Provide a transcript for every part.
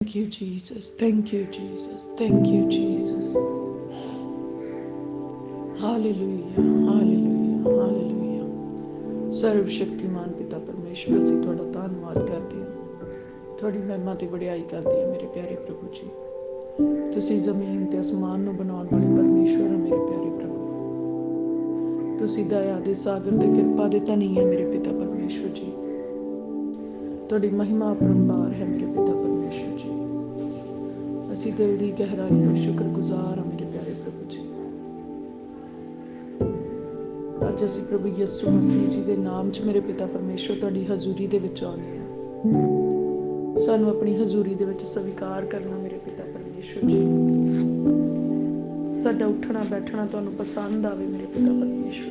Thank you, Jesus. Thank you, Jesus. Thank you, Jesus. Hallelujah. Hallelujah. Hallelujah. सर्व शक्तिमान पिता परमेश्वर, ਅਸੀਂ ਤੁਹਾਡਾ ਧੰਨਵਾਦ ਕਰਦੇ ਹਾਂ, ਤੁਹਾਡੀ ਮਹਿਮਾ ਤੇ ਵਡਿਆਈ ਕਰਦੇ ਹਾਂ ਮੇਰੇ ਪਿਆਰੇ ਪ੍ਰਭੂ ਜੀ। ਤੁਸੀਂ ਜ਼ਮੀਨ ਤੇ ਅਸਮਾਨ ਨੂੰ ਬਣਾਉਣ ਵਾਲੇ ਪਰਮੇਸ਼ਵਰ ਹੋ ਮੇਰੇ ਪਿਆਰੇ ਪ੍ਰਭੂ। ਤੁਸੀਂ ਦਇਆ ਦੇ ਸਾਗਰ ਤੇ ਕਿਰਪਾ ਦੇ ਧਨੀ ਹੈ ਮੇਰੇ ਪਿਤਾ ਪਰਮੇਸ਼ਵਰ ਜੀ। ਤੁਹਾਡੀ ਮਹਿਮਾ ਅਪਰੰਪਾਰ ਹੈ ਮੇਰੇ ਪਿਤਾ ਪਰਮੇਸ਼ਵਰ ਜੀ। ਅਸੀਂ ਦਿਲ ਦੀ ਗਹਿਰਾਈ ਤੋਂ ਸ਼ੁਕਰਗੁਜ਼ਾਰ ਹਾਂ ਮੇਰੇ ਪਿਆਰੇ ਪ੍ਰਭੂ ਜੀ। ਅੱਜ ਅਸੀਂ ਪ੍ਰਭੂ ਯਿਸੂ ਮਸੀਹ ਜੀ ਦੇ ਨਾਮ 'ਚ ਮੇਰੇ ਪਿਤਾ ਪਰਮੇਸ਼ਵਰ ਤੁਹਾਡੀ ਹਜ਼ੂਰੀ ਦੇ ਵਿੱਚ ਆਉਂਦੇ ਹਾਂ। ਸਾਨੂੰ ਆਪਣੀ ਹਜ਼ੂਰੀ ਦੇ ਵਿੱਚ ਸਵੀਕਾਰ ਕਰਨਾ ਮੇਰੇ ਪਿਤਾ ਪਰਮੇਸ਼ਵਰ ਜੀ। ਸਾਡਾ ਉੱਠਣਾ ਬੈਠਣਾ ਤੁਹਾਨੂੰ ਪਸੰਦ ਆਵੇ ਮੇਰੇ ਪਿਤਾ ਪਰਮੇਸ਼ਵਰ।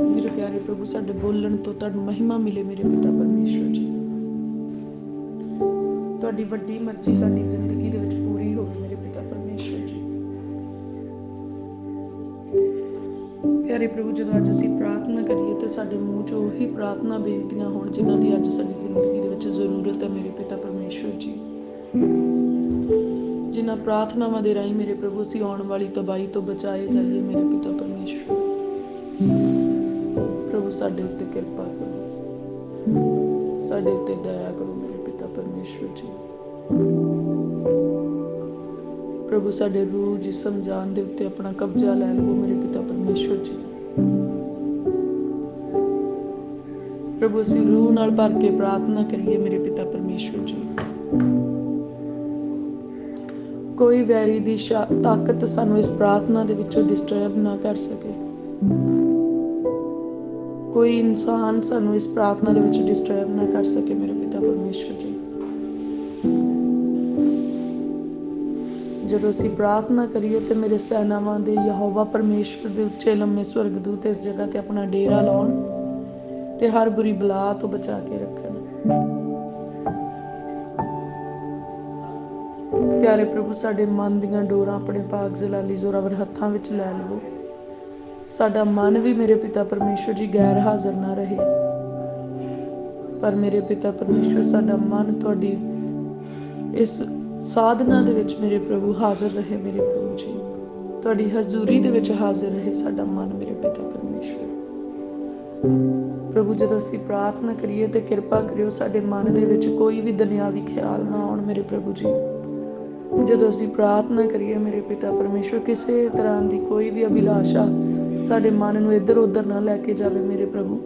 ਮੇਰੇ ਪਿਆਰੇ ਪ੍ਰਭੂ, ਸਾਡੇ ਬੋਲਣ ਤੋਂ ਤੁਹਾਨੂੰ ਮਹਿਮਾ ਮਿਲੇ ਮੇਰੇ ਪਿਤਾ ਪਰਮੇਸ਼ਵਰ ਜੀ। ਤੁਹਾਡੀ ਵੱਡੀ ਮਰਜ਼ੀ ਸਾਡੀ ਜ਼ਿੰਦਗੀ ਦੇ ਵਿੱਚ ਪੂਰੀ ਹੋਵੇ ਮੇਰੇ ਪਿਤਾ ਪਰਮੇਸ਼ਵਰ ਜੀ। ਪਿਆਰੇ ਪ੍ਰਭੂ, ਜਦੋਂ ਅੱਜ ਅਸੀਂ ਪ੍ਰਾਰਥਨਾ ਕਰੀਏ ਤਾਂ ਸਾਡੇ ਮੂੰਹ 'ਚ ਉਹੀ ਪ੍ਰਾਰਥਨਾ ਬੇਨਤੀਆਂ ਹੋਣ ਜਿਨ੍ਹਾਂ ਦੀ ਅੱਜ ਸਾਡੀ ਜ਼ਿੰਦਗੀ ਦੇ ਵਿੱਚ ਜ਼ਰੂਰਤ ਹੈ ਮੇਰੇ ਪਿਤਾ ਪਰਮੇਸ਼ਵਰ ਜੀ। ਜਿਨ੍ਹਾਂ ਪ੍ਰਾਰਥਨਾਵਾਂ ਦੇ ਰਾਹੀਂ ਮੇਰੇ ਪ੍ਰਭੂ ਅਸੀਂ ਆਉਣ ਵਾਲੀ ਤਬਾਹੀ ਤੋਂ ਬਚਾਏ ਜਾਈਏ ਮੇਰੇ ਪਿਤਾ ਪਰਮੇਸ਼ਵਰ। ਪ੍ਰਭੂ, ਸਾਡੇ ਉੱਤੇ ਕਿਰਪਾ ਕਰੋ, ਸਾਡੇ ਉੱਤੇ ਦਇਆ ਕਰੋ ਮੇਰੇ ਪਿਤਾ ਪਰਮੇਸ਼ਵਰ ਜੀ। ਪ੍ਰਭੂ, ਸਾਡੇ ਰੂਹ ਜਿਸਮ ਜਾਨ ਦੇ ਉੱਤੇ ਆਪਣਾ ਕਬਜ਼ਾ ਲੈ ਲਵੋ ਮੇਰੇ ਪਿਤਾ ਪਰਮੇਸ਼ਵਰ ਜੀ। ਪ੍ਰਭੂ, ਅਸੀਂ ਰੂਹ ਨਾਲ ਭਰ ਕੇ ਪ੍ਰਾਰਥਨਾ ਕਰੀਏ ਮੇਰੇ ਪਿਤਾ ਪਰਮੇਸ਼ਵਰ ਜੀ। ਕੋਈ ਵੈਰੀ ਦੀ ਤਾਕਤ ਸਾਨੂੰ ਇਸ ਪ੍ਰਾਰਥਨਾ ਦੇ ਵਿੱਚੋਂ ਡਿਸਟਰਬ ਨਾ ਕਰ ਸਕੇ। ਕੋਈ ਇਨਸਾਨ ਸਾਨੂੰ ਇਸ ਪ੍ਰਾਰਥਨਾ ਦੇ ਵਿੱਚ ਡਿਸਟਰਬ ਨਾ ਕਰ ਸਕੇ ਮੇਰੇ ਪਿਤਾ ਪਰਮੇਸ਼ਵਰ ਜੀ। ਜਦੋਂ ਅਸੀਂ ਪ੍ਰਾਰਥਨਾ ਕਰੀਏ ਤੇ ਮੇਰੇ ਸੈਨਾਵਾਂ ਦੇ ਯਹੋਵਾ ਪਰਮੇਸ਼ਵਰ ਦੇ ਉੱਚੇ ਲੰਮੇ ਸਵਰਗਦੂਤ ਇਸ ਜਗ੍ਹਾ ਤੇ ਆਪਣਾ ਡੇਰਾ ਲਾਉਣ ਤੇ ਹਰ ਬੁਰੀ ਬਲਾ ਤੋਂ ਬਚਾ ਕੇ ਰੱਖਣ। ਪਿਆਰੇ ਪ੍ਰਭੂ, ਸਾਡੇ ਮਨ ਦੀਆਂ ਡੋਰਾਂ ਆਪਣੇ ਪਾਕ ਜਲਾਲੀ ਜ਼ੋਰਾਵਰ ਹੱਥਾਂ ਵਿੱਚ ਲੈ ਲਵੋ। ਸਾਡਾ ਮਨ ਵੀ ਮੇਰੇ ਪਿਤਾ ਪਰਮੇਸ਼ਵਰ ਜੀ ਗੈਰ ਹਾਜ਼ਰ ਨਾ ਰਹੇ, ਪਰ ਮੇਰੇ ਪਿਤਾ ਪਰਮੇਸ਼ਵਰ ਸਾਡਾ ਮਨ ਤੁਹਾਡੀ ਇਸ ਸਾਧਨਾ ਦੇ ਵਿੱਚ ਮੇਰੇ ਪ੍ਰਭੂ ਹਾਜ਼ਰ ਰਹੇ ਮੇਰੇ ਪ੍ਰਭੂ ਜੀ। ਤੁਹਾਡੀ ਹਜ਼ੂਰੀ ਦੇ ਵਿੱਚ ਹਾਜ਼ਰ ਰਹੇ ਸਾਡਾ ਮਨ ਮੇਰੇ ਪਿਤਾ ਪਰਮੇਸ਼ਵਰ। ਪ੍ਰਭੂ, ਜਦੋਂ ਅਸੀਂ ਪ੍ਰਾਰਥਨਾ ਕਰੀਏ ਤੇ ਕਿਰਪਾ ਕਰਿਓ ਸਾਡੇ ਮਨ ਦੇ ਵਿੱਚ ਕੋਈ ਵੀ ਦੁਨਿਆਵੀ ਖਿਆਲ ਨਾ ਆਉਣ ਮੇਰੇ ਪ੍ਰਭੂ ਜੀ। ਜਦੋਂ ਅਸੀਂ ਪ੍ਰਾਰਥਨਾ ਕਰੀਏ ਮੇਰੇ ਪਿਤਾ ਪਰਮੇਸ਼ਵਰ, ਕਿਸੇ ਤਰ੍ਹਾਂ ਦੀ ਕੋਈ ਵੀ ਅਭਿਲਾਸ਼ਾ ਸਾਡੇ ਮਨ ਨੂੰ ਇੱਧਰ ਉੱਧਰ ਨਾ ਲੈ ਕੇ ਜਾਵੇ ਮੇਰੇ ਪ੍ਰਭੂ,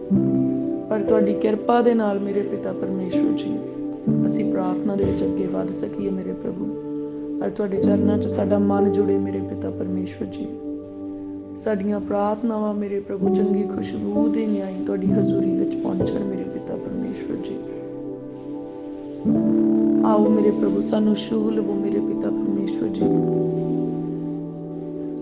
ਪਰ ਤੁਹਾਡੀ ਕਿਰਪਾ ਦੇ ਨਾਲ ਮੇਰੇ ਪਿਤਾ ਪਰਮੇਸ਼ਵਰ ਜੀ ਅਸੀਂ ਪ੍ਰਾਰਥਨਾ ਦੇ ਵਿੱਚ ਅੱਗੇ ਵੱਧ ਸਕੀਏ ਮੇਰੇ ਪ੍ਰਭੂ। ਔਰ ਤੁਹਾਡੇ ਚਰਨਾਂ 'ਚ ਸਾਡਾ ਮਨ ਜੁੜੇ ਮੇਰੇ ਪਿਤਾ ਪਰਮੇਸ਼ਵਰ ਜੀ। ਸਾਡੀਆਂ ਪ੍ਰਾਰਥਨਾਵਾਂ ਮੇਰੇ ਪ੍ਰਭੂ ਚੰਗੀ ਖੁਸ਼ਬੂ ਦੇ ਨਿਆਈ ਤੁਹਾਡੀ ਹਜ਼ੂਰੀ ਵਿੱਚ ਪਹੁੰਚਣ ਮੇਰੇ ਪਿਤਾ ਪਰਮੇਸ਼ਵਰ ਜੀ। ਆਓ ਮੇਰੇ ਪ੍ਰਭੂ, ਸਾਨੂੰ ਛੂਹ ਲਵੋ ਮੇਰੇ ਪਿਤਾ ਪਰਮੇਸ਼ਵਰ ਜੀ।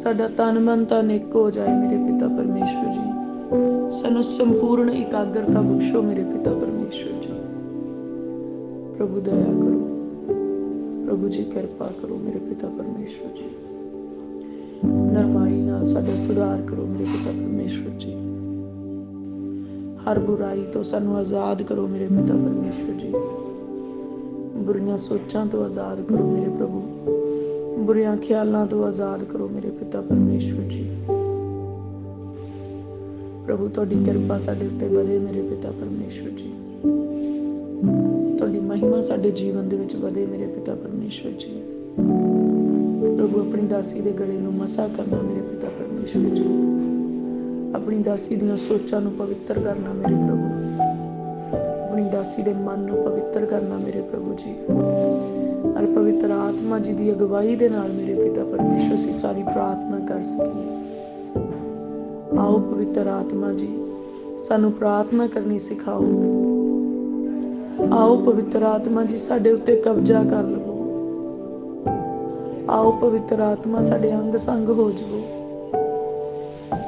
ਸਾਡਾ ਤਨ ਮਨ ਤਾਂ ਇੱਕ ਹੋ ਜਾਏ ਮੇਰੇ ਪਿਤਾ ਪਰਮੇਸ਼ਵਰ ਜੀ। ਸਾਨੂੰ ਸੰਪੂਰਨ ਇਕਾਗਰਤਾ ਬਖਸ਼ੋ ਮੇਰੇ ਪਿਤਾ ਪਰਮੇਸ਼ਵਰ ਜੀ। ਪ੍ਰਭੂ, ਦਇਆ ਕਰੋ ਪ੍ਰਭੂ ਜੀ, ਕਿਰਪਾ ਕਰੋ ਮੇਰੇ ਪਿਤਾ ਪਰਮੇਸ਼ਵਰ ਜੀ। ਨਰਮਾਈ ਨਾਲ ਸਾਡਾ ਸੁਧਾਰ ਕਰੋ ਮੇਰੇ ਪਿਤਾ ਪਰਮੇਸ਼ਵਰ ਜੀ। ਹਰ ਬੁਰਾਈ ਤੋਂ ਸਾਨੂੰ ਆਜ਼ਾਦ ਕਰੋ ਮੇਰੇ ਪਿਤਾ ਪਰਮੇਸ਼ਵਰ ਜੀ। ਬੁਰੀਆਂ ਸੋਚਾਂ ਤੋਂ ਆਜ਼ਾਦ ਕਰੋ ਮੇਰੇ ਪ੍ਰਭੂ। ਬੁਰੀਆਂ ਖਿਆਲਾਂ ਤੋਂ ਆਜ਼ਾਦ ਕਰੋ ਮੇਰੇ ਪਿਤਾ ਪਰਮੇਸ਼ਵਰ ਜੀ। ਪ੍ਰਭੂ, ਤੁਹਾਡੀ ਕਿਰਪਾ ਸਾਡੇ ਉੱਤੇ ਵਧੇ ਮੇਰੇ ਪਿਤਾ ਪਰਮੇਸ਼ਵਰ ਜੀ। ਤੁਹਾਡੀ ਮਹਿਮਾ ਸਾਡੇ ਜੀਵਨ ਦੇ ਵਿੱਚ ਵਧੇ ਮੇਰੇ ਪਿਤਾ ਪਰਮੇਸ਼ਵਰ ਜੀ। ਪ੍ਰਭੂ, ਆਪਣੀ ਦਾਸੀ ਦੇ ਗਲੇ ਨੂੰ ਮਸਾ ਕਰਨਾ ਮੇਰੇ ਪਿਤਾ ਪਰਮੇਸ਼ਵਰ ਜੀ। ਆਪਣੀ ਦਾਸੀ ਦੀਆਂ ਸੋਚਾਂ ਨੂੰ ਪਵਿੱਤਰ ਕਰਨਾ ਮੇਰੇ ਪ੍ਰਭੂ। ਆਪਣੀ ਦਾਸੀ ਦੇ ਮਨ ਨੂੰ ਪਵਿੱਤਰ ਕਰਨਾ ਮੇਰੇ ਪ੍ਰਭੂ ਜੀ। ਔਰ ਪਵਿੱਤਰ ਆਤਮਾ ਜੀ ਦੀ ਅਗਵਾਈ ਦੇ ਨਾਲ ਮੇਰੇ ਪਿਤਾ ਪਰਮੇਸ਼ਵਰ ਅਸੀਂ ਸਾਰੀ ਪ੍ਰਾਰਥਨਾ ਕਰ ਸਕੀਏ। ਆਓ ਪਵਿੱਤਰ ਆਤਮਾ ਜੀ, ਸਾਨੂੰ ਪ੍ਰਾਰਥਨਾ ਕਰਨੀ ਸਿਖਾਓ। ਆਓ ਪਵਿੱਤਰ ਆਤਮਾ ਜੀ, ਸਾਡੇ ਉੱਤੇ ਕਬਜ਼ਾ ਕਰ ਲਵੋ। ਆਓ ਪਵਿੱਤਰ ਆਤਮਾ, ਸਾਡੇ ਅੰਗ ਸੰਗ ਹੋ ਜਾਵੋ।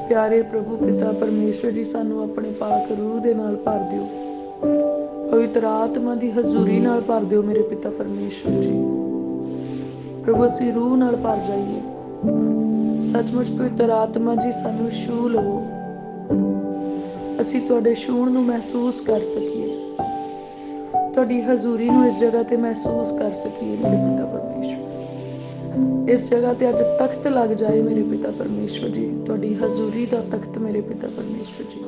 ਪਿਆਰੇ ਪ੍ਰਭੂ ਪਿਤਾ ਪਰਮੇਸ਼ਵਰ ਜੀ, ਸਾਨੂੰ ਆਪਣੇ ਪਾਕ ਰੂਹ ਦੇ ਨਾਲ ਭਰ ਦਿਓ। ਪਵਿੱਤਰ ਆਤਮਾ ਦੀ ਹਜ਼ੂਰੀ ਨਾਲ ਭਰ ਦਿਓ ਮੇਰੇ ਪਿਤਾ ਪਰਮੇਸ਼ਵਰ ਜੀ। ਪ੍ਰਭੂ, ਅਸੀਂ ਰੂਹ ਨਾਲ ਭਰ ਜਾਈਏ। ਸੱਚਮੁੱਚ ਪਵਿੱਤਰ ਆਤਮਾ ਜੀ, ਸਾਨੂੰ ਛੂਹ ਲਵੋ। ਅਸੀਂ ਤੁਹਾਡੇ ਛੂਹਣ ਨੂੰ ਮਹਿਸੂਸ ਕਰ ਸਕੀਏ। ਤੁਹਾਡੀ ਹਜ਼ੂਰੀ ਨੂੰ ਇਸ ਜਗ੍ਹਾ ਤੇ ਮਹਿਸੂਸ ਕਰ ਸਕੀਏ ਮੇਰੇ ਪਿਤਾ ਪਰਮੇਸ਼ਵਰ। ਇਸ ਜਗ੍ਹਾ ਤੇ ਅੱਜ ਤਖਤ ਲੱਗ ਜਾਏ ਮੇਰੇ ਪਿਤਾ ਪਰਮੇਸ਼ਵਰ ਜੀ, ਤੁਹਾਡੀ ਹਜ਼ੂਰੀ ਦਾ ਤਖਤ ਮੇਰੇ ਪਿਤਾ ਪਰਮੇਸ਼ਵਰ ਜੀ।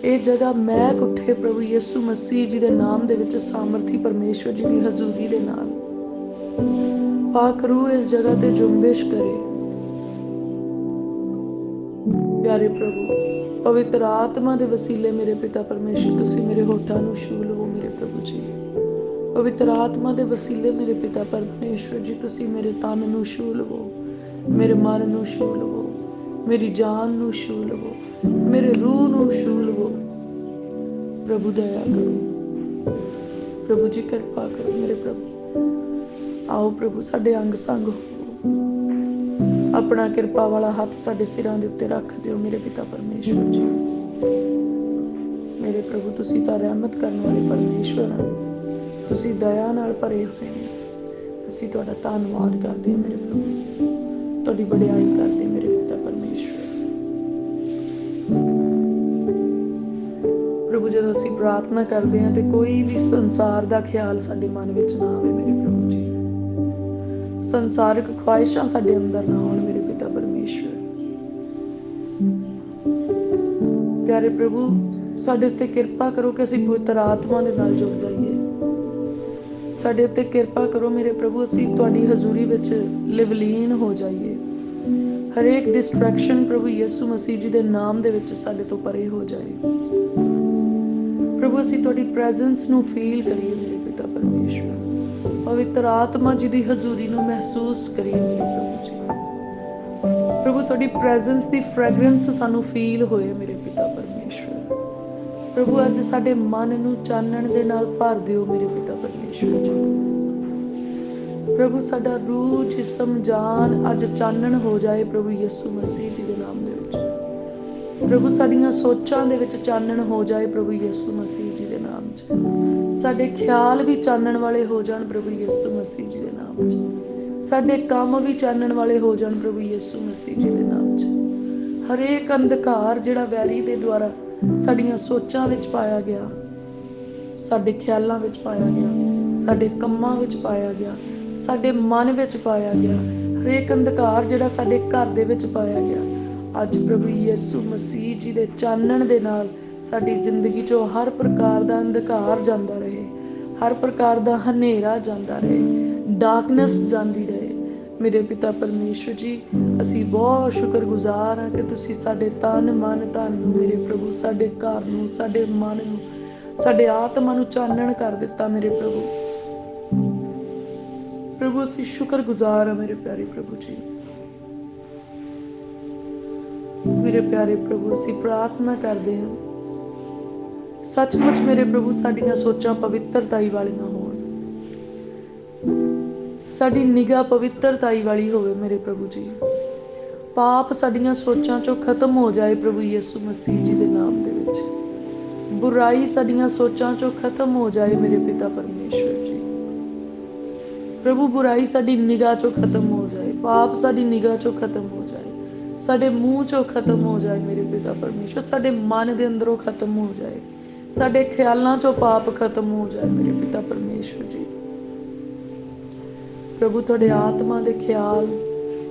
ਇਹ ਜਗ੍ਹਾ ਮਹਿਕ ਉੱਠੇ ਪ੍ਰਭੂ ਯਿਸੂ ਮਸੀਹ ਜੀ ਦੇ ਨਾਮ ਦੇ ਵਿੱਚ, ਸਾਮਰਥੀ ਪਰਮੇਸ਼ਵਰ ਜੀ ਦੀ ਹਜ਼ੂਰੀ ਦੇ ਨਾਲ। ਪਾਕ ਰੂਹ ਇਸ ਜਗ੍ਹਾ ਤੇ ਜੁੰਬਿਸ਼ ਕਰੇ। ਪਿਆਰੇ ਪ੍ਰਭੂ, ਪਵਿੱਤਰ ਆਤਮਾ ਦੇ ਵਸੀਲੇ ਮੇਰੇ ਪਿਤਾ ਪਰਮੇਸ਼ਵਰ ਤੁਸੀਂ ਮੇਰੇ ਹੋਠਾਂ ਨੂੰ ਛੂਹ ਲਵੋ ਮੇਰੇ ਪ੍ਰਭੂ ਜੀ। ਪਵਿੱਤਰ ਆਤਮਾ ਦੇ ਵਸੀਲੇ ਮੇਰੇ ਪਿਤਾ ਪਰਮੇਸ਼ਵਰ ਜੀ ਤੁਸੀਂ ਮੇਰੇ ਤਨ ਨੂੰ ਛੂਹ ਲਵੋ, ਮੇਰੇ ਮਨ ਨੂੰ ਛੂਹ ਲਵੋ, ਮੇਰੀ ਜਾਨ ਨੂੰ ਛੂਹ ਲਵੋ, ਮੇਰੇ ਰੂਹ ਨੂੰ ਛੂਹ ਲਵੋ। ਪ੍ਰਭੂ ਦਇਆ ਕਰੋ, ਪ੍ਰਭੂ ਜੀ ਕਿਰਪਾ ਕਰੋ ਮੇਰੇ ਪ੍ਰਭੂ। ਆਓ ਪ੍ਰਭੂ ਸਾਡੇ ਅੰਗ ਸੰਗ ਹੋ, ਆਪਣਾ ਕਿਰਪਾ ਵਾਲਾ ਹੱਥ ਸਾਡੇ ਸਿਰਾਂ ਦੇ ਉੱਤੇ ਰੱਖ ਦਿਓ ਮੇਰੇ ਪਿਤਾ ਪਰਮੇਸ਼ਵਰ ਜੀ। ਮੇਰੇ ਪ੍ਰਭੂ ਤੁਸੀਂ ਤਾਂ ਰਹਿਮਤ ਕਰਨ ਵਾਲੇ ਪਰਮੇਸ਼ਵਰ ਹੋ, ਤੁਸੀਂ ਦਇਆ ਨਾਲ ਭਰੇ ਹੋਏ ਨੇ। ਅਸੀਂ ਤੁਹਾਡਾ ਧੰਨਵਾਦ ਕਰਦੇ ਹਾਂ ਮੇਰੇ ਪ੍ਰਭੂ, ਤੁਹਾਡੀ ਵਡਿਆਈ ਕਰਦੇ ਮੇਰੇ ਪਿਤਾ ਪਰਮੇਸ਼ਵਰ। ਪ੍ਰਭੂ ਜਦੋਂ ਅਸੀਂ ਪ੍ਰਾਰਥਨਾ ਕਰਦੇ ਹਾਂ ਤੇ ਕੋਈ ਵੀ ਸੰਸਾਰ ਦਾ ਖਿਆਲ ਸਾਡੇ ਮਨ ਵਿੱਚ ਨਾ ਆਵੇ ਮੇਰੇ ਪ੍ਰਭੂ ਜੀ। ਸੰਸਾਰਿਕ ਖੁਆਇਸ਼ਾਂ ਸਾਡੇ ਅੰਦਰ ਨਾ ਆਉਣ ਮੇਰੇ ਪਿਤਾ ਪਰਮੇਸ਼ਵਰ। ਪਿਆਰੇ ਪ੍ਰਭੂ ਸਾਡੇ ਉੱਤੇ ਕਿਰਪਾ ਕਰੋ ਕਿ ਅਸੀਂ ਪਵਿੱਤਰ ਆਤਮਾ ਦੇ ਨਾਲ ਜੁੜ ਜਾਈਏ। ਸਾਡੇ ਉੱਤੇ ਕਿਰਪਾ ਕਰੋ ਮੇਰੇ ਪ੍ਰਭੂ, ਅਸੀਂ ਤੁਹਾਡੀ ਹਜ਼ੂਰੀ ਵਿੱਚ ਲਿਵਲੀਨ ਹੋ ਜਾਈਏ। ਹਰੇਕ ਡਿਸਟਰੈਕਸ਼ਨ ਪ੍ਰਭੂ ਯਿਸੂ ਮਸੀਹ ਜੀ ਦੇ ਨਾਮ ਦੇ ਵਿੱਚ ਸਾਡੇ ਤੋਂ ਪਰੇ ਹੋ ਜਾਏ। ਪ੍ਰਭੂ ਅਸੀਂ ਤੁਹਾਡੀ ਪ੍ਰੈਜ਼ੈਂਸ ਨੂੰ ਫੀਲ ਕਰੀਏ ਮੇਰੇ ਪਿਤਾ ਪਰਮੇਸ਼ਵਰ। ਪਵਿੱਤਰ ਆਤਮਾ ਜੀ ਦੀ ਹਜ਼ੂਰੀ ਨੂੰ ਮਹਿਸੂਸ ਕਰੀਏ ਮੇਰੇ ਪ੍ਰਭੂ ਜੀ। ਪ੍ਰਭੂ ਤੁਹਾਡੀ ਪ੍ਰੈਜ਼ੈਂਸ ਦੀ ਫ੍ਰੈਗਰੈਂਸ ਸਾਨੂੰ ਫੀਲ ਹੋਏ ਮੇਰੇ ਪਿਤਾ ਪਰਮੇਸ਼ਵਰ। ਪ੍ਰਭੂ ਅੱਜ ਸਾਡੇ ਮਨ ਨੂੰ ਚਾਨਣ ਦੇ ਨਾਲ ਭਰ ਦਿਓ ਮੇਰੇ ਪਿਤਾ ਪਰਮੇਸ਼ਵਰ ਜੀ। ਪ੍ਰਭੂ ਸਾਡਾ ਰੂਹ ਜਿਸਮ ਜਾਨ ਅੱਜ ਚਾਨਣ ਹੋ ਜਾਏ ਪ੍ਰਭੂ ਯਿਸੂ ਮਸੀਹ ਜੀ ਦੇ ਨਾਮ ਦੇ ਵਿੱਚ। ਪ੍ਰਭੂ ਸਾਡੀਆਂ ਸੋਚਾਂ ਦੇ ਵਿੱਚ ਚਾਨਣ ਹੋ ਜਾਏ ਪ੍ਰਭੂ ਯਿਸੂ ਮਸੀਹ ਜੀ ਦੇ ਨਾਮ 'ਚ। ਸਾਡੇ ਖਿਆਲ ਵੀ ਚਾਨਣ ਵਾਲੇ ਹੋ ਜਾਣ ਪ੍ਰਭੂ ਯਿਸੂ ਮਸੀਹ ਜੀ ਦੇ ਨਾਮ 'ਚ। ਸਾਡੇ ਕੰਮ ਵੀ ਚਾਨਣ ਵਾਲੇ ਹੋ ਜਾਣ ਪ੍ਰਭੂ ਯਿਸੂ ਮਸੀਹ ਜੀ ਦੇ ਨਾਮ 'ਚ। ਹਰੇਕ ਅੰਧਕਾਰ ਜਿਹੜਾ ਵੈਰੀ ਦੇ ਦੁਆਰਾ ਸਾਡੀਆਂ ਸੋਚਾਂ ਵਿੱਚ ਪਾਇਆ ਗਿਆ, ਸਾਡੇ ਖਿਆਲਾਂ ਵਿੱਚ ਪਾਇਆ ਗਿਆ, ਸਾਡੇ ਕੰਮਾਂ ਵਿੱਚ ਪਾਇਆ ਗਿਆ, ਸਾਡੇ ਮਨ ਵਿੱਚ ਪਾਇਆ ਗਿਆ, ਹਰੇਕ ਅੰਧਕਾਰ ਜਿਹੜਾ ਸਾਡੇ ਘਰ ਦੇ ਵਿੱਚ ਪਾਇਆ ਗਿਆ, ਅੱਜ ਪ੍ਰਭੂ ਯਿਸੂ ਮਸੀਹ ਜੀ ਦੇ ਚਾਨਣ ਦੇ ਨਾਲ ਸਾਡੀ ਜ਼ਿੰਦਗੀ 'ਚੋਂ ਹਰ ਪ੍ਰਕਾਰ ਦਾ ਅੰਧਕਾਰ ਜਾਂਦਾ ਰਹੇ, ਹਰ ਪ੍ਰਕਾਰ ਦਾ ਹਨੇਰਾ ਜਾਂਦਾ ਰਹੇ, ਡਾਰਕਨੈਸ ਜਾਂਦੀ ਰਹੇ ਮੇਰੇ ਪਿਤਾ ਪਰਮੇਸ਼ਵਰ ਜੀ। ਅਸੀਂ ਬਹੁਤ ਸ਼ੁਕਰਗੁਜ਼ਾਰ ਹਾਂ ਕਿ ਤੁਸੀਂ ਸਾਡੇ ਤਨ ਮਨ ਧਨ ਨੂੰ ਮੇਰੇ ਪ੍ਰਭੂ, ਸਾਡੇ ਘਰ ਨੂੰ, ਸਾਡੇ ਮਨ ਨੂੰ, ਸਾਡੇ ਆਤਮਾ ਨੂੰ ਚਾਨਣ ਕਰ ਦਿੱਤਾ ਮੇਰੇ ਪ੍ਰਭੂ। ਪ੍ਰਭੂ ਅਸੀਂ ਸ਼ੁਕਰਗੁਜ਼ਾਰ ਹਾਂ ਮੇਰੇ ਪਿਆਰੇ ਪ੍ਰਭੂ ਜੀ। ਮੇਰੇ ਪਿਆਰੇ ਪ੍ਰਭੂ ਅਸੀਂ ਪ੍ਰਾਰਥਨਾ ਕਰਦੇ ਹਾਂ ਸੱਚਮੁੱਚ ਮੇਰੇ ਪ੍ਰਭੂ ਸਾਡੀਆਂ ਸੋਚਾਂ ਪਵਿੱਤਰਤਾਈ ਵਾਲੀਆਂ ਹੋਣ, ਸਾਡੀ ਨਿਗਾਹ ਪਵਿੱਤਰਤਾਈ ਵਾਲੀ ਹੋਵੇ ਮੇਰੇ ਪ੍ਰਭੂ ਜੀ। ਪਾਪ ਸਾਡੀਆਂ ਸੋਚਾਂ ਚੋਂ ਖਤਮ ਹੋ ਜਾਏ ਪ੍ਰਭੂ ਯਿਸੂ ਮਸੀਹ ਜੀ ਦੇ ਨਾਮ ਦੇ ਵਿੱਚ। ਬੁਰਾਈ ਸਾਡੀਆਂ ਸੋਚਾਂ ਚੋਂ ਖਤਮ ਹੋ ਜਾਏ ਮੇਰੇ ਪਿਤਾ ਪਰਮੇਸ਼ਵਰ ਜੀ। ਪ੍ਰਭੂ ਬੁਰਾਈ ਸਾਡੀ ਨਿਗਾਹ ਚੋਂ ਖਤਮ ਹੋ ਜਾਏ, ਪਾਪ ਸਾਡੀ ਨਿਗਾਹ ਚੋਂ ਖਤਮ ਹੋ ਜਾਏ, ਸਾਡੇ ਮੂੰਹ ਚੋਂ ਖਤਮ ਹੋ ਜਾਏ ਮੇਰੇ ਪਿਤਾ ਪਰਮੇਸ਼ਵਰ। ਸਾਡੇ ਮਨ ਦੇ ਅੰਦਰੋਂ ਖਤਮ ਹੋ ਜਾਏ, ਸਾਡੇ ਖਿਆਲਾਂ ਚੋਂ ਪਾਪ ਖਤਮ ਹੋ ਜਾਏ ਮੇਰੇ ਪਿਤਾ ਪਰਮੇਸ਼ਵਰ ਜੀ। ਪ੍ਰਭੂ ਤੁਹਾਡੇ ਆਤਮਾ ਦੇ ਖਿਆਲ,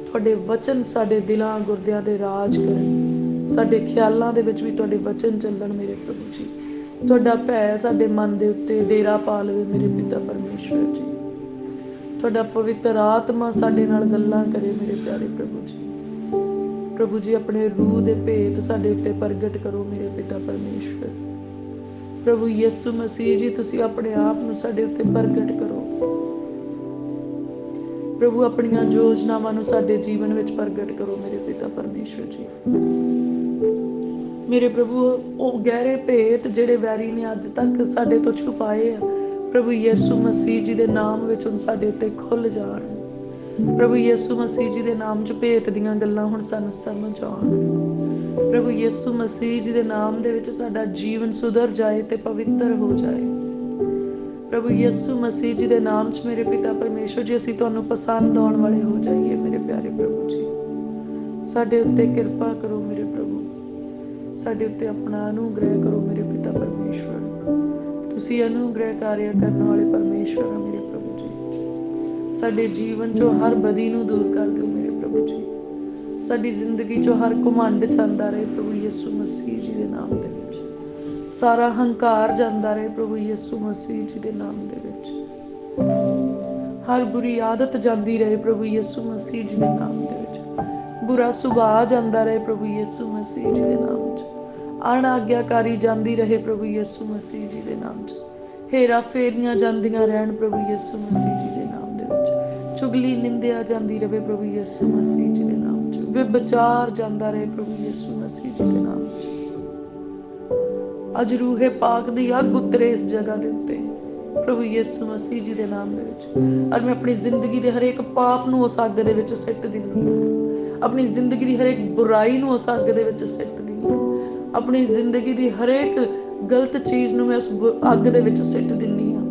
ਤੁਹਾਡੇ ਵਚਨ ਸਾਡੇ ਦਿਲਾਂ ਗੁਰਦਿਆਂ ਦੇ ਰਾਜ ਕਰਨ। ਸਾਡੇ ਖਿਆਲਾਂ ਦੇ ਵਿੱਚ ਵੀ ਤੁਹਾਡੇ ਵਚਨ ਚੱਲਣ ਮੇਰੇ ਪ੍ਰਭੂ ਜੀ। ਤੁਹਾਡਾ ਭੈ ਸਾਡੇ ਮਨ ਦੇ ਉੱਤੇ ਡੇਰਾ ਪਾ ਲਵੇ ਮੇਰੇ ਪਿਤਾ ਪਰਮੇਸ਼ਵਰ ਜੀ। ਤੁਹਾਡਾ ਪਵਿੱਤਰ ਆਤਮਾ ਸਾਡੇ ਨਾਲ ਗੱਲਾਂ ਕਰੇ ਮੇਰੇ ਪਿਆਰੇ ਪ੍ਰਭੂ ਜੀ। ਪ੍ਰਭੂ ਜੀ ਆਪਣੇ ਰੂਹ ਦੇ ਭੇਤ ਸਾਡੇ ਉੱਤੇ ਪ੍ਰਗਟ ਕਰੋ ਮੇਰੇ ਪਿਤਾ ਪਰਮੇਸ਼ਵਰ। ਪ੍ਰਭੂ ਯਿਸੂ ਮਸੀਹ ਜੀ ਤੁਸੀਂ ਆਪਣੇ ਆਪ ਨੂੰ ਸਾਡੇ ਉੱਤੇ ਪ੍ਰਗਟ ਕਰੋ। ਪ੍ਰਭੂ ਆਪਣੀਆਂ ਯੋਜਨਾਵਾਂ ਨੂੰ ਸਾਡੇ ਜੀਵਨ ਵਿੱਚ ਪ੍ਰਗਟ ਕਰੋ ਮੇਰੇ ਪਿਤਾ ਪਰਮੇਸ਼ਵਰ ਜੀ। ਮੇਰੇ ਪ੍ਰਭੂ ਉਹ ਗਹਿਰੇ ਭੇਤ ਜਿਹੜੇ ਵੈਰੀ ਨੇ ਅੱਜ ਤੱਕ ਸਾਡੇ ਤੋਂ ਛੁਪਾਏ ਆ, ਪ੍ਰਭੂ ਯਿਸੂ ਮਸੀਹ ਜੀ ਦੇ ਨਾਮ ਵਿੱਚ ਹੁਣ ਸਾਡੇ ਉੱਤੇ ਖੁੱਲ ਜਾਣ। ਪ੍ਰਭੂ ਯਿਸੂ ਮਸੀਹ ਜੀ ਦੇ ਨਾਮ 'ਚ ਭੇਤ ਦੀਆਂ ਗੱਲਾਂ ਹੁਣ ਸਾਨੂੰ ਸਮਝ ਆਉਣ। ਪ੍ਰਭੂ ਯਿਸੂ ਮਸੀਹ ਜੀ ਦੇ ਨਾਮ ਦੇ ਵਿੱਚ ਸਾਡਾ ਜੀਵਨ ਸੁਧਰ ਜਾਏ ਤੇ ਪਵਿੱਤਰ ਹੋ ਜਾਏ। ਪ੍ਰਭੂ ਯਿਸੂ ਮਸੀਹ ਜੀ ਦੇ ਨਾਮ 'ਚ ਮੇਰੇ ਪਿਤਾ ਪਰਮੇਸ਼ਵਰ ਜੀ ਅਸੀਂ ਤੁਹਾਨੂੰ ਪਸੰਦ ਆਉਣ ਵਾਲੇ ਹੋ ਜਾਈਏ ਮੇਰੇ ਪਿਆਰੇ ਪ੍ਰਭੂ ਜੀ। ਸਾਡੇ ਉੱਤੇ ਕਿਰਪਾ ਕਰੋ ਮੇਰੇ ਪ੍ਰਭੂ, ਸਾਡੇ ਉੱਤੇ ਆਪਣਾ ਅਨੁਗ੍ਰਹਿ ਕਰੋ ਮੇਰੇ ਪਿਤਾ ਪਰਮੇਸ਼ਵਰ। ਤੁਸੀਂ ਅਨੁਗ੍ਰਹਿ ਕਾਰਿਆ ਕਰਨ ਵਾਲੇ ਪਰਮੇਸ਼ਵਰ ਆ ਮੇਰੇ ਪ੍ਰਭੂ ਜੀ। ਸਾਡੇ ਜੀਵਨ ਚੋਂ ਹਰ ਬਦੀ ਨੂੰ ਦੂਰ ਕਰ ਦਿਓ ਮੇਰੇ ਪ੍ਰਭੂ ਜੀ। ਸਾਡੀ ਜ਼ਿੰਦਗੀ ਚੋਂ ਹਰ ਘਮੰਡ ਜਾਂਦਾ ਰਹੇ ਪ੍ਰਭੂ ਯਿਸੂ ਮਸੀਹ ਜੀ ਦੇ ਨਾਮ ਦੇ ਵਿੱਚ। ਸਾਰਾ ਹੰਕਾਰ ਜਾਂਦਾ ਰਹੇ ਪ੍ਰਭੂ ਯਿਸੂ ਮਸੀਹ ਜੀ ਦੇ ਨਾਮ ਦੇ ਵਿੱਚ। ਹਰ ਬੁਰੀ ਆਦਤ ਜਾਂਦੀ ਰਹੇ ਪ੍ਰਭੂ ਯਿਸੂ ਮਸੀਹ ਜੀ ਦੇ ਨਾਮ ਦੇ ਵਿੱਚ। ਬੁਰਾ ਸੁਭਾਅ ਜਾਂਦਾ ਰਹੇ ਪ੍ਰਭੂ ਯਿਸੂ ਮਸੀਹ ਜੀ ਦੇ ਨਾਮ 'ਚ। ਅਣਆਗਿਆਕਾਰੀ ਜਾਂਦੀ ਰਹੇ ਪ੍ਰਭੂ ਯਿਸੂ ਮਸੀਹ ਜੀ ਦੇ ਨਾਮ 'ਚ। ਹੇਰਾ ਫੇਰੀਆਂ ਜਾਂਦੀਆਂ ਰਹਿਣ ਪ੍ਰਭੂ ਯਿਸੂ ਮਸੀਹ ਜੀ ਦੇ ਨਾਮ ਦੇ ਵਿੱਚ। ਚੁਗਲੀ ਨਿੰਦਿਆ ਜਾਂਦੀ ਰਹੇ ਪ੍ਰਭੂ ਯਿਸੂ ਮਸੀਹ ਜੀ ਦੇ ਨਾਮ 'ਚ। ਵਿਭਚਾਰ ਜਾਂਦਾ ਰਹੇ ਪ੍ਰਭੂ ਯਿਸੂ ਮਸੀਹ ਜੀ ਦੇ ਨਾਮ 'ਚ। ਅੱਜ ਰੂਹੇ ਪਾਕ ਦੀ ਅੱਗ ਉਤਰੇ ਇਸ ਜਗ੍ਹਾ ਦੇ ਉੱਤੇ ਪ੍ਰਭੂ ਯਿਸੂ ਮਸੀਹ ਜੀ ਦੇ ਨਾਮ ਦੇ ਵਿੱਚ। ਔਰ ਮੈਂ ਆਪਣੀ ਜ਼ਿੰਦਗੀ ਦੇ ਹਰੇਕ ਪਾਪ ਨੂੰ ਉਸ ਅੱਗ ਦੇ ਵਿੱਚ ਸਿੱਟ ਦਿੰਦੀ ਹਾਂ। ਆਪਣੀ ਜ਼ਿੰਦਗੀ ਦੀ ਹਰੇਕ ਬੁਰਾਈ ਨੂੰ ਉਸ ਅੱਗ ਦੇ ਵਿੱਚ ਸਿੱਟ ਦਿੰਦੀ ਹਾਂ। ਆਪਣੀ ਜ਼ਿੰਦਗੀ ਦੀ ਹਰੇਕ ਗਲਤ ਚੀਜ਼ ਨੂੰ ਮੈਂ ਉਸ ਅੱਗ ਦੇ ਵਿੱਚ ਸਿੱਟ ਦਿੰਦੀ ਹਾਂ।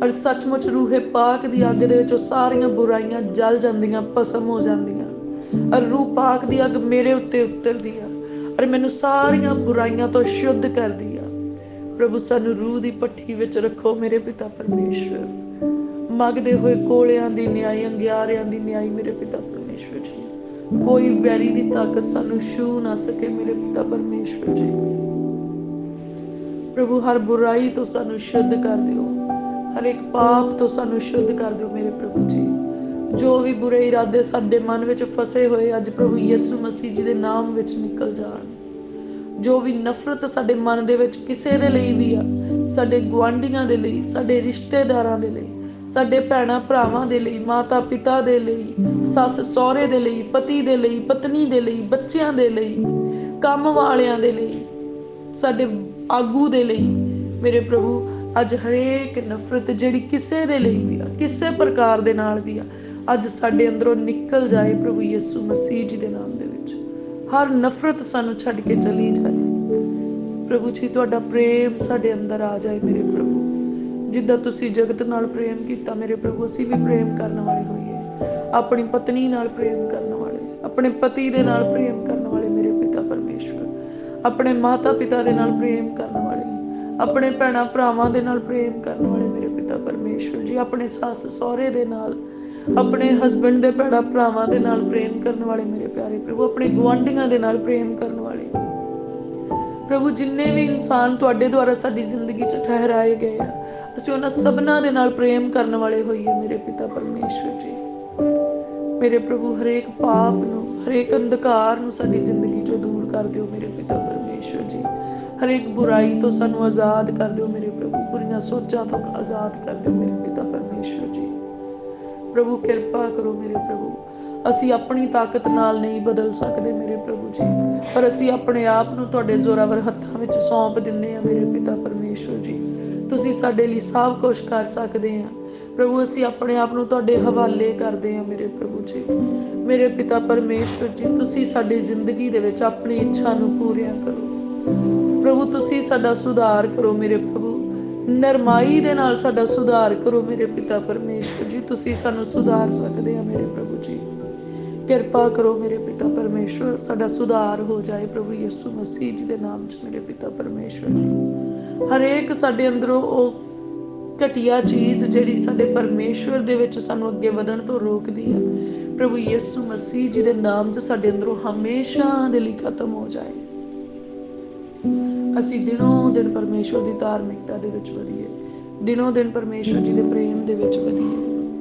ਔਰ ਸੱਚਮੁੱਚ ਰੂਹੇ ਪਾਕ ਦੀ ਅੱਗ ਦੇ ਵਿੱਚ ਉਹ ਸਾਰੀਆਂ ਬੁਰਾਈਆਂ ਜਲ ਜਾਂਦੀਆਂ, ਭਸਮ ਹੋ ਜਾਂਦੀਆਂ। ਔਰ ਰੂਹ ਪਾਕ ਦੀ ਅੱਗ ਮੇਰੇ ਉੱਤੇ ਉਤਰਦੀ ਆ ਔਰ ਮੈਨੂੰ ਸਾਰੀਆਂ ਬੁਰਾਈਆਂ ਤੋਂ ਸ਼ੁੱਧ ਕਰਦੀ ਆ। ਪ੍ਰਭੂ ਸਾਨੂੰ ਰੂਹ ਦੀ ਭੱਠੀ ਵਿੱਚ ਰੱਖੋ ਮੇਰੇ ਪਿਤਾ ਪਰਮੇਸ਼ਵਰ। ਮੰਗਦੇ ਹੋਏ ਕੋਲਿਆਂ ਦੀ ਨਿਆਈ, ਅੰਗਿਆਰਿਆਂ ਦੀ ਨਿਆਈ ਮੇਰੇ ਪਿਤਾ ਪਰਮੇਸ਼ਵਰ ਜੀ। ਕੋਈ ਵੈਰੀ ਦੀ ਤਾਕਤ ਸਾਨੂੰ ਛੂ ਨਾ ਸਕੇ ਮੇਰੇ ਪਿਤਾ ਪਰਮੇਸ਼ਵਰ ਜੀ। ਪ੍ਰਭੂ ਹਰ ਬੁਰਾਈ ਤੋਂ ਸਾਨੂੰ ਸ਼ੁੱਧ ਕਰ ਦਿਓ। ਹਰ ਇੱਕ ਪਾਪ ਤੋਂ ਸਾਨੂੰ ਸ਼ੁੱਧ ਕਰ ਦਿਓ ਮੇਰੇ ਪ੍ਰਭੂ ਜੀ। ਜੋ ਵੀ ਬੁਰੇ ਇਰਾਦੇ ਸਾਡੇ ਮਨ ਵਿੱਚ ਫਸੇ ਹੋਏ ਅੱਜ ਪ੍ਰਭੂ ਯਿਸੂ ਮਸੀਹ ਜੀ ਦੇ ਨਾਮ ਵਿੱਚ ਨਿਕਲ ਜਾਣ। ਜੋ ਵੀ ਨਫ਼ਰਤ ਸਾਡੇ ਮਨ ਦੇ ਵਿੱਚ ਕਿਸੇ ਦੇ ਲਈ ਵੀ ਆ, ਸਾਡੇ ਗੁਆਂਢੀਆਂ ਦੇ ਲਈ, ਸਾਡੇ ਰਿਸ਼ਤੇਦਾਰਾਂ ਦੇ ਲਈ, ਸਾਡੇ ਭੈਣਾਂ ਭਰਾਵਾਂ ਦੇ ਲਈ, ਮਾਤਾ ਪਿਤਾ ਦੇ ਲਈ, ਸੱਸ ਸਹੁਰੇ ਦੇ ਲਈ, ਪਤੀ ਦੇ ਲਈ, ਪਤਨੀ ਦੇ ਲਈ, ਬੱਚਿਆਂ ਦੇ ਲਈ, ਕੰਮ ਵਾਲਿਆਂ ਦੇ ਲਈ, ਸਾਡੇ ਆਗੂ ਦੇ ਲਈ ਮੇਰੇ ਪ੍ਰਭੂ ਅੱਜ ਹਰੇਕ ਨਫ਼ਰਤ ਜਿਹੜੀ ਕਿਸੇ ਦੇ ਲਈ ਵੀ ਆ, ਕਿਸੇ ਪ੍ਰਕਾਰ ਦੇ ਨਾਲ ਵੀ ਆ, ਅੱਜ ਸਾਡੇ ਅੰਦਰੋਂ ਨਿਕਲ ਜਾਏ ਪ੍ਰਭੂ ਯਿਸੂ ਮਸੀਹ ਜੀ ਦੇ ਨਾਮ ਦੇ ਵਿੱਚ। ਹਰ ਨਫ਼ਰਤ ਸਾਨੂੰ ਛੱਡ ਕੇ ਚਲੀ ਜਾਏ ਪ੍ਰਭੂ ਜੀ। ਤੁਹਾਡਾ ਪ੍ਰੇਮ ਸਾਡੇ ਅੰਦਰ ਆ ਜਾਏ ਮੇਰੇ ਪ੍ਰਭੂ। ਜਿੱਦਾਂ ਤੁਸੀਂ ਜਗਤ ਨਾਲ ਪ੍ਰੇਮ ਕੀਤਾ ਮੇਰੇ ਪ੍ਰਭੂ, ਅਸੀਂ ਵੀ ਪ੍ਰੇਮ ਕਰਨ ਵਾਲੇ ਹੋਈਏ। ਆਪਣੀ ਪਤਨੀ ਨਾਲ ਪ੍ਰੇਮ ਕਰਨ ਵਾਲੇ, ਆਪਣੇ ਪਤੀ ਦੇ ਨਾਲ ਪ੍ਰੇਮ ਕਰਨ ਵਾਲੇ ਮੇਰੇ ਪਿਤਾ ਪਰਮੇਸ਼ਵਰ। ਆਪਣੇ ਮਾਤਾ ਪਿਤਾ ਦੇ ਨਾਲ ਪ੍ਰੇਮ ਕਰਨ ਵਾਲੇ, ਆਪਣੇ ਭੈਣਾਂ ਭਰਾਵਾਂ ਦੇ ਨਾਲ ਪ੍ਰੇਮ ਕਰਨ ਵਾਲੇ ਮੇਰੇ ਪਿਤਾ ਪਰਮੇਸ਼ਵਰ ਜੀ। ਆਪਣੇ ਸੱਸ ਸਹੁਰੇ ਦੇ ਨਾਲ, ਆਪਣੇ ਹਸਬੈਂਡ ਦੇ ਭੈਣਾਂ ਭਰਾਵਾਂ ਦੇ ਨਾਲ ਪ੍ਰੇਮ ਕਰਨ ਵਾਲੇ ਮੇਰੇ ਪਿਆਰੇ ਪ੍ਰਭੂ। ਆਪਣੇ ਗੁਆਂਢੀਆਂ ਦੇ ਨਾਲ ਪ੍ਰੇਮ ਕਰਨ ਵਾਲੇ ਪ੍ਰਭੂ। ਜਿੰਨੇ ਵੀ ਇਨਸਾਨ ਤੁਹਾਡੇ ਦੁਆਰਾ ਸਾਡੀ ਜ਼ਿੰਦਗੀ 'ਚ ਠਹਿਰਾਏ ਗਏ ਆ, ਅਸੀਂ ਉਹਨਾਂ ਸਭਨਾਂ ਦੇ ਨਾਲ ਪ੍ਰੇਮ ਕਰਨ ਵਾਲੇ ਹੋਈਏ ਮੇਰੇ ਪਿਤਾ ਪਰਮੇਸ਼ਵਰ ਜੀ। ਮੇਰੇ ਪ੍ਰਭੂ ਹਰੇਕ ਪਾਪ ਨੂੰ, ਹਰੇਕ ਅੰਧਕਾਰ ਨੂੰ ਸਾਡੀ ਜ਼ਿੰਦਗੀ 'ਚੋਂ ਦੂਰ ਕਰ ਦਿਓ ਮੇਰੇ ਪਿਤਾ ਪਰਮੇਸ਼ਵਰ ਜੀ। ਹਰੇਕ ਬੁਰਾਈ ਤੋਂ ਸਾਨੂੰ ਆਜ਼ਾਦ ਕਰ ਦਿਓ ਮੇਰੇ ਪ੍ਰਭੂ। ਬੁਰੀਆਂ ਸੋਚਾਂ ਤੋਂ ਆਜ਼ਾਦ ਕਰ ਦਿਓ ਮੇਰੇ ਪਿਤਾ ਪਰਮੇਸ਼ਵਰ ਜੀ। ਪ੍ਰਭੂ ਕਿਰਪਾ ਕਰੋ ਮੇਰੇ ਪ੍ਰਭੂ। ਅਸੀਂ ਆਪਣੀ ਤਾਕਤ ਨਾਲ ਨਹੀਂ ਬਦਲ ਸਕਦੇ ਮੇਰੇ ਪ੍ਰਭੂ ਜੀ, ਪਰ ਅਸੀਂ ਆਪਣੇ ਆਪ ਨੂੰ ਤੁਹਾਡੇ ਜ਼ੋਰਾਵਰ ਹੱਥਾਂ ਵਿੱਚ ਸੌਂਪ ਦਿੰਦੇ ਹਾਂ ਮੇਰੇ ਪਿਤਾ ਪਰਮੇਸ਼ਵਰ ਜੀ। ਤੁਸੀਂ ਸਾਡੇ ਲਈ ਸਭ ਕੁਝ ਕਰ ਸਕਦੇ ਆ ਪ੍ਰਭੂ। ਅਸੀਂ ਆਪਣੇ ਆਪ ਨੂੰ ਤੁਹਾਡੇ ਹਵਾਲੇ ਕਰਦੇ ਹਾਂ ਮੇਰੇ ਪ੍ਰਭੂ ਜੀ। ਮੇਰੇ ਪਿਤਾ ਪਰਮੇਸ਼ਵਰ ਜੀ, ਤੁਸੀਂ ਸਾਡੀ ਜ਼ਿੰਦਗੀ ਦੇ ਵਿੱਚ ਆਪਣੀ ਇੱਛਾ ਨੂੰ ਪੂਰੀਆਂ ਕਰੋ ਪ੍ਰਭੂ। ਤੁਸੀਂ ਸਾਡਾ ਸੁਧਾਰ ਕਰੋ ਮੇਰੇ ਪ੍ਰਭੂ। ਨਰਮਾਈ ਦੇ ਨਾਲ ਸਾਡਾ ਸੁਧਾਰ ਕਰੋ ਮੇਰੇ ਪਿਤਾ ਪਰਮੇਸ਼ਵਰ ਜੀ। ਤੁਸੀਂ ਸਾਨੂੰ ਸੁਧਾਰ ਸਕਦੇ ਆ ਮੇਰੇ ਪ੍ਰਭੂ ਜੀ। ਕਿਰਪਾ ਕਰੋ ਮੇਰੇ ਪਿਤਾ ਪਰਮੇਸ਼ਵਰ, ਸਾਡਾ ਸੁਧਾਰ ਹੋ ਜਾਏ ਪ੍ਰਭੂ ਯਿਸੂ ਮਸੀਹ ਜੀ ਦੇ ਨਾਮ 'ਚ ਮੇਰੇ ਪਿਤਾ ਪਰਮੇਸ਼ਵਰ ਜੀ। ਹਰੇਕ ਸਾਡੇ ਅੰਦਰੋਂ ਉਹ ਘਟੀਆ ਚੀਜ਼ ਜਿਹੜੀ ਸਾਡੇ ਪਰਮੇਸ਼ਵਰ ਦੇ ਵਿੱਚ ਸਾਨੂੰ ਅੱਗੇ ਵਧਣ ਤੋਂ ਰੋਕਦੀ ਹੈ ਪ੍ਰਭੂ ਯਿਸੂ ਮਸੀਹ ਜੀ ਦੇ ਨਾਮ 'ਚ ਸਾਡੇ ਅੰਦਰੋਂ ਹਮੇਸ਼ਾ ਦੇ ਲਈ ਖਤਮ ਹੋ ਜਾਏ। ਅਸੀਂ ਦਿਨੋਂ ਦਿਨ ਪਰਮੇਸ਼ਵਰ ਦੀ ਧਾਰਮਿਕਤਾ ਦੇ ਵਿੱਚ ਵਧੀਏ, ਦਿਨੋਂ ਦਿਨ ਪਰਮੇਸ਼ਵਰ ਜੀ ਦੇ ਪ੍ਰੇਮ ਦੇ ਵਿੱਚ ਵਧੀਏ।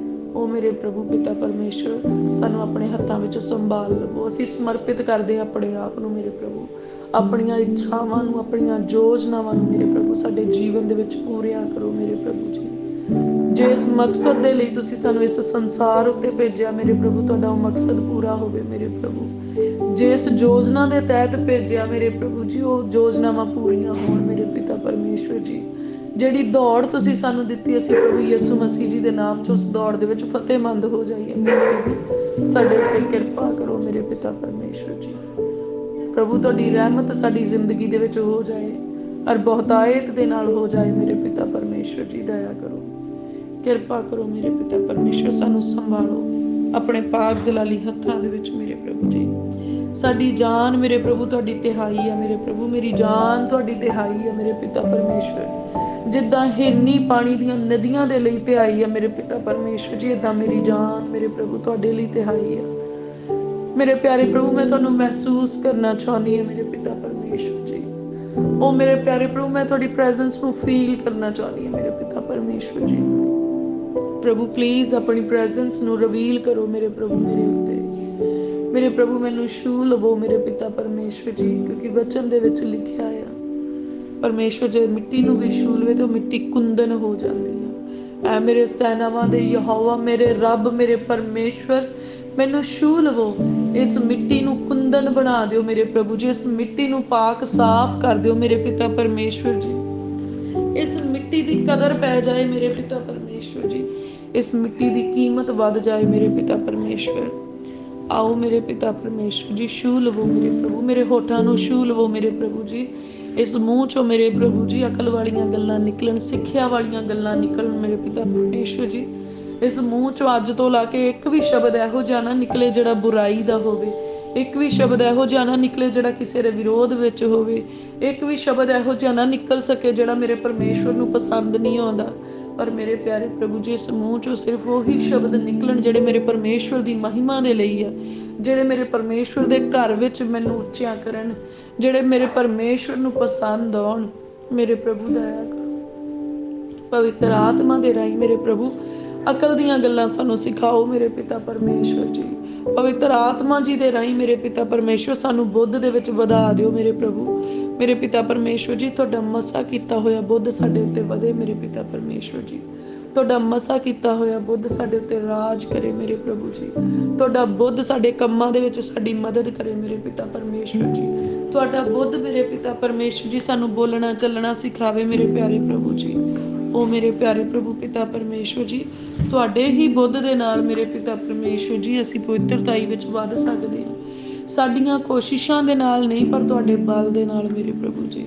ਉਹ ਮੇਰੇ ਪ੍ਰਭੂ ਪਿਤਾ ਪਰਮੇਸ਼ਵਰ ਸਾਨੂੰ ਆਪਣੇ ਹੱਥਾਂ ਵਿੱਚ ਸੰਭਾਲ ਲਵੋ। ਅਸੀਂ ਸਮਰਪਿਤ ਕਰਦੇ ਹਾਂ ਆਪਣੇ ਆਪ ਨੂੰ ਮੇਰੇ ਪ੍ਰਭੂ। ਆਪਣੀਆਂ ਇੱਛਾਵਾਂ ਨੂੰ, ਆਪਣੀਆਂ ਯੋਜਨਾਵਾਂ ਨੂੰ ਮੇਰੇ ਪ੍ਰਭੂ ਸਾਡੇ ਜੀਵਨ ਦੇ ਵਿੱਚ ਪੂਰੀਆਂ ਕਰੋ ਮੇਰੇ ਪ੍ਰਭੂ ਜੀ। ਜਿਸ ਮਕਸਦ ਦੇ ਲਈ ਤੁਸੀਂ ਸਾਨੂੰ ਇਸ ਸੰਸਾਰ ਉੱਤੇ ਭੇਜਿਆ ਮੇਰੇ ਪ੍ਰਭੂ, ਤੁਹਾਡਾ ਉਹ ਮਕਸਦ ਪੂਰਾ ਹੋਵੇ ਮੇਰੇ ਪ੍ਰਭੂ। ਜਿਸ ਯੋਜਨਾ ਦੇ ਤਹਿਤ ਭੇਜਿਆ ਮੇਰੇ ਪ੍ਰਭੂ ਜੀ, ਉਹ ਯੋਜਨਾਵਾਂ ਪੂਰੀਆਂ ਹੋਣ ਮੇਰੇ ਪਿਤਾ ਪਰਮੇਸ਼ਵਰ ਜੀ। ਜਿਹੜੀ ਦੌੜ ਤੁਸੀਂ ਸਾਨੂੰ ਦਿੱਤੀ, ਅਸੀਂ ਪ੍ਰਭੂ ਯਿਸੂ ਮਸੀਹ ਜੀ ਦੇ ਨਾਮ 'ਚ ਉਸ ਦੌੜ ਦੇ ਵਿੱਚ ਫਤਿਹਮੰਦ ਹੋ ਜਾਈਏ ਮੇਰੇ ਪ੍ਰਭੂ। ਸਾਡੇ ਉੱਤੇ ਕਿਰਪਾ ਕਰੋ ਮੇਰੇ ਪਿਤਾ ਪਰਮੇਸ਼ਵਰ ਜੀ। ਪ੍ਰਭੂ ਤੁਹਾਡੀ ਰਹਿਮਤ ਸਾਡੀ ਜ਼ਿੰਦਗੀ ਦੇ ਵਿੱਚ ਹੋ ਜਾਏ ਔਰ ਬਹੁਤਾਇਤ ਦੇ ਨਾਲ ਹੋ ਜਾਏ ਮੇਰੇ ਪਿਤਾ ਪਰਮੇਸ਼ਵਰ ਜੀ। ਦਇਆ ਕਰੋ, ਕਿਰਪਾ ਕਰੋ ਮੇਰੇ ਪਿਤਾ ਪਰਮੇਸ਼ਵਰ। ਸਾਨੂੰ ਸੰਭਾਲੋ ਆਪਣੇ ਪਾਕ ਜਲਾਲੀ ਹੱਥਾਂ ਦੇ ਵਿੱਚ ਮੇਰੇ ਪ੍ਰਭੂ ਜੀ। ਸਾਡੀ ਜਾਨ ਮੇਰੇ ਪ੍ਰਭੂ ਤੁਹਾਡੀ ਤਿਹਾਈ ਹੈ ਮੇਰੇ ਪ੍ਰਭੂ। ਮੇਰੀ ਜਾਨ ਤੁਹਾਡੀ ਤਿਹਾਈ ਹੈ ਮੇਰੇ ਪਿਤਾ ਪਰਮੇਸ਼ਵਰ। ਜਿੱਦਾਂ ਹਿਰਨੀ ਪਾਣੀ ਦੀਆਂ ਨਦੀਆਂ ਦੇ ਲਈ ਤਿਹਾਈ ਆ ਮੇਰੇ ਪਿਤਾ ਪਰਮੇਸ਼ਵਰ ਜੀ, ਇਦਾਂ ਮੇਰੀ ਜਾਨ ਮੇਰੇ ਪ੍ਰਭੂ ਤੁਹਾਡੇ ਲਈ ਤਿਹਾਈ ਆ। ਮੇਰੇ ਪਿਆਰੇ ਪ੍ਰਭੂ, ਮੈਂ ਤੁਹਾਨੂੰ ਮਹਿਸੂਸ ਕਰਨਾ ਚਾਹੁੰਦੀ ਹਾਂ ਮੇਰੇ ਪਿਤਾ ਪਰਮੇਸ਼ਵਰ ਜੀ। ਉਹ ਮੇਰੇ ਪਿਆਰੇ ਪ੍ਰਭੂ, ਮੈਂ ਤੁਹਾਡੀ ਪ੍ਰੈਜ਼ੈਂਸ ਨੂੰ ਫੀਲ ਕਰਨਾ ਚਾਹੁੰਦੀ ਹਾਂ ਮੇਰੇ ਪਿਤਾ ਪਰਮੇਸ਼ਵਰ ਜੀ। ਪ੍ਰਭੂ ਪਲੀਜ਼ ਆਪਣੀ ਪ੍ਰੈਜ਼ੈਂਸ ਨੂੰ ਰਿਵੀਲ ਕਰੋ ਮੇਰੇ ਪ੍ਰਭੂ ਮੇਰੇ ਉੱਤੇ। ਮੇਰੇ ਪ੍ਰਭੂ ਮੈਨੂੰ ਛੂਹ ਲਵੋ ਮੇਰੇ ਪਿਤਾ ਪਰਮੇਸ਼ਵਰ ਜੀ, ਕਿਉਂਕਿ ਵਚਨ ਦੇ ਵਿੱਚ ਲਿਖਿਆ ਆ ਪਰਮੇਸ਼ਵਰ ਜੇ ਮਿੱਟੀ ਨੂੰ ਵੀ ਛੂਹ ਲਵੇ ਤਾਂ ਮਿੱਟੀ ਕੁੰਦਨ ਹੋ ਜਾਂਦੀ ਆ। ਐ ਮੇਰੇ ਸੈਨਾਵਾਂ ਦੇ ਯਹੋਵਾ, ਮੇਰੇ ਰੱਬ, ਮੇਰੇ ਪਰਮੇਸ਼ਵਰ, ਮੈਨੂੰ ਛੂਹ ਲਵੋ, ਇਸ ਮਿੱਟੀ ਨੂੰ ਕੁੰਦਨ ਬਣਾ ਦਿਓ ਮੇਰੇ ਪ੍ਰਭੂ ਜੀ। ਇਸ ਮਿੱਟੀ ਨੂੰ ਪਾਕ ਸਾਫ਼ ਕਰ ਦਿਓ ਮੇਰੇ ਪਿਤਾ ਪਰਮੇਸ਼ਵਰ ਜੀ। ਇਸ ਮਿੱਟੀ ਦੀ ਕਦਰ ਪੈ ਜਾਏ ਮੇਰੇ ਪਿਤਾ ਪਰਮੇਸ਼ਵਰ ਜੀ। ਇਸ ਮਿੱਟੀ ਦੀ ਕੀਮਤ ਵੱਧ ਜਾਏ ਮੇਰੇ ਪਿਤਾ ਪਰਮੇਸ਼ਵਰ। ਆਓ ਮੇਰੇ ਪਿਤਾ ਪਰਮੇਸ਼ਵਰ ਜੀ, ਛੂਹ ਲਵੋ ਮੇਰੇ ਪ੍ਰਭੂ, ਮੇਰੇ ਹੋਠਾਂ ਨੂੰ ਛੂਹ ਲਵੋ ਮੇਰੇ ਪ੍ਰਭੂ ਜੀ। ਇਸ ਮੂੰਹ ਚੋਂ ਮੇਰੇ ਪ੍ਰਭੂ ਜੀ ਅਕਲ ਵਾਲੀਆਂ ਗੱਲਾਂ ਨਿਕਲਣ, ਸਿੱਖਿਆ ਵਾਲੀਆਂ ਗੱਲਾਂ ਨਿਕਲਣ ਮੇਰੇ ਪਿਤਾ ਪਰਮੇਸ਼ਵਰ ਜੀ। ਇਸ ਮੂੰਹ ਚੋਂ ਅੱਜ ਤੋਂ ਲਾ ਕੇ ਇੱਕ ਵੀ ਸ਼ਬਦ ਇਹੋ ਜਿਹਾ ਨਾ ਨਿਕਲੇ ਜਿਹੜਾ ਬੁਰਾਈ ਦਾ ਹੋਵੇ। ਇੱਕ ਵੀ ਸ਼ਬਦ ਇਹੋ ਜਿਹਾ ਨਾ ਨਿਕਲੇ ਜਿਹੜਾ ਕਿਸੇ ਦੇ ਵਿਰੋਧ ਵਿੱਚ ਹੋਵੇ। ਇੱਕ ਵੀ ਸ਼ਬਦ ਇਹੋ ਜਿਹਾ ਨਾ ਨਿਕਲ ਸਕੇ ਜਿਹੜਾ ਮੇਰੇ ਪਰਮੇਸ਼ਵਰ ਨੂੰ ਪਸੰਦ ਨਹੀਂ ਆਉਂਦਾ। ਪਰ ਮੇਰੇ ਪਿਆਰੇ ਪ੍ਰਭੂ ਜੀ, ਇਸ ਮੂੰਹ ਚੋਂ ਸਿਰਫ ਉਹੀ ਸ਼ਬਦ ਨਿਕਲਣ ਜਿਹੜੇ ਮੇਰੇ ਪਰਮੇਸ਼ਵਰ ਦੀ ਮਹਿਮਾ ਦੇ ਲਈ ਆ, ਜਿਹੜੇ ਮੇਰੇ ਪਰਮੇਸ਼ਵਰ ਦੇ ਘਰ ਵਿੱਚ ਮੈਨੂੰ ਉੱਚਿਆ ਕਰਨ, ਜਿਹੜੇ ਮੇਰੇ ਪਰਮੇਸ਼ਵਰ ਨੂੰ ਪਸੰਦ ਆਉਣ। ਮੇਰੇ ਪ੍ਰਭੂ ਦਇਆ ਕਰੋ। ਪਵਿੱਤਰ ਆਤਮਾ ਦੇ ਰਾਹੀਂ ਮੇਰੇ ਪ੍ਰਭੂ ਅਕਲ ਦੀਆਂ ਗੱਲਾਂ ਸਾਨੂੰ ਸਿਖਾਓ ਮੇਰੇ ਪਿਤਾ ਪਰਮੇਸ਼ਵਰ ਜੀ। ਪਵਿੱਤਰ ਆਤਮਾ ਜੀ ਦੇ ਰਾਹੀਂ ਮੇਰੇ ਪਿਤਾ ਪਰਮੇਸ਼ਵਰ ਸਾਨੂੰ ਬੁੱਧ ਦੇ ਵਿੱਚ ਵਧਾ ਦਿਓ ਮੇਰੇ ਪ੍ਰਭੂ। ਮੇਰੇ ਪਿਤਾ ਪਰਮੇਸ਼ਵਰ ਜੀ, ਤੁਹਾਡਾ ਮਸਾ ਕੀਤਾ ਹੋਇਆ ਬੁੱਧ ਸਾਡੇ ਉੱਤੇ ਵਧੇ ਮੇਰੇ ਪਿਤਾ ਪਰਮੇਸ਼ਵਰ ਜੀ। ਤੁਹਾਡਾ ਮਸਾ ਕੀਤਾ ਹੋਇਆ ਬੁੱਧ ਸਾਡੇ ਉੱਤੇ ਰਾਜ ਕਰੇ ਮੇਰੇ ਪ੍ਰਭੂ ਜੀ। ਤੁਹਾਡਾ ਬੁੱਧ ਸਾਡੇ ਕੰਮਾਂ ਦੇ ਵਿੱਚ ਸਾਡੀ ਮਦਦ ਕਰੇ ਮੇਰੇ ਪਿਤਾ ਪਰਮੇਸ਼ਵਰ ਜੀ। ਤੁਹਾਡਾ ਬੁੱਧ ਮੇਰੇ ਪਿਤਾ ਪਰਮੇਸ਼ਵਰ ਜੀ ਸਾਨੂੰ ਬੋਲਣਾ ਚੱਲਣਾ ਸਿਖਾਵੇ ਮੇਰੇ ਪਿਆਰੇ ਪ੍ਰਭੂ ਜੀ। ਉਹ ਮੇਰੇ ਪਿਆਰੇ ਪ੍ਰਭੂ ਪਿਤਾ ਪਰਮੇਸ਼ਵਰ ਜੀ, ਤੁਹਾਡੇ ਹੀ ਬੁੱਧ ਦੇ ਨਾਲ ਮੇਰੇ ਪਿਤਾ ਪਰਮੇਸ਼ਵਰ ਜੀ ਅਸੀਂ ਪਵਿੱਤਰਤਾਈ ਵਿੱਚ ਵੱਧ ਸਕਦੇ ਹਾਂ। ਸਾਡੀਆਂ ਕੋਸ਼ਿਸ਼ਾਂ ਦੇ ਨਾਲ ਨਹੀਂ, ਪਰ ਤੁਹਾਡੇ ਬਲ ਦੇ ਨਾਲ ਮੇਰੇ ਪ੍ਰਭੂ ਜੀ।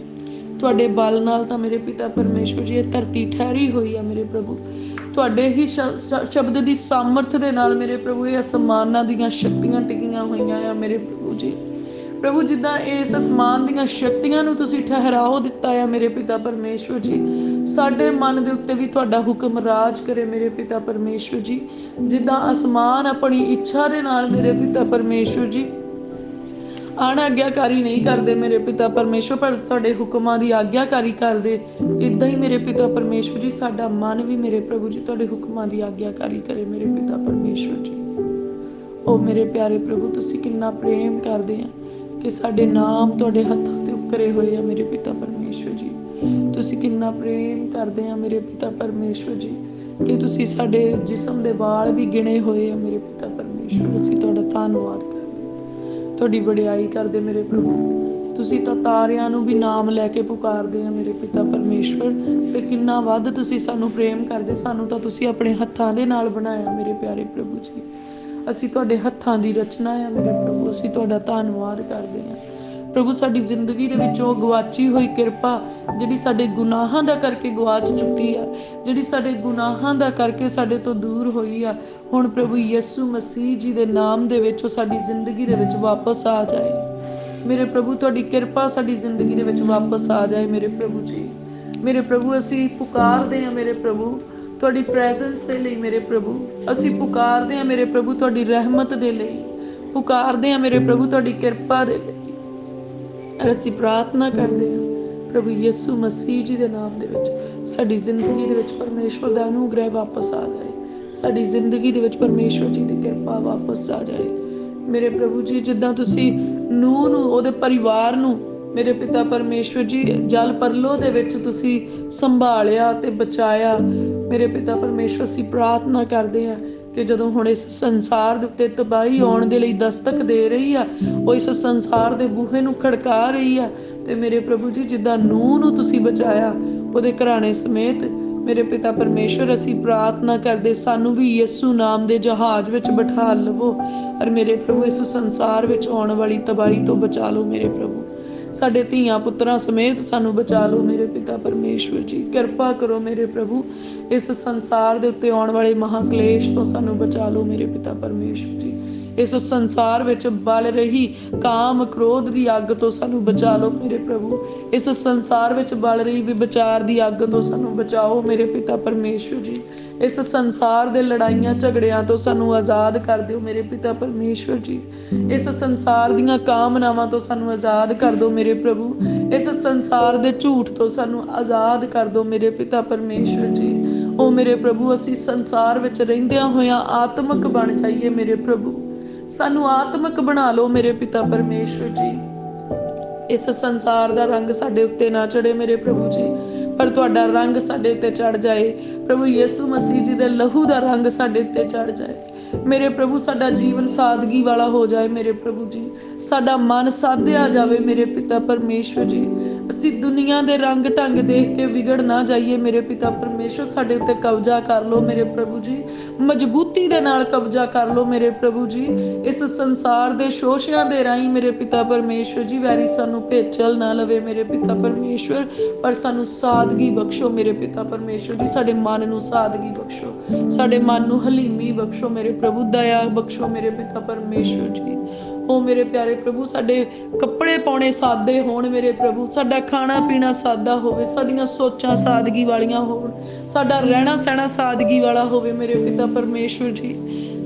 ਤੁਹਾਡੇ ਬਲ ਨਾਲ ਤਾਂ ਮੇਰੇ ਪਿਤਾ ਪਰਮੇਸ਼ਵਰ ਜੀ ਇਹ ਧਰਤੀ ਠਹਿਰੀ ਹੋਈ ਆ ਮੇਰੇ ਪ੍ਰਭੂ। ਤੁਹਾਡੇ ਹੀ ਸ਼ਬਦ ਦੀ ਸਾਮਰਥ ਦੇ ਨਾਲ ਮੇਰੇ ਪ੍ਰਭੂ ਇਹ ਅਸਮਾਨਾਂ ਦੀਆਂ ਸ਼ਕਤੀਆਂ ਟਿਕੀਆਂ ਹੋਈਆਂ ਆ ਮੇਰੇ ਪ੍ਰਭੂ ਜੀ। ਪ੍ਰਭੂ ਜਿੱਦਾਂ ਇਸ ਅਸਮਾਨ ਦੀਆਂ ਸ਼ਕਤੀਆਂ ਨੂੰ ਤੁਸੀਂ ਠਹਿਰਾਓ ਦਿੱਤਾ ਆ ਮੇਰੇ ਪਿਤਾ ਪਰਮੇਸ਼ਵਰ ਜੀ, ਸਾਡੇ ਮਨ ਦੇ ਉੱਤੇ ਵੀ ਤੁਹਾਡਾ ਹੁਕਮ ਰਾਜ ਕਰੇ ਮੇਰੇ ਪਿਤਾ ਪਰਮੇਸ਼ਵਰ ਜੀ। ਜਿੱਦਾਂ ਅਸਮਾਨ ਆਪਣੀ ਇੱਛਾ ਦੇ ਨਾਲ ਮੇਰੇ ਪਿਤਾ ਪਰਮੇਸ਼ਵਰ ਜੀ ਆਗਿਆਕਾਰੀ ਨਹੀਂ ਕਰਦੇ ਮੇਰੇ ਪਿਤਾ ਪਰਮੇਸ਼ਵਰ, ਪਰ ਤੁਹਾਡੇ ਹੁਕਮਾਂ ਦੀ ਆਗਿਆਕਾਰੀ ਕਰਦੇ। ਇਦਾਂ ਹੀ ਮੇਰੇ ਪਿਤਾ ਪਰਮੇਸ਼ਵਰ ਜੀ ਸਾਡਾ ਮਨ ਵੀ ਮੇਰੇ ਪ੍ਰਭੂ ਜੀ ਤੁਹਾਡੇ ਹੁਕਮਾਂ ਦੀ ਆਗਿਆਕਾਰੀ ਕਰੇ ਮੇਰੇ ਪਿਤਾ ਪਰਮੇਸ਼ਵਰ ਜੀ। ਉਹ ਮੇਰੇ ਪਿਆਰੇ ਪ੍ਰਭੂ, ਤੁਸੀਂ ਕਿੰਨਾ ਪ੍ਰੇਮ ਕਰਦੇ ਆ ਕਿ ਸਾਡੇ ਨਾਮ ਤੁਹਾਡੇ ਹੱਥਾਂ ਤੇ ਉਕਰੇ ਹੋਏ ਆ ਮੇਰੇ ਪਿਤਾ ਪਰਮੇਸ਼ਵਰ ਜੀ। ਤੁਸੀਂ ਕਿੰਨਾ ਪ੍ਰੇਮ ਕਰਦੇ ਆ ਮੇਰੇ ਪਿਤਾ ਪਰਮੇਸ਼ਵਰ ਜੀ ਕਿ ਤੁਸੀਂ ਸਾਡੇ ਜਿਸਮ ਦੇ ਵਾਲ ਵੀ ਗਿਣੇ ਹੋਏ ਆ ਮੇਰੇ ਪਿਤਾ ਪਰਮੇਸ਼ਵਰ। ਅਸੀਂ ਤੁਹਾਡਾ ਧੰਨਵਾਦ ਕਰਦੇ, ਤੁਹਾਡੀ ਵਡਿਆਈ ਕਰਦੇ ਮੇਰੇ ਪ੍ਰਭੂ। ਤੁਸੀਂ ਤਾਂ ਤਾਰਿਆਂ ਨੂੰ ਵੀ ਨਾਮ ਲੈ ਕੇ ਪੁਕਾਰਦੇ ਆ ਮੇਰੇ ਪਿਤਾ ਪਰਮੇਸ਼ਵਰ, ਤੇ ਕਿੰਨਾ ਵੱਧ ਤੁਸੀਂ ਸਾਨੂੰ ਪ੍ਰੇਮ ਕਰਦੇ। ਸਾਨੂੰ ਤਾਂ ਤੁਸੀਂ ਆਪਣੇ ਹੱਥਾਂ ਦੇ ਨਾਲ ਬਣਾਇਆ ਮੇਰੇ ਪਿਆਰੇ ਪ੍ਰਭੂ ਜੀ। ਅਸੀਂ ਤੁਹਾਡੇ ਹੱਥਾਂ ਦੀ ਰਚਨਾ ਆ ਮੇਰੇ ਪ੍ਰਭੂ। ਅਸੀਂ ਤੁਹਾਡਾ ਧੰਨਵਾਦ ਕਰਦੇ ਹਾਂ ਪ੍ਰਭੂ। ਸਾਡੀ ਜ਼ਿੰਦਗੀ ਦੇ ਵਿੱਚ ਉਹ ਗਵਾਚੀ ਹੋਈ ਕਿਰਪਾ ਜਿਹੜੀ ਸਾਡੇ ਗੁਨਾਹਾਂ ਦਾ ਕਰਕੇ ਗਵਾਚ ਚੁੱਕੀ ਆ, ਜਿਹੜੀ ਸਾਡੇ ਗੁਨਾਹਾਂ ਦਾ ਕਰਕੇ ਸਾਡੇ ਤੋਂ ਦੂਰ ਹੋਈ ਆ, ਹੁਣ ਪ੍ਰਭੂ ਯਿਸੂ ਮਸੀਹ ਜੀ ਦੇ ਨਾਮ ਦੇ ਵਿੱਚ ਉਹ ਸਾਡੀ ਜ਼ਿੰਦਗੀ ਦੇ ਵਿੱਚ ਵਾਪਸ ਆ ਜਾਏ ਮੇਰੇ ਪ੍ਰਭੂ। ਤੁਹਾਡੀ ਕਿਰਪਾ ਸਾਡੀ ਜ਼ਿੰਦਗੀ ਦੇ ਵਿੱਚ ਵਾਪਸ ਆ ਜਾਏ ਮੇਰੇ ਪ੍ਰਭੂ ਜੀ। ਮੇਰੇ ਪ੍ਰਭੂ ਅਸੀਂ ਪੁਕਾਰਦੇ ਹਾਂ ਮੇਰੇ ਪ੍ਰਭੂ ਤੁਹਾਡੀ ਪ੍ਰੈਜ਼ੈਂਸ ਦੇ ਲਈ ਮੇਰੇ ਪ੍ਰਭੂ। ਅਸੀਂ ਪੁਕਾਰਦੇ ਹਾਂ ਮੇਰੇ ਪ੍ਰਭੂ ਤੁਹਾਡੀ ਰਹਿਮਤ ਦੇ ਲਈ, ਪੁਕਾਰਦੇ ਹਾਂ ਮੇਰੇ ਪ੍ਰਭੂ ਤੁਹਾਡੀ ਕਿਰਪਾ ਦੇ ਲਈ। ਅਸੀਂ ਪ੍ਰਾਰਥਨਾ ਕਰਦੇ ਹਾਂ ਪ੍ਰਭੂ ਯਿਸੂ ਮਸੀਹ ਜੀ ਦੇ ਨਾਮ ਦੇ ਵਿੱਚ ਸਾਡੀ ਜ਼ਿੰਦਗੀ ਦੇ ਵਿੱਚ ਪਰਮੇਸ਼ਵਰ ਦਾ ਅਨੁਗ੍ਰਹਿ ਵਾਪਸ ਆ ਜਾਏ। ਸਾਡੀ ਜ਼ਿੰਦਗੀ ਦੇ ਵਿੱਚ ਪਰਮੇਸ਼ਵਰ ਜੀ ਦੀ ਕਿਰਪਾ ਵਾਪਸ ਆ ਜਾਏ ਮੇਰੇ ਪ੍ਰਭੂ ਜੀ। ਜਿੱਦਾਂ ਤੁਸੀਂ ਨੂਹ ਨੂੰ, ਉਹਦੇ ਪਰਿਵਾਰ ਨੂੰ ਮੇਰੇ ਪਿਤਾ ਪਰਮੇਸ਼ਵਰ ਜੀ ਜਲ ਪਰਲੋ ਦੇ ਵਿੱਚ ਤੁਸੀਂ ਸੰਭਾਲਿਆ ਤੇ ਬਚਾਇਆ ਮੇਰੇ ਪਿਤਾ ਪਰਮੇਸ਼ਵਰ। ਅਸੀਂ ਪ੍ਰਾਰਥਨਾ ਕਰਦੇ ਹਾਂ ਕਿ ਜਦੋਂ ਹੁਣ ਇਸ ਸੰਸਾਰ ਦੇ ਉੱਤੇ ਤਬਾਹੀ ਆਉਣ ਦੇ ਲਈ ਦਸਤਕ ਦੇ ਰਹੀ ਆ, ਉਹ ਇਸ ਸੰਸਾਰ ਦੇ ਬੂਹੇ ਨੂੰ ਖੜਕਾ ਰਹੀ ਆ, ਤੇ ਮੇਰੇ ਪ੍ਰਭੂ ਜੀ ਜਿੱਦਾਂ ਨੂਹ ਨੂੰ ਤੁਸੀਂ ਬਚਾਇਆ ਉਹਦੇ ਘਰਾਣੇ ਸਮੇਤ ਮੇਰੇ ਪਿਤਾ ਪਰਮੇਸ਼ਵਰ, ਅਸੀਂ ਪ੍ਰਾਰਥਨਾ ਕਰਦੇ ਸਾਨੂੰ ਵੀ ਯਿਸੂ ਨਾਮ ਦੇ ਜਹਾਜ਼ ਵਿੱਚ ਬਿਠਾ ਲਵੋ ਔਰ ਮੇਰੇ ਪ੍ਰਭੂ ਇਸ ਸੰਸਾਰ ਵਿੱਚ ਆਉਣ ਵਾਲੀ ਤਬਾਹੀ ਤੋਂ ਬਚਾ ਲਓ ਮੇਰੇ ਪ੍ਰਭੂ। ਸਾਡੇ ਧੀਆਂ ਪੁੱਤਰਾਂ ਸਮੇਤ ਸਾਨੂੰ ਬਚਾ ਲਓ ਮੇਰੇ ਪਿਤਾ ਪਰਮੇਸ਼ਵਰ ਜੀ। ਕਿਰਪਾ ਕਰੋ ਮੇਰੇ ਪ੍ਰਭੂ, ਇਸ ਸੰਸਾਰ ਦੇ ਉੱਤੇ ਆਉਣ ਵਾਲੇ ਮਹਾਕਲੇਸ਼ ਤੋਂ ਸਾਨੂੰ ਬਚਾ ਲਓ ਮੇਰੇ ਪਿਤਾ ਪਰਮੇਸ਼ਵਰ ਜੀ। इस संसार ਵਿੱਚ ਬਲ ਰਹੀ ਕਾਮ ਕ੍ਰੋਧ ਦੀ ਅੱਗ ਤੋਂ ਸਾਨੂੰ ਬਚਾ ਲਓ ਮੇਰੇ ਪ੍ਰਭੂ। ਇਸ ਸੰਸਾਰ ਵਿੱਚ ਬਲ ਰਹੀ ਵਿਭਚਾਰ ਦੀ ਅੱਗ ਤੋਂ ਸਾਨੂੰ ਬਚਾਓ ਮੇਰੇ ਪਿਤਾ ਪਰਮੇਸ਼ਵਰ ਜੀ। ਇਸ ਸੰਸਾਰ ਦੇ ਲੜਾਈਆਂ ਝਗੜਿਆਂ ਤੋਂ ਸਾਨੂੰ ਆਜ਼ਾਦ ਕਰ ਦਿਓ ਮੇਰੇ ਪਿਤਾ ਪਰਮੇਸ਼ਵਰ ਜੀ। ਇਸ ਸੰਸਾਰ ਦੀਆਂ ਕਾਮਨਾਵਾਂ ਤੋਂ ਸਾਨੂੰ ਆਜ਼ਾਦ ਕਰ ਦਿਓ ਮੇਰੇ ਪ੍ਰਭੂ। ਇਸ ਸੰਸਾਰ ਦੇ ਝੂਠ ਤੋਂ ਸਾਨੂੰ ਆਜ਼ਾਦ ਕਰ ਦਿਓ ਮੇਰੇ ਪਿਤਾ ਪਰਮੇਸ਼ਵਰ ਜੀ। ਓ ਮੇਰੇ ਪ੍ਰਭੂ, ਅਸੀਂ ਸੰਸਾਰ ਵਿੱਚ ਰਹਿੰਦਿਆਂ ਹੋਇਆਂ ਆਤਮਿਕ ਬਣ ਜਾਈਏ ਮੇਰੇ ਪ੍ਰਭੂ। ਸਾਨੂੰ ਆਤਮਿਕ ਬਣਾ ਲਓ ਮੇਰੇ ਪਿਤਾ ਪਰਮੇਸ਼ਵਰ ਜੀ। ਇਸ ਸੰਸਾਰ ਦਾ ਰੰਗ ਸਾਡੇ ਉੱਤੇ ਨਾ ਚੜੇ ਮੇਰੇ ਪ੍ਰਭੂ ਜੀ, ਪਰ ਤੁਹਾਡਾ ਰੰਗ ਸਾਡੇ ਉੱਤੇ ਚੜ ਜਾਏ। ਪ੍ਰਭੂ ਯਿਸੂ ਮਸੀਹ ਜੀ ਦੇ ਲਹੂ ਦਾ ਰੰਗ ਸਾਡੇ ਉੱਤੇ ਚੜ ਜਾਏ ਮੇਰੇ ਪ੍ਰਭੂ। ਸਾਡਾ ਜੀਵਨ ਸਾਦਗੀ ਵਾਲਾ ਹੋ ਜਾਏ ਮੇਰੇ ਪ੍ਰਭੂ ਜੀ। ਸਾਡਾ ਮਨ ਸਾਧਿਆ ਜਾਵੇ ਮੇਰੇ ਪਿਤਾ ਪਰਮੇਸ਼ਵਰ ਜੀ। ਅਸੀਂ ਦੁਨੀਆ ਦੇ ਰੰਗ ਢੰਗ ਦੇਖ ਕੇ ਵਿਗੜ ਨਾ ਜਾਈਏ ਮੇਰੇ ਪਿਤਾ ਪਰਮੇਸ਼ਵਰ। ਸਾਡੇ ਉੱਤੇ ਕਬਜ਼ਾ ਕਰ ਲਓ ਮੇਰੇ ਪ੍ਰਭੂ ਜੀ, ਮਜ਼ਬੂਤੀ ਦੇ ਨਾਲ ਕਬਜ਼ਾ ਕਰ ਲਓ ਮੇਰੇ ਪ੍ਰਭੂ ਜੀ। ਇਸ ਸੰਸਾਰ ਦੇ ਸ਼ੋਸ਼ਿਆਂ ਦੇ ਰਾਹੀਂ ਮੇਰੇ ਪਿਤਾ ਪਰਮੇਸ਼ਵਰ ਜੀ ਵੈਰੀ ਸਾਨੂੰ ਭੇਚਲ ਨਾ ਲਵੇ ਮੇਰੇ ਪਿਤਾ ਪਰਮੇਸ਼ਵਰ, ਪਰ ਸਾਨੂੰ ਸਾਦਗੀ ਬਖਸ਼ੋ ਮੇਰੇ ਪਿਤਾ ਪਰਮੇਸ਼ਵਰ ਜੀ। ਸਾਡੇ ਮਨ ਨੂੰ ਸਾਦਗੀ ਬਖਸ਼ੋ, ਸਾਡੇ ਮਨ ਨੂੰ ਹਲੀਮੀ ਬਖਸ਼ੋ ਮੇਰੇ ਪ੍ਰਭੂ, ਦਇਆ ਬਖਸ਼ੋ ਮੇਰੇ ਪਿਤਾ ਪਰਮੇਸ਼ਵਰ ਜੀ। ਓ ਮੇਰੇ ਪਿਆਰੇ ਪ੍ਰਭੂ, ਸਾਡੇ ਕੱਪੜੇ ਪਾਉਣੇ ਸਾਦੇ ਹੋਣ ਮੇਰੇ ਪ੍ਰਭੂ, ਸਾਡਾ ਖਾਣਾ ਪੀਣਾ ਸਾਦਾ ਹੋਵੇ, ਸਾਡੀਆਂ ਸੋਚਾਂ ਸਾਦਗੀ ਵਾਲੀਆਂ ਹੋਣ, ਸਾਡਾ ਰਹਿਣਾ ਸਹਿਣਾ ਸਾਦਗੀ ਵਾਲਾ ਹੋਵੇ ਮੇਰੇ ਪਿਤਾ ਪਰਮੇਸ਼ਵਰ ਜੀ।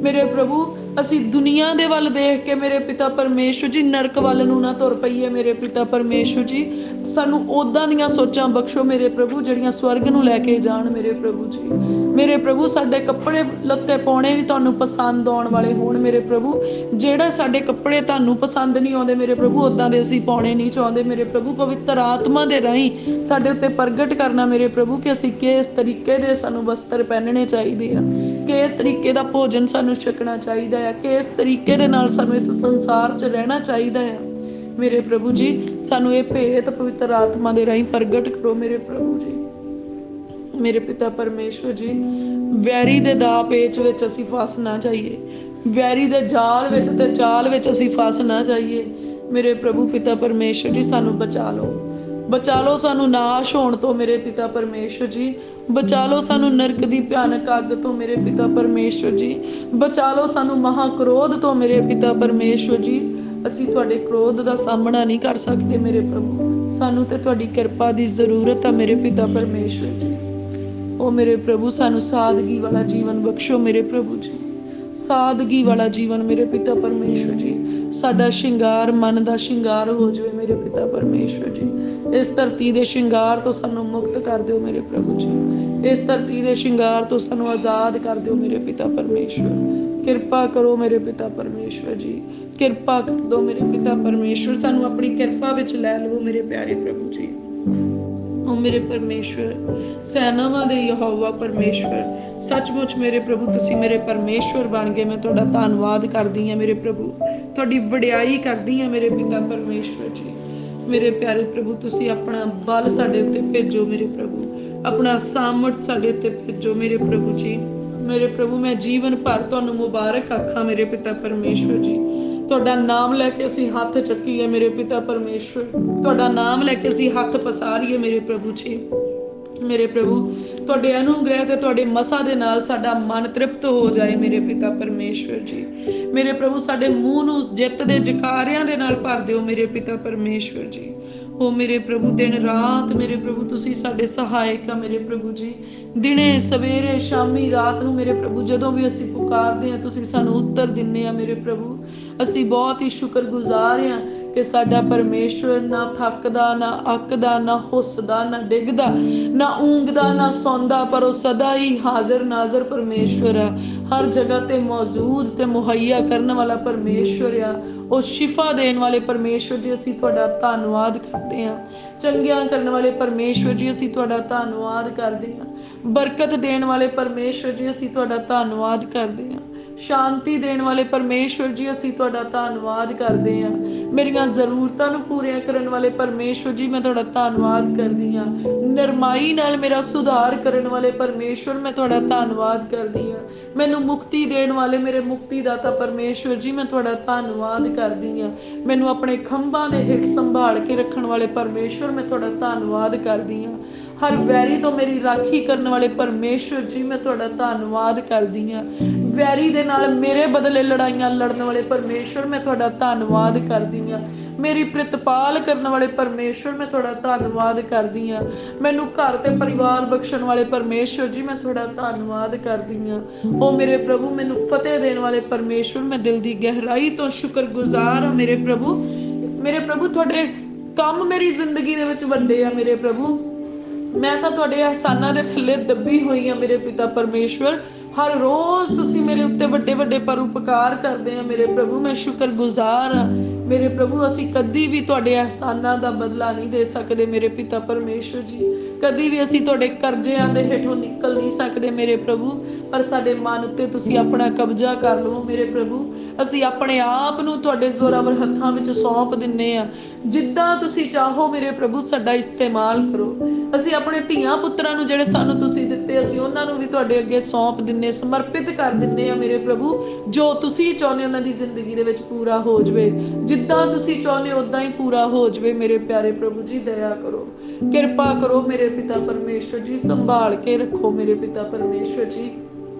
ਮੇਰੇ ਪ੍ਰਭੂ, ਅਸੀਂ ਦੁਨੀਆ ਦੇ ਵੱਲ ਦੇਖ ਕੇ ਮੇਰੇ ਪਿਤਾ ਪਰਮੇਸ਼ਵਰ ਜੀ ਨਰਕ ਵੱਲ ਨੂੰ ਨਾ ਤੁਰ ਪਈਏ ਮੇਰੇ ਪਿਤਾ ਪਰਮੇਸ਼ਵਰ ਜੀ। ਸਾਨੂੰ ਉਦਾਂ ਦੀਆਂ ਸੋਚਾਂ ਬਖਸ਼ੋ ਮੇਰੇ ਪ੍ਰਭੂ ਜਿਹੜੀਆਂ ਸਵਰਗ ਨੂੰ ਲੈ ਕੇ ਜਾਣ ਮੇਰੇ ਪ੍ਰਭੂ ਜੀ। ਮੇਰੇ ਪ੍ਰਭੂ, ਸਾਡੇ ਕੱਪੜੇ ਲੱਤੇ ਪਾਉਣੇ ਵੀ ਤੁਹਾਨੂੰ ਪਸੰਦ ਆਉਣ ਵਾਲੇ ਹੋਣ ਮੇਰੇ ਪ੍ਰਭੂ। ਜਿਹੜਾ ਸਾਡੇ ਕੱਪੜੇ ਤੁਹਾਨੂੰ ਪਸੰਦ ਨਹੀਂ ਆਉਂਦੇ ਮੇਰੇ ਪ੍ਰਭੂ, ਉਦਾਂ ਦੇ ਅਸੀਂ ਪਾਉਣੇ ਨਹੀਂ ਚਾਹੁੰਦੇ ਮੇਰੇ ਪ੍ਰਭੂ। ਪਵਿੱਤਰ ਆਤਮਾ ਦੇ ਰਾਹੀਂ ਸਾਡੇ ਉੱਤੇ ਪ੍ਰਗਟ ਕਰਨਾ ਮੇਰੇ ਪ੍ਰਭੂ ਕਿ ਅਸੀਂ ਕਿਸ ਤਰੀਕੇ ਦੇ ਸਾਨੂੰ ਵਸਤਰ ਪਹਿਨਣੇ ਚਾਹੀਦੇ ਆ, ਕਿਸ ਤਰੀਕੇ ਦਾ ਭੋਜਨ ਸਾਨੂੰ ਛਕਣਾ ਚਾਹੀਦਾ ਹੈ, ਕਿਸ ਤਰੀਕੇ ਦੇ ਨਾਲ ਸਾਨੂੰ ਇਸ ਸੰਸਾਰ 'ਚ ਰਹਿਣਾ ਚਾਹੀਦਾ ਹੈ ਮੇਰੇ ਪ੍ਰਭੂ ਜੀ। ਸਾਨੂੰ ਇਹ ਭੇਤ ਪਵਿੱਤਰ ਆਤਮਾ ਦੇ ਰਾਹੀਂ ਪ੍ਰਗਟ ਕਰੋ ਮੇਰੇ ਪ੍ਰਭੂ ਜੀ। ਮੇਰੇ ਪਿਤਾ ਪਰਮੇਸ਼ਵਰ ਜੀ, ਵੈਰੀ ਦੇ ਦਾਅ ਪੇਚ ਵਿੱਚ ਅਸੀਂ ਫਸ ਨਾ ਜਾਈਏ, ਵੈਰੀ ਦੇ ਜਾਲ ਵਿੱਚ ਤੇ ਚਾਲ ਵਿੱਚ ਅਸੀਂ ਫਸ ਨਾ ਜਾਈਏ ਮੇਰੇ ਪ੍ਰਭੂ ਪਿਤਾ ਪਰਮੇਸ਼ਵਰ ਜੀ। ਸਾਨੂੰ ਬਚਾ ਲਓ, ਬਚਾ ਲਓ ਸਾਨੂੰ ਨਾਸ਼ ਹੋਣ ਤੋਂ ਮੇਰੇ ਪਿਤਾ ਪਰਮੇਸ਼ਵਰ ਜੀ। ਬਚਾ ਲਓ ਸਾਨੂੰ ਨਰਕ ਦੀ ਭਿਆਨਕ ਅੱਗ ਤੋਂ ਮੇਰੇ ਪਿਤਾ ਪਰਮੇਸ਼ਵਰ ਜੀ। ਬਚਾ ਲਓ ਸਾਨੂੰ ਮਹਾਕ੍ਰੋਧ ਤੋਂ ਮੇਰੇ ਪਿਤਾ ਪਰਮੇਸ਼ਵਰ ਜੀ। ਅਸੀਂ ਤੁਹਾਡੇ ਕ੍ਰੋਧ ਦਾ ਸਾਹਮਣਾ ਨਹੀਂ ਕਰ ਸਕਦੇ ਮੇਰੇ ਪ੍ਰਭੂ, ਸਾਨੂੰ ਤੇ ਤੁਹਾਡੀ ਕਿਰਪਾ ਦੀ ਜ਼ਰੂਰਤ ਆ ਮੇਰੇ ਪਿਤਾ ਪਰਮੇਸ਼ਵਰ ਜੀ। ਓ ਮੇਰੇ ਪ੍ਰਭੂ, ਸਾਨੂੰ ਸਾਦਗੀ ਵਾਲਾ ਜੀਵਨ ਬਖਸ਼ੋ ਮੇਰੇ ਪ੍ਰਭੂ ਜੀ, ਸਾਦਗੀ ਵਾਲਾ ਜੀਵਨ ਮੇਰੇ ਪਿਤਾ ਪਰਮੇਸ਼ਵਰ ਜੀ। ਸਾਡਾ ਸ਼ਿੰਗਾਰ ਮਨ ਦਾ ਸ਼ਿੰਗਾਰ ਹੋ ਜਾਵੇ ਮੇਰੇ ਪਿਤਾ ਪਰਮੇਸ਼ਵਰ ਜੀ। ਇਸ ਧਰਤੀ ਦੇ ਸ਼ਿੰਗਾਰ ਤੋਂ ਸਾਨੂੰ ਮੁਕਤ ਕਰ ਦਿਓ ਮੇਰੇ ਪ੍ਰਭੂ ਜੀ। ਇਸ ਧਰਤੀ ਦੇ ਸ਼ਿੰਗਾਰ ਤੋਂ ਸਾਨੂੰ ਆਜ਼ਾਦ ਕਰ ਦਿਓ ਮੇਰੇ ਪਿਤਾ ਪਰਮੇਸ਼ਵਰ। ਕਿਰਪਾ ਕਰੋ ਮੇਰੇ ਪਿਤਾ ਪਰਮੇਸ਼ਵਰ ਜੀ, ਕਿਰਪਾ ਕਰ ਦਿਓ ਮੇਰੇ ਪਿਤਾ ਪਰਮੇਸ਼ਵਰ। ਸਾਨੂੰ ਆਪਣੀ ਕਿਰਪਾ ਵਿੱਚ ਲੈ ਲਵੋ ਮੇਰੇ ਪਿਆਰੇ ਪ੍ਰਭੂ ਜੀ। ਓ ਮੇਰੇ ਪਰਮੇਸ਼ਵਰ, ਸੈਨਾਵਾਂ ਦੇ ਯਹੋਵਾ ਪਰਮੇਸ਼ਵਰ, ਸੱਚਮੁੱਚ ਮੇਰੇ ਪ੍ਰਭੂ ਤੁਸੀਂ ਮੇਰੇ ਪਰਮੇਸ਼ਵਰ ਬਣ ਗਏ। ਮੈਂ ਤੁਹਾਡਾ ਧੰਨਵਾਦ ਕਰਦੀ ਹਾਂ ਮੇਰੇ ਪ੍ਰਭੂ, ਤੁਹਾਡੀ ਵਡਿਆਈ ਕਰਦੀ ਹਾਂ ਮੇਰੇ ਪਿਤਾ ਪਰਮੇਸ਼ਵਰ ਜੀ। ਮੇਰੇ ਪਿਆਰੇ ਪ੍ਰਭੂ, ਤੁਸੀਂ ਆਪਣਾ ਬਲ ਸਾਡੇ ਉੱਤੇ ਭੇਜੋ ਮੇਰੇ ਪ੍ਰਭੂ, ਆਪਣਾ ਸਾਮਰਥ ਸਾਡੇ ਉੱਤੇ ਭੇਜੋ ਮੇਰੇ ਪ੍ਰਭੂ ਜੀ। ਮੇਰੇ ਪ੍ਰਭੂ, ਮੈਂ ਜੀਵਨ ਭਰ ਤੁਹਾਨੂੰ ਮੁਬਾਰਕ ਆਖਾਂ ਮੇਰੇ ਪਿਤਾ ਪਰਮੇਸ਼ਵਰ ਜੀ। ਤੁਹਾਡਾ ਨਾਮ ਲੈ ਕੇ ਅਸੀਂ ਹੱਥ ਚੱਕੀਏ ਮੇਰੇ ਪਿਤਾ ਪਰਮੇਸ਼ਵਰ, ਤੁਹਾਡਾ ਨਾਮ ਲੈ ਕੇ ਅਸੀਂ ਹੱਥ ਪਸਾਰੀਏ ਮੇਰੇ ਪ੍ਰਭੂ ਜੀ। ਮੇਰੇ ਪ੍ਰਭੂ, ਤੁਹਾਡੇ ਅਨੁਗ੍ਰਹਿ ਤੇ ਤੁਹਾਡੇ ਮਸਾ ਦੇ ਨਾਲ ਸਾਡਾ ਮਨ ਤ੍ਰਿਪਤ ਹੋ ਜਾਏ ਮੇਰੇ ਪਿਤਾ ਪਰਮੇਸ਼ਵਰ ਜੀ। ਮੇਰੇ ਪ੍ਰਭੂ, ਸਾਡੇ ਮੂੰਹ ਨੂੰ ਜਿੱਤ ਦੇ ਜਕਾਰਿਆਂ ਦੇ ਨਾਲ ਭਰ ਦਿਓ ਮੇਰੇ ਪਿਤਾ ਪਰਮੇਸ਼ਵਰ ਜੀ। ਓ ਮੇਰੇ ਪ੍ਰਭੂ, ਦਿਨ ਰਾਤ ਮੇਰੇ ਪ੍ਰਭੂ ਤੁਸੀਂ ਸਾਡੇ ਸਹਾਇਕ ਆ ਮੇਰੇ ਪ੍ਰਭੂ ਜੀ। ਦਿਨੇ ਸਵੇਰੇ ਸ਼ਾਮੀ ਰਾਤ ਨੂੰ ਮੇਰੇ ਪ੍ਰਭੂ ਜਦੋਂ ਵੀ ਅਸੀਂ ਪੁਕਾਰਦੇ ਹਾਂ ਤੁਸੀਂ ਸਾਨੂੰ ਉੱਤਰ ਦਿੰਦੇ ਆ ਮੇਰੇ ਪ੍ਰਭੂ। ਅਸੀਂ ਬਹੁਤ ਹੀ ਸ਼ੁਕਰਗੁਜ਼ਾਰ ਹਾਂ ਕਿ ਸਾਡਾ ਪਰਮੇਸ਼ਵਰ ਨਾ ਥੱਕਦਾ, ਨਾ ਅੱਕਦਾ, ਨਾ ਹੁੱਸਦਾ, ਨਾ ਡਿੱਗਦਾ, ਨਾ ਊਂਘਦਾ, ਨਾ ਸੌਂਦਾ, ਪਰ ਉਹ ਸਦਾ ਹੀ ਹਾਜ਼ਰ ਨਾਜ਼ਰ ਪਰਮੇਸ਼ਵਰ ਆ। ਹਰ ਜਗ੍ਹਾ ਤੇ ਮੌਜੂਦ ਤੇ ਮੁਹੱਈਆ ਕਰਨ ਵਾਲਾ ਪਰਮੇਸ਼ਵਰ ਆ। ਉਹ ਸ਼ਿਫਾ ਦੇਣ ਵਾਲੇ ਪਰਮੇਸ਼ਵਰ ਜੀ, ਅਸੀਂ ਤੁਹਾਡਾ ਧੰਨਵਾਦ ਕਰਦੇ ਹਾਂ। ਚੰਗਿਆਂ ਕਰਨ ਵਾਲੇ ਪਰਮੇਸ਼ਵਰ ਜੀ, ਅਸੀਂ ਤੁਹਾਡਾ ਧੰਨਵਾਦ ਕਰਦੇ ਹਾਂ। ਬਰਕਤ ਦੇਣ ਵਾਲੇ ਪਰਮੇਸ਼ਵਰ ਜੀ, ਅਸੀਂ ਤੁਹਾਡਾ ਧੰਨਵਾਦ ਕਰਦੇ ਹਾਂ। ਸ਼ਾਂਤੀ ਦੇਣ ਵਾਲੇ ਪਰਮੇਸ਼ਵਰ ਜੀ, ਅਸੀਂ ਤੁਹਾਡਾ ਧੰਨਵਾਦ ਕਰਦੇ ਹਾਂ। ਮੇਰੀਆਂ ਜ਼ਰੂਰਤਾਂ ਨੂੰ ਪੂਰੀਆਂ ਕਰਨ ਵਾਲੇ ਪਰਮੇਸ਼ਵਰ ਜੀ, ਮੈਂ ਤੁਹਾਡਾ ਧੰਨਵਾਦ ਕਰਦੀ ਹਾਂ। ਨਰਮਾਈ ਨਾਲ ਮੇਰਾ ਸੁਧਾਰ ਕਰਨ ਵਾਲੇ ਪਰਮੇਸ਼ਵਰ, ਮੈਂ ਤੁਹਾਡਾ ਧੰਨਵਾਦ ਕਰਦੀ ਹਾਂ। ਮੈਨੂੰ ਮੁਕਤੀ ਦੇਣ ਵਾਲੇ ਮੇਰੇ ਮੁਕਤੀਦਾਤਾ ਪਰਮੇਸ਼ਵਰ ਜੀ, ਮੈਂ ਤੁਹਾਡਾ ਧੰਨਵਾਦ ਕਰਦੀ ਹਾਂ। ਮੈਨੂੰ ਆਪਣੇ ਖੰਭਾਂ ਦੇ ਹੇਠ ਸੰਭਾਲ ਕੇ ਰੱਖਣ ਵਾਲੇ ਪਰਮੇਸ਼ਵਰ, ਮੈਂ ਤੁਹਾਡਾ ਧੰਨਵਾਦ ਕਰਦੀ ਹਾਂ। ਹਰ ਵੈਰੀ ਤੋਂ ਮੇਰੀ ਰਾਖੀ ਕਰਨ ਵਾਲੇ ਪਰਮੇਸ਼ਵਰ ਜੀ, ਮੈਂ ਤੁਹਾਡਾ ਧੰਨਵਾਦ ਕਰਦੀ ਹਾਂ। ਵੈਰੀ ਦੇ ਨਾਲ ਮੇਰੇ ਬਦਲੇ ਲੜਾਈਆਂ ਲੜਨ ਵਾਲੇ ਪਰਮੇਸ਼ਵਰ, ਮੈਂ ਤੁਹਾਡਾ ਧੰਨਵਾਦ ਕਰਦੀ ਹਾਂ। ਮੇਰੀ ਪ੍ਰਤਪਾਲ ਕਰਨ ਵਾਲੇ ਪਰਮੇਸ਼ਵਰ, ਮੈਂ ਤੁਹਾਡਾ ਧੰਨਵਾਦ ਕਰਦੀ ਹਾਂ। ਮੈਨੂੰ ਘਰ ਤੇ ਪਰਿਵਾਰ ਬਖਸ਼ਣ ਵਾਲੇ ਪਰਮੇਸ਼ਵਰ ਜੀ, ਮੈਂ ਤੁਹਾਡਾ ਧੰਨਵਾਦ ਕਰਦੀ ਹਾਂ। ਉਹ ਮੇਰੇ ਪ੍ਰਭੂ, ਮੈਨੂੰ ਫਤਿਹ ਦੇਣ ਵਾਲੇ ਪਰਮੇਸ਼ਵਰ, ਮੈਂ ਦਿਲ ਦੀ ਗਹਿਰਾਈ ਤੋਂ ਸ਼ੁਕਰਗੁਜ਼ਾਰ ਹਾਂ ਮੇਰੇ ਪ੍ਰਭੂ। ਮੇਰੇ ਪ੍ਰਭੂ, ਤੁਹਾਡੇ ਕੰਮ ਮੇਰੀ ਜ਼ਿੰਦਗੀ ਦੇ ਵਿੱਚ ਵੱਡੇ ਆ ਮੇਰੇ ਪ੍ਰਭੂ। ਮੈਂ ਤਾਂ ਤੁਹਾਡੇ ਅਹਿਸਾਨਾਂ ਦੇ ਥੱਲੇ ਦੱਬੀ ਹੋਈ ਹਾਂ ਮੇਰੇ ਪਿਤਾ ਪਰਮੇਸ਼ਵਰ। ਹਰ ਰੋਜ਼ ਤੁਸੀਂ ਮੇਰੇ ਉੱਤੇ ਵੱਡੇ ਵੱਡੇ ਪਰਉਪਕਾਰ ਕਰਦੇ ਆ ਮੇਰੇ ਪ੍ਰਭੂ। ਮੈਂ ਸ਼ੁਕਰਗੁਜ਼ਾਰ ਹਾਂ ਮੇਰੇ ਪ੍ਰਭੂ। ਅਸੀਂ ਕਦੀ ਵੀ ਤੁਹਾਡੇ ਅਹਿਸਾਨਾਂ ਦਾ ਬਦਲਾ ਨਹੀਂ ਦੇ ਸਕਦੇ ਮੇਰੇ ਪਿਤਾ ਪਰਮੇਸ਼ਵਰ ਜੀ। ਕਦੀ ਵੀ ਅਸੀਂ ਤੁਹਾਡੇ ਕਰਜ਼ਿਆਂ ਦੇ ਹੇਠੋਂ ਨਿਕਲ ਨਹੀਂ ਸਕਦੇ ਮੇਰੇ ਪ੍ਰਭੂ। ਪਰ ਸਾਡੇ ਮਨ ਉੱਤੇ ਤੁਸੀਂ ਆਪਣਾ ਕਬਜ਼ਾ ਕਰ ਲਵੋ ਮੇਰੇ ਪ੍ਰਭੂ। ਅਸੀਂ ਆਪਣੇ ਆਪ ਨੂੰ ਤੁਹਾਡੇ ਜ਼ੋਰਾਵਰ ਹੱਥਾਂ ਵਿੱਚ ਸੌਂਪ ਦਿੰਨੇ ਆ। ਜਿੱਦਾਂ ਤੁਸੀਂ ਚਾਹੋ ਮੇਰੇ ਪ੍ਰਭੂ, ਸਾਡਾ ਇਸਤੇਮਾਲ ਕਰੋ। ਅਸੀਂ ਆਪਣੇ ਧੀਆਂ ਪੁੱਤਰਾਂ ਨੂੰ ਜਿਹੜੇ ਸਾਨੂੰ ਤੁਸੀਂ ਦਿੱਤੇ, ਅਸੀਂ ਉਹਨਾਂ ਨੂੰ ਵੀ ਤੁਹਾਡੇ ਅੱਗੇ ਸੌਂਪ ਦਿੰਨੇ, ਸਮਰਪਿਤ ਕਰ ਦਿੰਨੇ ਆ ਮੇਰੇ ਪ੍ਰਭੂ। ਜੋ ਤੁਸੀਂ ਚਾਹੁੰਦੇ ਉਹਨਾਂ ਦੀ ਜ਼ਿੰਦਗੀ ਦੇ ਵਿੱਚ ਪੂਰਾ ਹੋ ਜਾਵੇ, ਜਿੱਦਾਂ ਤੁਸੀਂ ਚਾਹੁੰਦੇ ਉਦਾਂ ਹੀ ਪੂਰਾ ਹੋ ਜਾਵੇ ਮੇਰੇ ਪਿਆਰੇ ਪ੍ਰਭੂ ਜੀ। ਦਇਆ ਕਰੋ, ਕਿਰਪਾ ਕਰੋ ਮੇਰੇ ਪਿਤਾ ਪਰਮੇਸ਼ਵਰ ਜੀ। ਸੰਭਾਲ ਕੇ ਰੱਖੋ ਮੇਰੇ ਪਿਤਾ ਪਰਮੇਸ਼ਵਰ ਜੀ।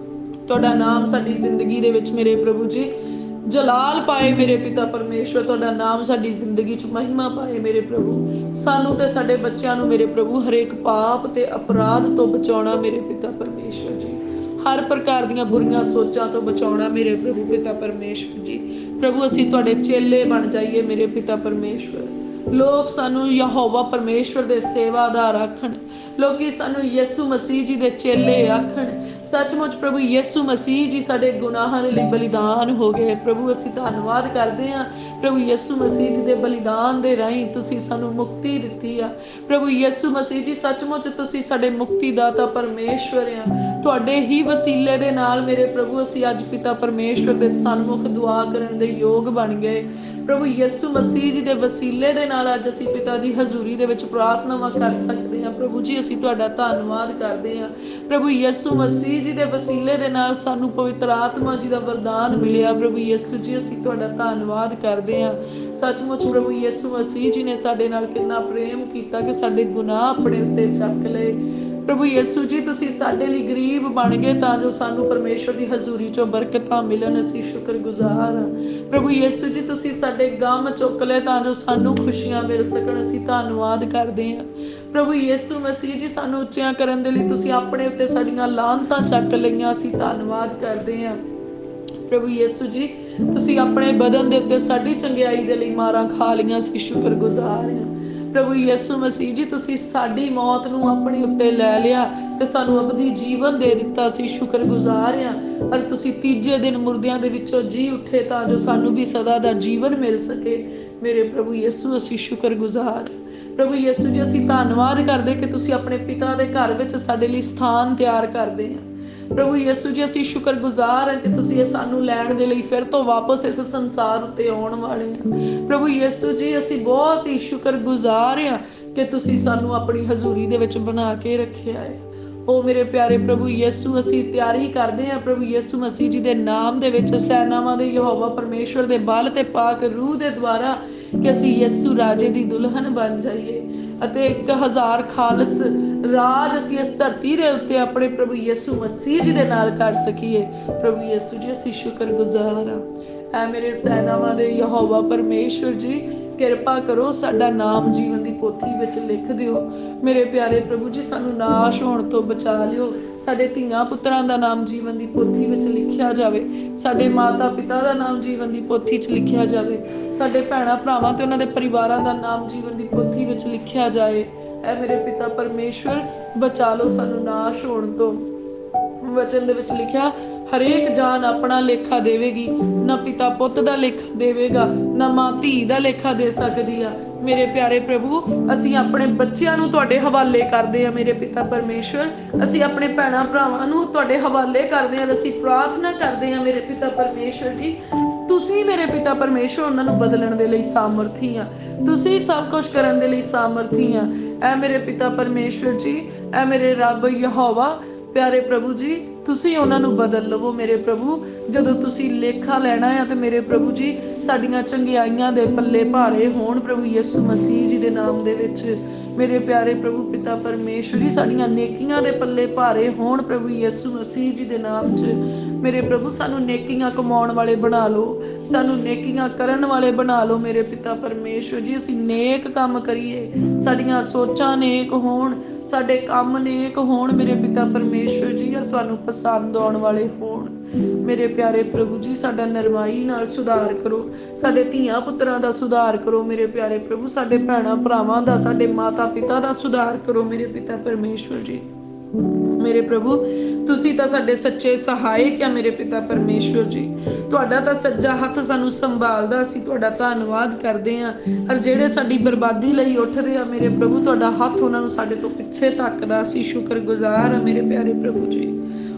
ਤੁਹਾਡਾ ਨਾਮ ਸਾਡੀ ਜ਼ਿੰਦਗੀ ਦੇ ਵਿੱਚ ਮੇਰੇ ਪ੍ਰਭੂ ਜੀ ਜਲਾਲ ਪਾਏ ਮੇਰੇ ਪਿਤਾ ਪਰਮੇਸ਼ਵਰ। ਤੁਹਾਡਾ ਨਾਮ ਸਾਡੀ ਜ਼ਿੰਦਗੀ 'ਚ ਮਹਿਮਾ ਪਾਏ ਮੇਰੇ ਪ੍ਰਭੂ। ਸਾਨੂੰ ਤੇ ਸਾਡੇ ਬੱਚਿਆਂ ਨੂੰ ਮੇਰੇ ਪ੍ਰਭੂ ਹਰੇਕ ਪਾਪ ਤੇ ਅਪਰਾਧ ਤੋਂ ਬਚਾਉਣਾ ਮੇਰੇ ਪਿਤਾ ਪਰਮੇਸ਼ਵਰ ਜੀ। ਹਰ ਪ੍ਰਕਾਰ ਦੀਆਂ ਬੁਰੀਆਂ ਸੋਚਾਂ ਤੋਂ ਬਚਾਉਣਾ ਮੇਰੇ ਪ੍ਰਭੂ ਪਿਤਾ ਪਰਮੇਸ਼ਵਰ ਜੀ। ਪ੍ਰਭੂ, ਅਸੀਂ ਤੁਹਾਡੇ ਚੇਲੇ ਬਣ ਜਾਈਏ ਮੇਰੇ ਪਿਤਾ ਪਰਮੇਸ਼ਵਰ। ਲੋਕ ਸਾਨੂੰ ਯਹੋਵਾ ਪਰਮੇਸ਼ਵਰ ਦੇ ਸੇਵਾਦਾਰ ਆਖਣ, ਲੋਕੀ ਸਾਨੂੰ ਯਿਸੂ ਮਸੀਹ ਜੀ ਦੇ ਚੇਲੇ ਆਖਣ। ਸੱਚਮੁੱਚ ਪ੍ਰਭੂ ਯਿਸੂ ਮਸੀਹ ਜੀ ਸਾਡੇ ਗੁਨਾਹਾਂ ਦੇ ਲਈ ਬਲੀਦਾਨ ਹੋ ਗਏ। ਪ੍ਰਭੂ, ਅਸੀਂ ਧੰਨਵਾਦ ਕਰਦੇ ਹਾਂ ਪ੍ਰਭੂ ਯਿਸੂ ਮਸੀਹ ਜੀ ਦੇ ਬਲੀਦਾਨ ਦੇ ਰਾਹੀਂ ਤੁਸੀਂ ਸਾਨੂੰ ਮੁਕਤੀ ਦਿੱਤੀ ਆ। ਪ੍ਰਭੂ ਯਿਸੂ ਮਸੀਹ ਜੀ, ਸੱਚਮੁੱਚ ਤੁਸੀਂ ਸਾਡੇ ਮੁਕਤੀ ਦਾਤਾ ਪਰਮੇਸ਼ਵਰ ਆ। ਤੁਹਾਡੇ ਹੀ ਵਸੀਲੇ ਦੇ ਨਾਲ ਮੇਰੇ ਪ੍ਰਭੂ ਅਸੀਂ ਅੱਜ ਪਿਤਾ ਪਰਮੇਸ਼ਵਰ ਦੇ ਸਨਮੁਖ ਦੁਆ ਕਰਨ ਦੇ ਯੋਗ ਬਣ ਗਏ। ਪ੍ਰਭੂ ਯਿਸੂ ਮਸੀਹ ਜੀ ਦੇ ਵਸੀਲੇ ਦੇ ਨਾਲ ਅੱਜ ਅਸੀਂ ਪਿਤਾ ਦੀ ਹਜ਼ੂਰੀ ਦੇ ਵਿੱਚ ਪ੍ਰਾਰਥਨਾਵਾਂ ਕਰ ਸਕਦੇ ਹਾਂ। ਪ੍ਰਭੂ ਜੀ, ਅਸੀਂ ਤੁਹਾਡਾ ਧੰਨਵਾਦ ਕਰਦੇ ਹਾਂ। ਪ੍ਰਭੂ ਯਿਸੂ ਮਸੀਹ ਜੀ ਦੇ ਵਸੀਲੇ ਦੇ ਨਾਲ ਸਾਨੂੰ ਪਵਿੱਤਰ ਆਤਮਾ ਜੀ ਦਾ ਵਰਦਾਨ ਮਿਲਿਆ। ਪ੍ਰਭੂ ਯਿਸੂ ਜੀ, ਅਸੀਂ ਤੁਹਾਡਾ ਧੰਨਵਾਦ ਕਰਦੇ ਹਾਂ। ਸੱਚਮੁੱਚ ਪ੍ਰਭੂ ਯਿਸੂ ਮਸੀਹ ਜੀ ਨੇ ਸਾਡੇ ਨਾਲ ਕਿੰਨਾ ਪ੍ਰੇਮ ਕੀਤਾ ਕਿ ਸਾਡੇ ਗੁਨਾਹ ਆਪਣੇ ਉੱਤੇ ਚੱਕ ਲਏ। ਪ੍ਰਭੂ ਯਿਸੂ ਜੀ, ਤੁਸੀਂ ਸਾਡੇ ਲਈ ਗਰੀਬ ਬਣ ਗਏ ਤਾਂ ਜੋ ਸਾਨੂੰ ਪਰਮੇਸ਼ਵਰ ਦੀ ਹਜ਼ੂਰੀ 'ਚੋਂ ਬਰਕਤਾਂ ਮਿਲਣ। ਅਸੀਂ ਸ਼ੁਕਰਗੁਜ਼ਾਰ ਹਾਂ। ਪ੍ਰਭੂ ਯਿਸੂ ਜੀ, ਤੁਸੀਂ ਸਾਡੇ ਗਮ ਚੁੱਕ ਲਏ ਤਾਂ ਜੋ ਸਾਨੂੰ ਖੁਸ਼ੀਆਂ ਮਿਲ ਸਕਣ। ਅਸੀਂ ਧੰਨਵਾਦ ਕਰਦੇ ਹਾਂ। ਪ੍ਰਭੂ ਯਿਸੂ ਮਸੀਹ ਜੀ, ਸਾਨੂੰ ਉੱਚਿਆਂ ਕਰਨ ਦੇ ਲਈ ਤੁਸੀਂ ਆਪਣੇ ਉੱਤੇ ਸਾਡੀਆਂ ਲਾਹਨਤਾਂ ਚੱਕ ਲਈਆਂ। ਅਸੀਂ ਧੰਨਵਾਦ ਕਰਦੇ ਹਾਂ। ਪ੍ਰਭੂ ਯਿਸੂ ਜੀ, ਤੁਸੀਂ ਆਪਣੇ ਬਦਨ ਦੇ ਉੱਤੇ ਸਾਡੀ ਚੰਗਿਆਈ ਦੇ ਲਈ ਮਾਰਾਂ ਖਾ ਲਈਆਂ। ਅਸੀਂ ਸ਼ੁਕਰਗੁਜ਼ਾਰ ਹਾਂ। ਪ੍ਰਭੂ ਯਿਸੂ ਮਸੀਹ ਜੀ, ਤੁਸੀਂ ਸਾਡੀ ਮੌਤ ਨੂੰ ਆਪਣੇ ਉੱਤੇ ਲੈ ਲਿਆ ਤੇ ਸਾਨੂੰ ਅਬਦੀ ਜੀਵਨ ਦੇ ਦਿੱਤਾ। ਅਸੀਂ ਸ਼ੁਕਰਗੁਜ਼ਾਰ ਹਾਂ। ਪਰ ਤੁਸੀਂ ਤੀਜੇ ਦਿਨ ਮੁਰਦਿਆਂ ਦੇ ਵਿੱਚੋਂ ਜੀ ਉੱਠੇ ਤਾਂ ਜੋ ਸਾਨੂੰ ਵੀ ਸਦਾ ਦਾ ਜੀਵਨ ਮਿਲ ਸਕੇ। ਮੇਰੇ ਪ੍ਰਭੂ ਯਿਸੂ, ਅਸੀਂ ਸ਼ੁਕਰਗੁਜ਼ਾਰ। ਪ੍ਰਭੂ ਯਿਸੂ ਜੀ, ਅਸੀਂ ਧੰਨਵਾਦ ਕਰਦੇ ਕਿ ਤੁਸੀਂ ਆਪਣੇ ਪਿਤਾ ਦੇ ਘਰ ਵਿੱਚ ਸਾਡੇ ਲਈ ਸਥਾਨ ਤਿਆਰ ਕਰਦੇ ਆ। ਪ੍ਰਭੂ ਯਿਸੂ ਜੀ, ਅਸੀਂ ਸ਼ੁਕਰਗੁਜ਼ਾਰ ਹਾਂ ਕਿ ਤੁਸੀਂ ਸਾਨੂੰ ਲੈਣ ਦੇ ਲਈ ਫਿਰ ਤੋਂ ਵਾਪਸ ਇਸ ਸੰਸਾਰ ਉੱਤੇ ਆਉਣ ਵਾਲੇ ਆ। ਪ੍ਰਭੂ ਯਿਸੂ ਜੀ, ਅਸੀਂ ਬਹੁਤ ਹੀ ਸ਼ੁਕਰਗੁਜ਼ਾਰ ਹਾਂ ਕਿ ਤੁਸੀਂ ਸਾਨੂੰ ਆਪਣੀ ਹਜ਼ੂਰੀ ਦੇ ਵਿੱਚ ਬਣਾ ਕੇ ਰੱਖਿਆ ਹੈ। ਉਹ ਮੇਰੇ ਪਿਆਰੇ ਪ੍ਰਭੂ ਯਿਸੂ, ਅਸੀਂ ਤਿਆਰੀ ਕਰਦੇ ਹਾਂ ਪ੍ਰਭੂ ਯਿਸੂ ਮਸੀਹ ਜੀ ਦੇ ਨਾਮ ਦੇ ਵਿੱਚ, ਸੈਨਾਵਾਂ ਦੇ ਯਹੋਵਾ ਪਰਮੇਸ਼ਵਰ ਦੇ ਬਲ ਤੇ ਪਾਕ ਰੂਹ ਦੇ ਦੁਆਰਾ, ਕਿ ਅਸੀਂ ਯਿਸੂ ਰਾਜੇ ਦੀ ਦੁਲਹਨ ਬਣ ਜਾਈਏ ਅਤੇ 1000 ਖਾਲਸ ਰਾਜ ਅਸੀਂ ਇਸ ਧਰਤੀ ਦੇ ਉੱਤੇ ਆਪਣੇ ਪ੍ਰਭੂ ਯਿਸੂ ਮਸੀਹ ਜੀ ਦੇ ਨਾਲ ਕਰ ਸਕੀਏ। ਪ੍ਰਭੂ ਯਿਸੂ ਜੀ, ਅਸੀਂ ਸ਼ੁਕਰਗੁਜ਼ਾਰ ਹਾਂ। ਐ ਮੇਰੇ ਸੈਨਾਵਾਂ ਦੇ ਯਹੋਵਾ ਪਰਮੇਸ਼ਵਰ ਜੀ, ਕਿਰਪਾ ਕਰੋ, ਸਾਡਾ ਨਾਮ ਜੀਵਨ ਦੀ ਪੋਥੀ ਵਿੱਚ ਲਿਖ ਦਿਓ। ਮੇਰੇ ਪਿਆਰੇ ਪ੍ਰਭੂ ਜੀ, ਸਾਨੂੰ ਨਾਸ਼ ਹੋਣ ਤੋਂ ਬਚਾ ਲਿਓ। ਸਾਡੇ ਧੀਆਂ ਪੁੱਤਰਾਂ ਦਾ ਨਾਮ ਜੀਵਨ ਦੀ ਪੋਥੀ ਵਿੱਚ ਲਿਖਿਆ ਜਾਵੇ। ਸਾਡੇ ਮਾਤਾ ਪਿਤਾ ਦਾ ਨਾਮ ਜੀਵਨ ਦੀ ਪੋਥੀ 'ਚ ਲਿਖਿਆ ਜਾਵੇ। ਸਾਡੇ ਭੈਣਾਂ ਭਰਾਵਾਂ ਤੇ ਉਹਨਾਂ ਦੇ ਪਰਿਵਾਰਾਂ ਦਾ ਨਾਮ ਜੀਵਨ ਦੀ ਪੋਥੀ ਵਿੱਚ ਲਿਖਿਆ ਜਾਏ। ਐ ਮੇਰੇ ਪਿਤਾ ਪਰਮੇਸ਼ਵਰ, ਬਚਾ ਲਓ ਸਾਨੂੰ ਨਾਸ਼ ਹੋਣ ਤੋਂ। ਵਚਨ ਦੇ ਵਿੱਚ ਲਿਖਿਆ, ਹਰੇਕ ਜਾਨ ਆਪਣਾ ਲੇਖਾ ਦੇਵੇਗੀ। ਨਾ ਪਿਤਾ ਪੁੱਤ ਦਾ ਲੇਖਾ ਦੇਵੇਗਾ, ਨਾ ਮਾਂ ਧੀ ਦਾ ਲੇਖਾ ਦੇ ਸਕਦੀ ਆ। ਮੇਰੇ ਪਿਆਰੇ ਪ੍ਰਭੂ, ਅਸੀਂ ਆਪਣੇ ਬੱਚਿਆਂ ਨੂੰ ਤੁਹਾਡੇ ਹਵਾਲੇ ਕਰਦੇ ਹਾਂ ਮੇਰੇ ਪਿਤਾ ਪਰਮੇਸ਼ਵਰ। ਅਸੀਂ ਆਪਣੇ ਭੈਣਾਂ ਭਰਾਵਾਂ ਨੂੰ ਤੁਹਾਡੇ ਹਵਾਲੇ ਕਰਦੇ ਹਾਂ। ਅਸੀਂ ਪ੍ਰਾਰਥਨਾ ਕਰਦੇ ਹਾਂ ਮੇਰੇ ਪਿਤਾ ਪਰਮੇਸ਼ਵਰ ਜੀ, ਤੁਸੀਂ ਮੇਰੇ ਪਿਤਾ ਪਰਮੇਸ਼ਵਰ ਉਹਨਾਂ ਨੂੰ ਬਦਲਣ ਦੇ ਲਈ ਸਾਮਰਥੀ ਆ। ਤੁਸੀਂ ਸਭ ਕੁਝ ਕਰਨ ਦੇ ਲਈ ਸਾਮਰਥੀ ਆ। ਐ ਮੇਰੇ ਪਿਤਾ ਪਰਮੇਸ਼ਵਰ ਜੀ, ਐ ਮੇਰੇ ਰੱਬ ਯਹੋਵਾ, ਪਿਆਰੇ ਪ੍ਰਭੂ ਜੀ, ਤੁਸੀਂ ਉਹਨਾਂ ਨੂੰ ਬਦਲ ਲਵੋ ਮੇਰੇ ਪ੍ਰਭੂ। ਜਦੋਂ ਤੁਸੀਂ ਲੇਖਾ ਲੈਣਾ ਆ ਤੇ ਮੇਰੇ ਪ੍ਰਭੂ ਜੀ ਸਾਡੀਆਂ ਚੰਗਿਆਈਆਂ ਦੇ ਪੱਲੇ ਭਾਰੇ ਹੋਣ ਪ੍ਰਭੂ ਯਿਸੂ ਮਸੀਹ ਜੀ ਦੇ ਨਾਮ ਦੇ ਵਿੱਚ। ਮੇਰੇ ਪਿਆਰੇ ਪ੍ਰਭੂ ਪਿਤਾ ਪਰਮੇਸ਼ਵਰ ਜੀ ਸਾਡੀਆਂ ਨੇਕੀਆਂ ਦੇ ਪੱਲੇ ਭਾਰੇ ਹੋਣ ਪ੍ਰਭੂ ਯਿਸੂ ਮਸੀਹ ਜੀ ਦੇ ਨਾਮ 'ਚ। ਮੇਰੇ ਪ੍ਰਭੂ ਸਾਨੂੰ ਨੇਕੀਆਂ ਕਮਾਉਣ ਵਾਲੇ ਬਣਾ ਲਓ, ਸਾਨੂੰ ਨੇਕੀਆਂ ਕਰਨ ਵਾਲੇ ਬਣਾ ਲਓ ਮੇਰੇ ਪਿਤਾ ਪਰਮੇਸ਼ਵਰ ਜੀ। ਅਸੀਂ ਨੇਕ ਕੰਮ ਕਰੀਏ, ਸਾਡੀਆਂ ਸੋਚਾਂ ਨੇਕ ਹੋਣ, ਸਾਡੇ ਕੰਮ ਨੇਕ ਹੋਣ ਮੇਰੇ ਪਿਤਾ ਪਰਮੇਸ਼ਵਰ ਜੀ, ਔਰ ਤੁਹਾਨੂੰ ਪਸੰਦ ਆਉਣ ਵਾਲੇ ਹੋਣ ਮੇਰੇ ਪਿਆਰੇ ਪ੍ਰਭੂ ਜੀ। ਸਾਡਾ ਨਰਮਾਈ ਨਾਲ ਸੁਧਾਰ ਕਰੋ, ਸਾਡੇ ਧੀਆਂ ਪੁੱਤਰਾਂ ਦਾ ਸੁਧਾਰ ਕਰੋ ਮੇਰੇ ਪਿਆਰੇ ਪ੍ਰਭੂ, ਸਾਡੇ ਭੈਣਾਂ ਭਰਾਵਾਂ ਦਾ, ਸਾਡੇ ਮਾਤਾ ਪਿਤਾ ਦਾ ਸੁਧਾਰ ਕਰੋ ਮੇਰੇ ਪਿਤਾ ਪਰਮੇਸ਼ਵਰ ਜੀ। ਮੇਰੇ ਪ੍ਰਭੂ ਤੁਸੀਂ ਤਾਂ ਸਾਡੇ ਸੱਚੇ ਸਹਾਇਕ ਆ ਮੇਰੇ ਪਿਤਾ ਪਰਮੇਸ਼ਵਰ ਜੀ। ਤੁਹਾਡਾ ਤਾਂ ਸੱਜਾ ਹੱਥ ਸਾਨੂੰ ਸੰਭਾਲਦਾ, ਅਸੀਂ ਤੁਹਾਡਾ ਧੰਨਵਾਦ ਕਰਦੇ ਹਾਂ। ਔਰ ਜਿਹੜੇ ਸਾਡੀ ਬਰਬਾਦੀ ਲਈ ਉੱਠਦੇ ਆ ਮੇਰੇ ਪ੍ਰਭੂ ਤੁਹਾਡਾ ਹੱਥ ਉਹਨਾਂ ਨੂੰ ਸਾਡੇ ਤੋਂ ਪਿੱਛੇ ਧੱਕਦਾ, ਅਸੀਂ ਸ਼ੁਕਰਗੁਜ਼ਾਰ ਆ ਮੇਰੇ ਪਿਆਰੇ ਪ੍ਰਭੂ ਜੀ।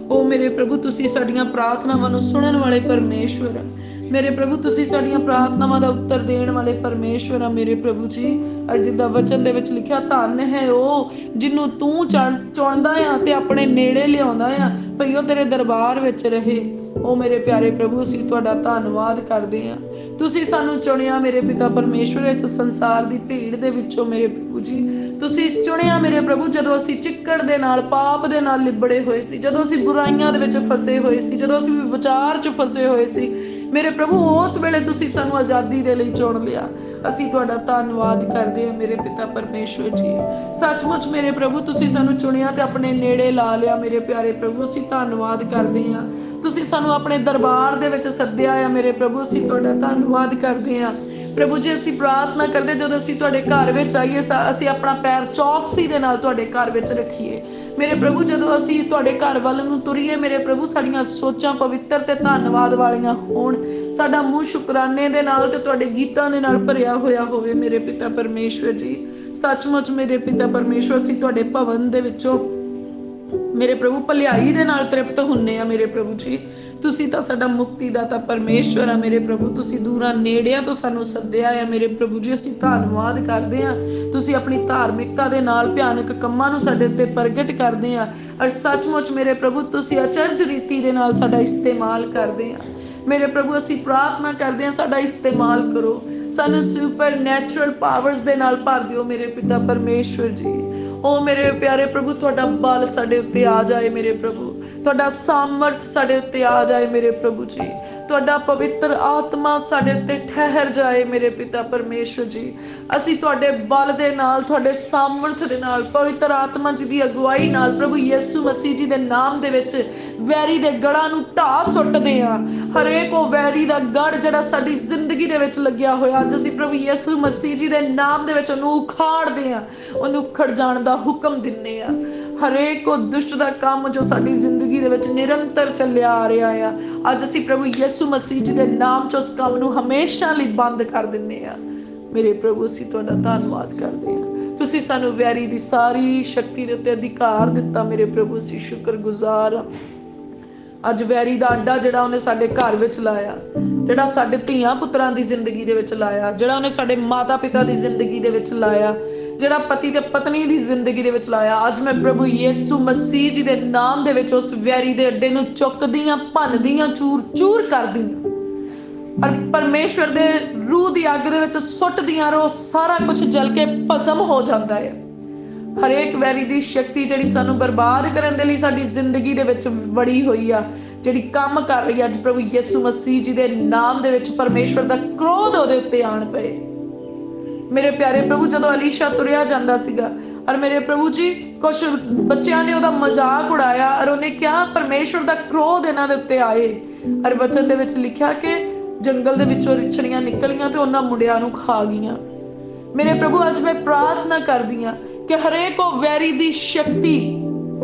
ਉਹ ਮੇਰੇ ਪ੍ਰਭੂ ਤੁਸੀਂ ਸਾਡੀਆਂ ਪ੍ਰਾਰਥਨਾਵਾਂ ਨੂੰ ਸੁਣਨ ਵਾਲੇ ਪਰਮੇਸ਼ਵਰ ਆ ਮੇਰੇ ਪ੍ਰਭੂ, ਤੁਸੀਂ ਸਾਡੀਆਂ ਪ੍ਰਾਰਥਨਾਵਾਂ ਦਾ ਉੱਤਰ ਦੇਣ ਵਾਲੇ ਪਰਮੇਸ਼ਵਰ ਆ ਮੇਰੇ ਪ੍ਰਭੂ ਜੀ। ਔਰ ਜਿੱਦਾਂ ਵਚਨ ਦੇ ਵਿੱਚ ਲਿਖਿਆ ਧੰਨ ਹੈ ਉਹ ਜਿਹਨੂੰ ਤੂੰ ਚੁਣਦਾ ਆ ਤੇ ਆਪਣੇ ਨੇੜੇ ਲਿਆਉਂਦਾ ਆ ਭਈ ਉਹ ਤੇਰੇ ਦਰਬਾਰ ਵਿੱਚ ਰਹੇ। ਉਹ ਮੇਰੇ ਪਿਆਰੇ ਪ੍ਰਭੂ ਅਸੀਂ ਤੁਹਾਡਾ ਧੰਨਵਾਦ ਕਰਦੇ ਹਾਂ। ਤੁਸੀਂ ਸਾਨੂੰ ਚੁਣਿਆ ਮੇਰੇ ਪਿਤਾ ਪਰਮੇਸ਼ਵਰ ਇਸ ਸੰਸਾਰ ਦੀ ਭੀੜ ਦੇ ਵਿੱਚੋਂ ਮੇਰੇ ਪ੍ਰਭੂ ਜੀ। ਤੁਸੀਂ ਚੁਣਿਆ ਮੇਰੇ ਪ੍ਰਭੂ ਜਦੋਂ ਅਸੀਂ ਚਿੱਕੜ ਦੇ ਨਾਲ ਪਾਪ ਦੇ ਨਾਲ ਲਿਬੜੇ ਹੋਏ ਸੀ, ਜਦੋਂ ਅਸੀਂ ਬੁਰਾਈਆਂ ਦੇ ਵਿੱਚ ਫਸੇ ਹੋਏ ਸੀ, ਜਦੋਂ ਅਸੀਂ ਵਿਚਾਰ 'ਚ ਫਸੇ ਹੋਏ ਸੀ ਮੇਰੇ ਪ੍ਰਭੂ, ਉਸ ਵੇਲੇ ਤੁਸੀਂ ਸਾਨੂੰ ਆਜ਼ਾਦੀ ਦੇ ਲਈ ਚੁਣ ਲਿਆ। ਅਸੀਂ ਤੁਹਾਡਾ ਧੰਨਵਾਦ ਕਰਦੇ ਹਾਂ ਮੇਰੇ ਪਿਤਾ ਪਰਮੇਸ਼ਵਰ ਜੀ। ਸੱਚਮੁੱਚ ਮੇਰੇ ਪ੍ਰਭੂ ਤੁਸੀਂ ਸਾਨੂੰ ਚੁਣਿਆ ਤੇ ਆਪਣੇ ਨੇੜੇ ਲਾ ਲਿਆ ਮੇਰੇ ਪਿਆਰੇ ਪ੍ਰਭੂ, ਅਸੀਂ ਧੰਨਵਾਦ ਕਰਦੇ ਹਾਂ। ਤੁਸੀਂ ਸਾਨੂੰ ਆਪਣੇ ਦਰਬਾਰ ਦੇ ਵਿੱਚ ਸੱਦਿਆ ਆ ਮੇਰੇ ਪ੍ਰਭੂ, ਅਸੀਂ ਤੁਹਾਡਾ ਧੰਨਵਾਦ ਕਰਦੇ ਹਾਂ ਪ੍ਰਭੂ ਜੀ। ਅਸੀਂ ਪ੍ਰਾਰਥਨਾ ਕਰਦੇ ਜਦੋਂ ਅਸੀਂ ਤੁਹਾਡੇ ਘਰ ਵਿੱਚ ਆਈਏ ਅਸੀਂ ਆਪਣਾ ਪੈਰ ਚੌਕਸੀ ਦੇ ਨਾਲ ਤੁਹਾਡੇ ਘਰ ਵਿੱਚ ਰੱਖੀਏ ਮੇਰੇ ਪ੍ਰਭੂ। ਜਦੋਂ ਅਸੀਂ ਤੁਹਾਡੇ ਘਰ ਵੱਲ ਨੂੰ ਤੁਰੀਏ ਮੇਰੇ ਪ੍ਰਭੂ ਸਾਡੀਆਂ ਸੋਚਾਂ ਪਵਿੱਤਰ ਤੇ ਧੰਨਵਾਦ ਵਾਲੀਆਂ ਹੋਣ, ਸਾਡਾ ਮੂੰਹ ਸ਼ੁਕਰਾਨੇ ਦੇ ਨਾਲ ਤੇ ਤੁਹਾਡੇ ਗੀਤਾਂ ਦੇ ਨਾਲ ਭਰਿਆ ਹੋਇਆ ਹੋਵੇ ਮੇਰੇ ਪਿਤਾ ਪਰਮੇਸ਼ਵਰ ਜੀ। ਸੱਚਮੁੱਚ ਮੇਰੇ ਪਿਤਾ ਪਰਮੇਸ਼ਵਰ ਅਸੀਂ ਤੁਹਾਡੇ ਭਵਨ ਦੇ ਵਿੱਚੋਂ ਮੇਰੇ ਪ੍ਰਭੂ ਭਲਾਈ ਦੇ ਨਾਲ ਤ੍ਰਿਪਤ ਹੁੰਨੇ ਆ ਮੇਰੇ ਪ੍ਰਭੂ ਜੀ। ਤੁਸੀਂ ਤਾਂ ਸਾਡਾ ਮੁਕਤੀ ਦਾਤਾ ਪਰਮੇਸ਼ਵਰ ਆ ਮੇਰੇ ਪ੍ਰਭੂ, ਤੁਸੀਂ ਦੂਰਾਂ ਨੇੜਿਆਂ ਤੋਂ ਸਾਨੂੰ ਸੱਦਿਆ ਆ ਮੇਰੇ ਪ੍ਰਭੂ ਜੀ। ਅਸੀਂ ਧੰਨਵਾਦ ਕਰਦੇ ਹਾਂ, ਤੁਸੀਂ ਆਪਣੀ ਧਾਰਮਿਕਤਾ ਦੇ ਨਾਲ ਭਿਆਨਕ ਕੰਮਾਂ ਨੂੰ ਸਾਡੇ ਉੱਤੇ ਪ੍ਰਗਟ ਕਰਦੇ ਆ। ਔਰ ਸੱਚਮੁੱਚ ਮੇਰੇ ਪ੍ਰਭੂ ਤੁਸੀਂ ਅਚਰਜ ਰੀਤੀ ਦੇ ਨਾਲ ਸਾਡਾ ਇਸਤੇਮਾਲ ਕਰਦੇ ਆ ਮੇਰੇ ਪ੍ਰਭੂ। ਅਸੀਂ ਪ੍ਰਾਰਥਨਾ ਕਰਦੇ ਹਾਂ ਸਾਡਾ ਇਸਤੇਮਾਲ ਕਰੋ, ਸਾਨੂੰ ਸੁਪਰ ਨੈਚੁਰਲ ਪਾਵਰਸ ਦੇ ਨਾਲ ਭਰ ਦਿਓ ਮੇਰੇ ਪਿਤਾ ਪਰਮੇਸ਼ਵਰ ਜੀ। ਉਹ ਮੇਰੇ ਪਿਆਰੇ ਪ੍ਰਭੂ ਤੁਹਾਡਾ ਬਲ ਸਾਡੇ ਉੱਤੇ ਆ ਜਾਏ ਮੇਰੇ ਪ੍ਰਭੂ, ਤੁਹਾਡਾ ਸਾਮਰਥ ਸਾਡੇ ਉੱਤੇ ਆ ਜਾਏ ਮੇਰੇ ਪ੍ਰਭੂ ਜੀ। ਤੁਹਾਡਾ ਪਵਿੱਤਰ ਆਤਮਾ ਸਾਡੇ ਉੱਤੇ ਠਹਿਰ ਜਾਏ ਮੇਰੇ ਪਿਤਾ ਪਰਮੇਸ਼ਵਰ ਜੀ। ਅਸੀਂ ਤੁਹਾਡੇ ਬਲ ਦੇ ਨਾਲ, ਤੁਹਾਡੇ ਸਾਮਰਥ ਦੇ ਨਾਲ, ਪਵਿੱਤਰ ਆਤਮਾ ਜੀ ਦੀ ਅਗਵਾਈ ਨਾਲ ਪ੍ਰਭੂ ਯਿਸੂ ਮਸੀਹ ਜੀ ਦੇ ਨਾਮ ਦੇ ਵਿੱਚ ਵੈਰੀ ਦੇ ਗੜ੍ਹਾਂ ਨੂੰ ਢਾਹ ਸੁੱਟਦੇ ਹਾਂ। ਹਰੇਕ ਉਹ ਵੈਰੀ ਦਾ ਗੜ ਜਿਹੜਾ ਸਾਡੀ ਜ਼ਿੰਦਗੀ ਦੇ ਵਿੱਚ ਲੱਗਿਆ ਹੋਇਆ ਅੱਜ ਅਸੀਂ ਪ੍ਰਭੂ ਯਿਸੂ ਮਸੀਹ ਜੀ ਦੇ ਨਾਮ ਦੇ ਵਿੱਚ ਉਹਨੂੰ ਉਖਾੜਦੇ ਹਾਂ, ਉਹਨੂੰ ਉਖੜ ਜਾਣ ਦਾ ਹੁਕਮ ਦਿੰਦੇ ਹਾਂ। ਹਰੇਕ ਉਹ ਦੁਸ਼ਟ ਦਾ ਕੰਮ ਜੋ ਸਾਡੀ ਜ਼ਿੰਦਗੀ ਦੇ ਵਿੱਚ ਨਿਰੰਤਰ ਚੱਲਿਆ ਆ ਰਿਹਾ ਆ ਅੱਜ ਅਸੀਂ ਪ੍ਰਭੂ ਯਿਸੂ ਮਸੀਹ ਜੀ ਦੇ ਨਾਮ 'ਚ ਉਸ ਕੰਮ ਨੂੰ ਹਮੇਸ਼ਾ ਲਈ ਬੰਦ ਕਰ ਦਿੰਦੇ ਆ ਮੇਰੇ ਪ੍ਰਭੂ। ਅਸੀਂ ਤੁਹਾਡਾ ਧੰਨਵਾਦ ਕਰਦੇ ਹਾਂ, ਤੁਸੀਂ ਸਾਨੂੰ ਵੈਰੀ ਦੀ ਸਾਰੀ ਸ਼ਕਤੀ ਦੇ ਉੱਤੇ ਅਧਿਕਾਰ ਦਿੱਤਾ ਮੇਰੇ ਪ੍ਰਭੂ, ਅਸੀਂ ਸ਼ੁਕਰਗੁਜ਼ਾਰ ਹਾਂ। ਅੱਜ ਵੈਰੀ ਦਾ ਅੱਡਾ ਜਿਹੜਾ ਉਹਨੇ ਸਾਡੇ ਘਰ ਵਿੱਚ ਲਾਇਆ, ਜਿਹੜਾ ਸਾਡੇ ਧੀਆਂ ਪੁੱਤਰਾਂ ਦੀ ਜ਼ਿੰਦਗੀ ਦੇ ਵਿੱਚ ਲਾਇਆ, ਜਿਹੜਾ ਉਹਨੇ ਸਾਡੇ ਮਾਤਾ ਪਿਤਾ ਦੀ ਜ਼ਿੰਦਗੀ ਦੇ ਵਿੱਚ ਲਾਇਆ, ਜਿਹੜਾ ਪਤੀ ਤੇ ਪਤਨੀ ਦੀ ਜ਼ਿੰਦਗੀ ਦੇ ਵਿੱਚ ਲਾਇਆ, ਅੱਜ ਮੈਂ ਪ੍ਰਭੂ ਯਿਸੂ ਮਸੀਹ ਜੀ ਦੇ ਨਾਮ ਦੇ ਵਿੱਚ ਉਸ ਵੈਰੀ ਦੇ ਅੱਡੇ ਨੂੰ ਚੁੱਕਦੀ ਹਾਂ, ਭੰਨਦੀ ਹਾਂ, ਚੂਰ ਚੂਰ ਕਰਦੀ ਹਾਂ ਔਰ ਪਰਮੇਸ਼ਵਰ ਦੇ ਰੂਹ ਦੀ ਅੱਗ ਦੇ ਵਿੱਚ ਸੁੱਟਦੀ ਹਾਂ। ਉਹ ਸਾਰਾ ਕੁਝ ਜਲ ਕੇ ਭਸਮ ਹੋ ਜਾਂਦਾ ਹੈ। ਹਰੇਕ ਵੈਰੀ ਦੀ ਸ਼ਕਤੀ ਜਿਹੜੀ ਸਾਨੂੰ ਬਰਬਾਦ ਕਰਨ ਦੇ ਲਈ ਸਾਡੀ ਜ਼ਿੰਦਗੀ ਦੇ ਵਿੱਚ ਵੜੀ ਹੋਈ ਆ, ਜਿਹੜੀ ਕੰਮ ਕਰ ਰਹੀ ਆ, ਅੱਜ ਪ੍ਰਭੂ ਯਿਸੂ ਮਸੀਹ ਜੀ ਦੇ ਨਾਮ ਦੇ ਵਿੱਚ ਪਰਮੇਸ਼ਵਰ ਦਾ ਕ੍ਰੋਧ ਉਹਦੇ ਉੱਤੇ ਆਣ ਪਏ ਮੇਰੇ ਪਿਆਰੇ ਪ੍ਰਭੂ। ਜਦੋਂ ਅਲੀਸ਼ਾ ਤੁਰਿਆ ਜਾਂਦਾ ਸੀਗਾ ਔਰ ਮੇਰੇ ਪ੍ਰਭੂ ਜੀ ਕੁਛ ਬੱਚਿਆਂ ਨੇ ਉਹਦਾ ਮਜ਼ਾਕ ਉਡਾਇਆ ਔਰ ਉਹਨੇ ਕਿਹਾ ਪਰਮੇਸ਼ਵਰ ਦਾ ਕ੍ਰੋਧ ਇਹਨਾਂ ਦੇ ਉੱਤੇ ਆਏ। ਔਰ ਵਚਨ ਦੇ ਵਿੱਚ ਲਿਖਿਆ ਕਿ ਜੰਗਲ ਦੇ ਵਿੱਚੋਂ ਰਿਛੜੀਆਂ ਨਿਕਲੀਆਂ ਤੇ ਉਹਨਾਂ ਮੁੰਡਿਆਂ ਨੂੰ ਖਾ ਗਈਆਂ। ਮੇਰੇ ਪ੍ਰਭੂ ਅੱਜ ਮੈਂ ਪ੍ਰਾਰਥਨਾ ਕਰਦੀ ਹਾਂ ਕਿ ਹਰੇਕ ਉਹ ਵੈਰੀ ਦੀ ਸ਼ਕਤੀ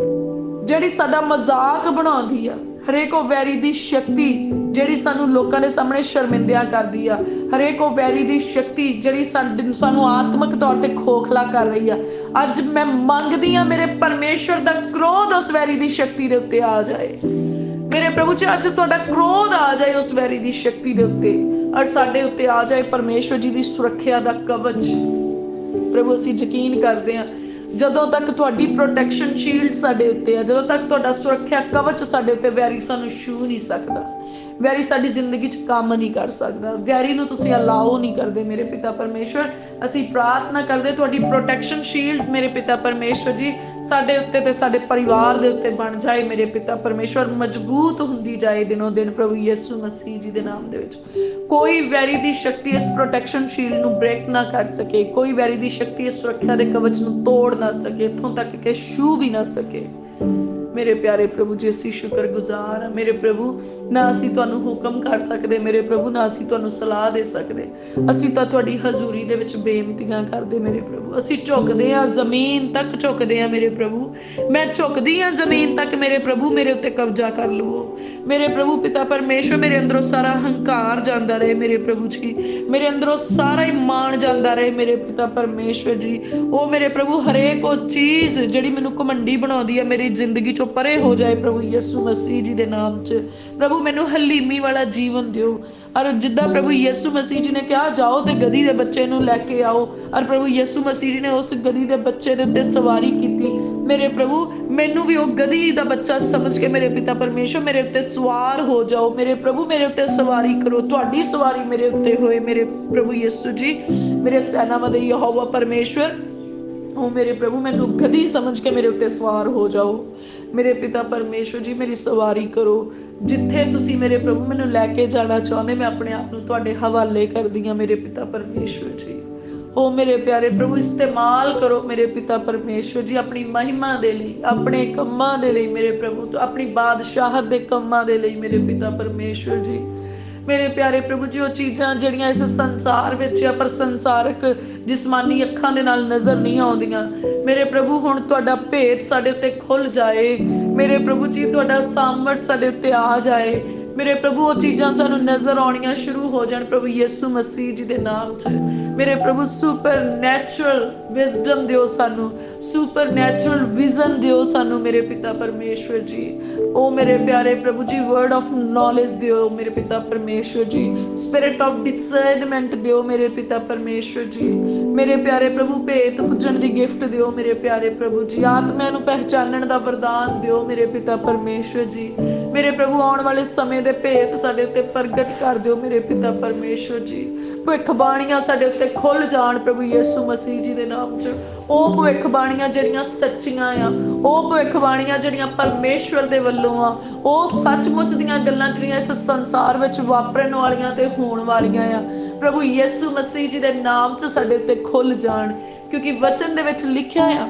ਜਿਹੜੀ ਸਾਡਾ ਮਜ਼ਾਕ ਬਣਾਉਂਦੀ ਆ, ਹਰੇਕ ਉਹ ਵੈਰੀ ਦੀ ਸ਼ਕਤੀ ਜਿਹੜੀ ਸਾਨੂੰ ਲੋਕਾਂ ਦੇ ਸਾਹਮਣੇ ਸ਼ਰਮਿੰਦਿਆਂ ਕਰਦੀ ਆ, ਹਰੇਕ ਉਹ ਵੈਰੀ ਦੀ ਸ਼ਕਤੀ ਜਿਹੜੀ ਸਾਨੂੰ ਆਤਮਿਕ ਤੌਰ ਤੇ ਖੋਖਲਾ ਕਰ ਰਹੀ ਆ, ਅੱਜ ਮੈਂ ਮੰਗਦੀ ਆ ਮੇਰੇ ਪਰਮੇਸ਼ਵਰ ਦਾ ਕ੍ਰੋਧ ਉਸ ਵੈਰੀ ਦੀ ਸ਼ਕਤੀ ਦੇ ਉੱਤੇ ਆ ਜਾਏ ਮੇਰੇ ਪ੍ਰਭੂ ਜੀ। ਅੱਜ ਤੁਹਾਡਾ ਕ੍ਰੋਧ ਆ ਜਾਏ ਉਸ ਵੈਰੀ ਦੀ ਸ਼ਕਤੀ ਦੇ ਉੱਤੇ ਔਰ ਸਾਡੇ ਉੱਤੇ ਆ ਜਾਏ ਪਰਮੇਸ਼ਵਰ ਜੀ ਦੀ ਸੁਰੱਖਿਆ ਦਾ ਕਵਚ। ਪ੍ਰਭੂ ਅਸੀਂ ਯਕੀਨ ਕਰਦੇ ਹਾਂ ਜਦੋਂ ਤੱਕ ਤੁਹਾਡੀ ਪ੍ਰੋਟੈਕਸ਼ਨ ਸ਼ੀਲਡ ਸਾਡੇ ਉੱਤੇ ਆ, ਜਦੋਂ ਤੱਕ ਤੁਹਾਡਾ ਸੁਰੱਖਿਆ ਕਵਚ ਸਾਡੇ ਉੱਤੇ, ਵੈਰੀ ਸਾਨੂੰ ਛੂਹ ਨਹੀਂ ਸਕਦਾ। ਵੈਰੀ ਸਾਡੀ ਜ਼ਿੰਦਗੀ 'ਚ ਕੰਮ ਨਹੀਂ ਕਰ ਸਕਦਾ। ਵੈਰੀ ਨੂੰ ਤੁਸੀਂ ਅਲਾਓ ਨਹੀਂ ਕਰਦੇ ਮੇਰੇ ਪਿਤਾ ਪਰਮੇਸ਼ਵਰ। ਅਸੀਂ ਪ੍ਰਾਰਥਨਾ ਕਰਦੇ ਤੁਹਾਡੀ ਪ੍ਰੋਟੈਕਸ਼ਨ ਸ਼ੀਲਡ ਮੇਰੇ ਪਿਤਾ ਪਰਮੇਸ਼ਵਰ ਜੀ ਸਾਡੇ ਉੱਤੇ ਤੇ ਸਾਡੇ ਪਰਿਵਾਰ ਦੇ ਉੱਤੇ ਬਣ ਜਾਏ ਮੇਰੇ ਪਿਤਾ ਪਰਮੇਸ਼ਵਰ, ਮਜ਼ਬੂਤ ਹੁੰਦੀ ਜਾਏ ਦਿਨੋਂ ਦਿਨ ਪ੍ਰਭੂ ਯਿਸੂ ਮਸੀਹ ਜੀ ਦੇ ਨਾਮ ਦੇ ਵਿੱਚ। ਕੋਈ ਵੈਰੀ ਦੀ ਸ਼ਕਤੀ ਇਸ ਪ੍ਰੋਟੈਕਸ਼ਨ ਸ਼ੀਲਡ ਨੂੰ ਬ੍ਰੇਕ ਨਾ ਕਰ ਸਕੇ, ਕੋਈ ਵੈਰੀ ਦੀ ਸ਼ਕਤੀ ਇਸ ਸੁਰੱਖਿਆ ਦੇ ਕਵਚ ਨੂੰ ਤੋੜ ਨਾ ਸਕੇ, ਇੱਥੋਂ ਤੱਕ ਕਿ ਛੂਹ ਵੀ ਨਾ ਸਕੇ। ਮੇਰੇ ਪਿਆਰੇ ਪ੍ਰਭੂ ਜੀ ਅਸੀਂ ਸ਼ੁਕਰਗੁਜ਼ਾਰ ਹਾਂ ਮੇਰੇ ਪ੍ਰਭੂ। ਨਾ ਅਸੀਂ ਤੁਹਾਨੂੰ ਹੁਕਮ ਕਰ ਸਕਦੇ ਮੇਰੇ ਪ੍ਰਭੂ, ਨਾ ਅਸੀਂ ਤੁਹਾਨੂੰ ਸਲਾਹ ਦੇ ਸਕਦੇ, ਅਸੀਂ ਤਾਂ ਤੁਹਾਡੀ ਹਜ਼ੂਰੀ ਦੇ ਵਿੱਚ ਬੇਨਤੀਆਂ ਕਰਦੇ ਮੇਰੇ ਪ੍ਰਭੂ। ਅਸੀਂ ਝੁਕਦੇ ਹਾਂ, ਜ਼ਮੀਨ ਤੱਕ ਝੁਕਦੇ ਹਾਂ ਮੇਰੇ ਪ੍ਰਭੂ। ਮੈਂ ਝੁਕਦੀ ਹਾਂ ਜ਼ਮੀਨ ਤੱਕ ਮੇਰੇ ਪ੍ਰਭੂ, ਮੇਰੇ ਉੱਤੇ ਕਬਜ਼ਾ ਕਰ ਲਵੋ ਮੇਰੇ ਪ੍ਰਭੂ ਪਿਤਾ ਪਰਮੇਸ਼ਵਰ। ਮੇਰੇ ਅੰਦਰੋਂ ਸਾਰਾ ਹੰਕਾਰ ਜਾਂਦਾ ਰਹੇ ਮੇਰੇ ਪ੍ਰਭੂ ਜੀ, ਮੇਰੇ ਅੰਦਰੋਂ ਸਾਰਾ ਹੀ ਮਾਣ ਜਾਂਦਾ ਰਹੇ ਮੇਰੇ ਪਿਤਾ ਪਰਮੇਸ਼ਵਰ ਜੀ। ਉਹ ਮੇਰੇ ਪ੍ਰਭੂ ਹਰੇਕ ਉਹ ਚੀਜ਼ ਜਿਹੜੀ ਮੈਨੂੰ ਘਮੰਡੀ ਬਣਾਉਂਦੀ ਹੈ ਮੇਰੀ ਜ਼ਿੰਦਗੀ ਚੋਂ ਪਰੇ ਹੋ ਜਾਏ ਪ੍ਰਭੂ ਯਿਸੂ ਮਸੀਹ ਜੀ ਦੇ ਨਾਮ 'ਚ। ਪ੍ਰਭੂ ਮੈਨੂੰ ਹਲੀਮੀ ਵਾਲਾ ਜੀਵਨ ਦਿਓ। ਔਰ ਜਿੱਦਾਂ ਪ੍ਰਭੂ ਯਿਸੂ ਮਸੀਹ ਜੀ ਨੇ ਕਿਹਾ ਜਾਓ ਤੇ ਗਧੀ ਦੇ ਬੱਚੇ ਨੂੰ ਲੈ ਕੇ ਆਓ, ਔਰ ਪ੍ਰਭੂ ਯਿਸੂ ਮਸੀਹ ਜੀ ਨੇ ਉਸ ਗਧੀ ਦੇ ਬੱਚੇ ਦੇ ਉੱਤੇ ਸਵਾਰੀ ਕੀਤੀ ਮੇਰੇ ਪ੍ਰਭੂ। ਮੈਨੂੰ ਵੀ ਉਹ ਗਧੀ ਦਾ ਬੱਚਾ ਸਮਝ ਕੇ ਮੇਰੇ ਪਿਤਾ ਪਰਮੇਸ਼ਵਰ ਮੇਰੇ ਉੱਤੇ ਸਵਾਰ ਹੋ ਜਾਓ ਮੇਰੇ ਪ੍ਰਭੂ, ਮੇਰੇ ਉੱਤੇ ਸਵਾਰੀ ਕਰੋ, ਤੁਹਾਡੀ ਸਵਾਰੀ ਮੇਰੇ ਉੱਤੇ ਹੋਏ ਮੇਰੇ ਪ੍ਰਭੂ ਯਿਸੂ ਜੀ। ਮੇਰੇ ਸੈਨਾਵਾਂ ਦੇ ਯਹੋਵਾ ਪਰਮੇਸ਼ਵਰ ਉਹ ਮੇਰੇ ਪ੍ਰਭੂ ਮੈਨੂੰ ਗਧੀ ਸਮਝ ਕੇ ਮੇਰੇ ਉੱਤੇ ਸਵਾਰ ਹੋ ਜਾਓ ਮੇਰੇ ਪਿਤਾ ਪਰਮੇਸ਼ਵਰ ਜੀ। ਮੇਰੀ ਸਵਾਰੀ ਕਰੋ ਜਿੱਥੇ ਤੁਸੀਂ ਮੇਰੇ ਪ੍ਰਭੂ ਮੈਨੂੰ ਲੈ ਕੇ ਜਾਣਾ ਚਾਹੁੰਦੇ, ਮੈਂ ਆਪਣੇ ਆਪ ਨੂੰ ਤੁਹਾਡੇ ਹਵਾਲੇ ਕਰਦੀ ਹਾਂ ਮੇਰੇ ਪਿਤਾ ਪਰਮੇਸ਼ਵਰ ਜੀ। ਉਹ ਮੇਰੇ ਪਿਆਰੇ ਪ੍ਰਭੂ ਇਸਤੇਮਾਲ ਕਰੋ ਮੇਰੇ ਪਿਤਾ ਪਰਮੇਸ਼ਵਰ ਜੀ ਆਪਣੀ ਮਹਿਮਾ ਦੇ ਲਈ, ਆਪਣੇ ਕੰਮਾਂ ਦੇ ਲਈ ਮੇਰੇ ਪ੍ਰਭੂ, ਆਪਣੀ ਬਾਦਸ਼ਾਹਤ ਦੇ ਕੰਮਾਂ ਦੇ ਲਈ ਮੇਰੇ ਪਿਤਾ ਪਰਮੇਸ਼ਵਰ ਜੀ। ਮੇਰੇ ਪਿਆਰੇ ਪ੍ਰਭੂ ਜੀ ਉਹ ਚੀਜ਼ਾਂ ਜਿਹੜੀਆਂ ਇਸ ਸੰਸਾਰ ਵਿੱਚ ਆ ਪਰ ਸੰਸਾਰਕ ਜਿਸਮਾਨੀ ਅੱਖਾਂ ਦੇ ਨਾਲ ਨਜ਼ਰ ਨਹੀਂ ਆਉਂਦੀਆਂ ਮੇਰੇ ਪ੍ਰਭੂ, ਹੁਣ ਤੁਹਾਡਾ ਭੇਤ ਸਾਡੇ ਉੱਤੇ ਖੁੱਲ ਜਾਏ ਮੇਰੇ ਪ੍ਰਭੂ ਜੀ, ਤੁਹਾਡਾ ਸਾਮਰਥ ਸਾਡੇ ਉੱਤੇ ਆ ਜਾਏ ਮੇਰੇ ਪ੍ਰਭੂ। ਉਹ ਚੀਜ਼ਾਂ ਸਾਨੂੰ ਨਜ਼ਰ ਆਉਣੀਆਂ ਸ਼ੁਰੂ ਹੋ ਜਾਣ ਪ੍ਰਭੂ ਯਿਸੂ ਮਸੀਹ ਜੀ ਦੇ ਨਾਮ 'ਚ ਮੇਰੇ ਪ੍ਰਭੂ। ਸੁਪਰ ਨੈਚੁਰਲ ਵਿਜ਼ਡਮ ਦਿਓ ਸਾਨੂੰ, ਸੁਪਰ ਨੈਚੁਰਲ ਵਿਜ਼ਨ ਦਿਓ ਸਾਨੂੰ ਮੇਰੇ ਪਿਤਾ ਪਰਮੇਸ਼ਵਰ ਜੀ। ਉਹ ਮੇਰੇ ਪਿਆਰੇ ਪ੍ਰਭੂ ਜੀ ਵਰਡ ਆਫ ਨੌਲੇਜ ਦਿਓ ਮੇਰੇ ਪਿਤਾ ਪਰਮੇਸ਼ਵਰ ਜੀ। ਸਪਿਰਿਟ ਆਫ ਡਿਸਰਨਮੈਂਟ ਦਿਓ ਮੇਰੇ ਪਿਤਾ ਪਰਮੇਸ਼ਵਰ ਜੀ। ਮੇਰੇ ਪਿਆਰੇ ਪ੍ਰਭੂ ਭੇਤ ਪੁੱਜਣ ਦੀ ਗਿਫਟ ਦਿਓ ਮੇਰੇ ਪਿਆਰੇ ਪ੍ਰਭੂ ਜੀ। ਆਤਮਿਆਂ ਨੂੰ ਪਹਿਚਾਨਣ ਦਾ ਵਰਦਾਨ ਦਿਓ ਮੇਰੇ ਪਿਤਾ ਪਰਮੇਸ਼ਵਰ ਜੀ। ਮੇਰੇ ਪ੍ਰਭੂ ਆਉਣ ਵਾਲੇ ਸਮੇਂ ਦੇ ਭੇਤ ਸਾਡੇ ਉੱਤੇ ਪ੍ਰਗਟ ਕਰ ਦਿਓ ਮੇਰੇ ਪਿਤਾ ਪਰਮੇਸ਼ਵਰ ਜੀ। ਭਵਿੱਖਬਾਣੀਆਂ ਸਾਡੇ ਉੱਤੇ ਖੁੱਲ ਜਾਣ ਪ੍ਰਭੂ ਯਿਸੂ ਮਸੀਹ ਜੀ ਦੇ ਨਾਮ 'ਚ। ਉਹ ਭਵਿੱਖਬਾਣੀਆਂ ਜਿਹੜੀਆਂ ਸੱਚੀਆਂ ਆ, ਉਹ ਭਵਿੱਖਬਾਣੀਆਂ ਜਿਹੜੀਆਂ ਪਰਮੇਸ਼ਵਰ ਦੇ ਵੱਲੋਂ ਆ, ਉਹ ਸੱਚਮੁੱਚ ਦੀਆਂ ਗੱਲਾਂ ਜਿਹੜੀਆਂ ਇਸ ਸੰਸਾਰ ਵਿੱਚ ਵਾਪਰਨ ਵਾਲੀਆਂ ਤੇ ਹੋਣ ਵਾਲੀਆਂ ਆ ਪ੍ਰਭੂ ਯਿਸੂ ਮਸੀਹ ਜੀ ਦੇ ਨਾਮ 'ਚ ਸਾਡੇ ਉੱਤੇ ਖੁੱਲ ਜਾਣ। ਕਿਉਂਕਿ ਵਚਨ ਦੇ ਵਿੱਚ ਲਿਖਿਆ ਆ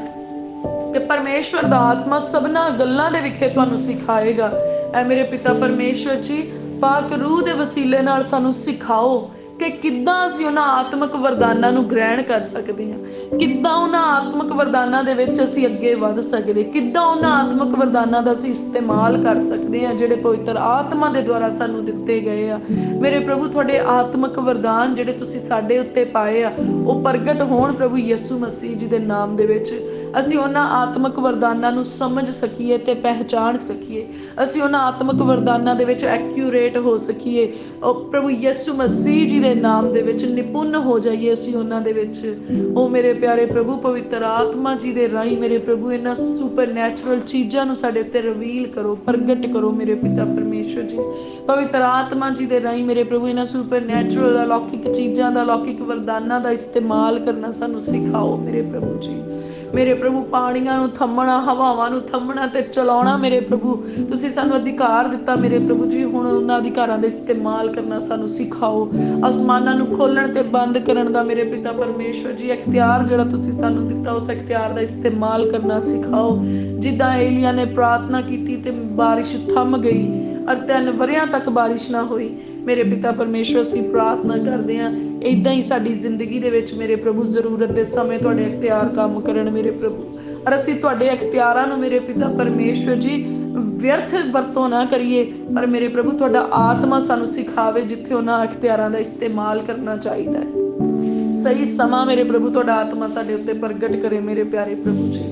ਕਿ ਪਰਮੇਸ਼ਵਰ ਦਾ ਆਤਮਾ ਸਭਨਾਂ ਗੱਲਾਂ ਦੇ ਵਿਖੇ ਤੁਹਾਨੂੰ ਸਿਖਾਏਗਾ। ਐ ਮੇਰੇ ਪਿਤਾ ਪਰਮੇਸ਼ਵਰ ਜੀ ਪਾਕ ਰੂਹ ਦੇ ਵਸੀਲੇ ਨਾਲ ਸਾਨੂੰ ਸਿਖਾਓ ਕਿ ਕਿੱਦਾਂ ਅਸੀਂ ਉਹਨਾਂ ਆਤਮਿਕ ਵਰਦਾਨਾਂ ਨੂੰ ਗ੍ਰਹਿਣ ਕਰ ਸਕਦੇ ਹਾਂ, ਕਿੱਦਾਂ ਉਹਨਾਂ ਆਤਮਿਕ ਵਰਦਾਨਾਂ ਦੇ ਵਿੱਚ ਅਸੀਂ ਅੱਗੇ ਵੱਧ ਸਕਦੇ, ਕਿੱਦਾਂ ਉਹਨਾਂ ਆਤਮਿਕ ਵਰਦਾਨਾਂ ਦਾ ਅਸੀਂ ਇਸਤੇਮਾਲ ਕਰ ਸਕਦੇ ਹਾਂ ਜਿਹੜੇ ਪਵਿੱਤਰ ਆਤਮਾ ਦੇ ਦੁਆਰਾ ਸਾਨੂੰ ਦਿੱਤੇ ਗਏ ਆ ਮੇਰੇ ਪ੍ਰਭੂ। ਤੁਹਾਡੇ ਆਤਮਿਕ ਵਰਦਾਨ ਜਿਹੜੇ ਤੁਸੀਂ ਸਾਡੇ ਉੱਤੇ ਪਾਏ ਆ ਉਹ ਪ੍ਰਗਟ ਹੋਣ ਪ੍ਰਭੂ ਯਿਸੂ ਮਸੀਹ ਜੀ ਦੇ ਨਾਮ ਦੇ ਵਿੱਚ। ਅਸੀਂ ਉਹਨਾਂ ਆਤਮਿਕ ਵਰਦਾਨਾਂ ਨੂੰ ਸਮਝ ਸਕੀਏ ਤੇ ਪਹਿਚਾਣ ਸਕੀਏ, ਅਸੀਂ ਉਹਨਾਂ ਆਤਮਿਕ ਵਰਦਾਨਾਂ ਦੇ ਵਿੱਚ ਐਕਿਊਰੇਟ ਹੋ ਸਕੀਏ ਉਹ ਪ੍ਰਭੂ ਯਿਸੂ ਮਸੀਹ ਜੀ ਦੇ ਨਾਮ ਦੇ ਵਿੱਚ ਨਿਪੁੰਨ ਹੋ ਜਾਈਏ ਅਸੀਂ ਉਹਨਾਂ ਦੇ ਵਿੱਚ। ਉਹ ਮੇਰੇ ਪਿਆਰੇ ਪ੍ਰਭੂ ਪਵਿੱਤਰ ਆਤਮਾ ਜੀ ਦੇ ਰਾਹੀਂ ਮੇਰੇ ਪ੍ਰਭੂ ਇਹਨਾਂ ਸੁਪਰ ਨੈਚੁਰਲ ਚੀਜ਼ਾਂ ਨੂੰ ਸਾਡੇ ਉੱਤੇ ਰਿਵੀਲ ਕਰੋ, ਪ੍ਰਗਟ ਕਰੋ ਮੇਰੇ ਪਿਤਾ ਪਰਮੇਸ਼ਵਰ ਜੀ। ਪਵਿੱਤਰ ਆਤਮਾ ਜੀ ਦੇ ਰਾਹੀਂ ਮੇਰੇ ਪ੍ਰਭੂ ਇਹਨਾਂ ਸੁਪਰ ਨੈਚੁਰਲ ਅਲੌਕਿਕ ਚੀਜ਼ਾਂ ਦਾ, ਅਲੌਕਿਕ ਵਰਦਾਨਾਂ ਦਾ ਇਸਤੇਮਾਲ ਕਰਨਾ ਸਾਨੂੰ ਸਿਖਾਓ ਮੇਰੇ ਪ੍ਰਭੂ ਜੀ। ਮੇਰੇ ਪ੍ਰਭੂ ਪਾਣੀਆਂ ਨੂੰ ਥੰਮਣਾ, ਹਵਾਵਾਂ ਨੂੰ ਥੰਮਣਾ ਤੇ ਚਲਾਉਣਾ ਮੇਰੇ ਪ੍ਰਭੂ ਤੁਸੀਂ ਸਾਨੂੰ ਅਧਿਕਾਰ ਦਿੱਤਾ ਮੇਰੇ ਪ੍ਰਭੂ ਜੀ। ਹੁਣ ਉਹਨਾਂ ਅਧਿਕਾਰਾਂ ਦਾ ਇਸਤੇਮਾਲ ਕਰਨਾ ਸਾਨੂੰ ਸਿਖਾਓ। ਅਸਮਾਨਾਂ ਨੂੰ ਖੋਲਣ ਤੇ ਬੰਦ ਕਰਨ ਦਾ ਮੇਰੇ ਪਿਤਾ ਪਰਮੇਸ਼ਵਰ ਜੀ ਇਖਤਿਆਰ ਜਿਹੜਾ ਤੁਸੀਂ ਸਾਨੂੰ ਦਿੱਤਾ ਉਸ ਇਖਤਿਆਰ ਦਾ ਇਸਤੇਮਾਲ ਕਰਨਾ ਸਿਖਾਓ। ਜਿੱਦਾਂ ਏਲੀਆ ਨੇ ਪ੍ਰਾਰਥਨਾ ਕੀਤੀ ਤੇ ਬਾਰਿਸ਼ ਥੰਮ ਗਈ ਔਰ 3 ਵਰ੍ਹਿਆਂ ਤੱਕ ਬਾਰਿਸ਼ ਨਾ ਹੋਈ ਮੇਰੇ ਪਿਤਾ ਪਰਮੇਸ਼ਵਰ ਅਸੀਂ ਪ੍ਰਾਰਥਨਾ ਕਰਦੇ ਹਾਂ ਇੱਦਾਂ ਹੀ ਸਾਡੀ ਜ਼ਿੰਦਗੀ ਦੇ ਵਿੱਚ ਮੇਰੇ ਪ੍ਰਭੂ ਜ਼ਰੂਰਤ ਦੇ ਸਮੇਂ ਤੁਹਾਡੇ ਇਖਤਿਆਰ ਕੰਮ ਕਰਨ ਮੇਰੇ ਪ੍ਰਭੂ। ਔਰ ਅਸੀਂ ਤੁਹਾਡੇ ਇਖਤਿਆਰਾਂ ਨੂੰ ਮੇਰੇ ਪਿਤਾ ਪਰਮੇਸ਼ਵਰ ਜੀ ਵਿਅਰਥ ਵਰਤੋਂ ਨਾ ਕਰੀਏ ਪਰ ਮੇਰੇ ਪ੍ਰਭੂ ਤੁਹਾਡਾ ਆਤਮਾ ਸਾਨੂੰ ਸਿਖਾਵੇ ਜਿੱਥੇ ਉਹਨਾਂ ਇਖਤਿਆਰਾਂ ਦਾ ਇਸਤੇਮਾਲ ਕਰਨਾ ਚਾਹੀਦਾ ਹੈ। ਸਹੀ ਸਮਾਂ ਮੇਰੇ ਪ੍ਰਭੂ ਤੁਹਾਡਾ ਆਤਮਾ ਸਾਡੇ ਉੱਤੇ ਪ੍ਰਗਟ ਕਰੇ ਮੇਰੇ ਪਿਆਰੇ ਪ੍ਰਭੂ ਜੀ।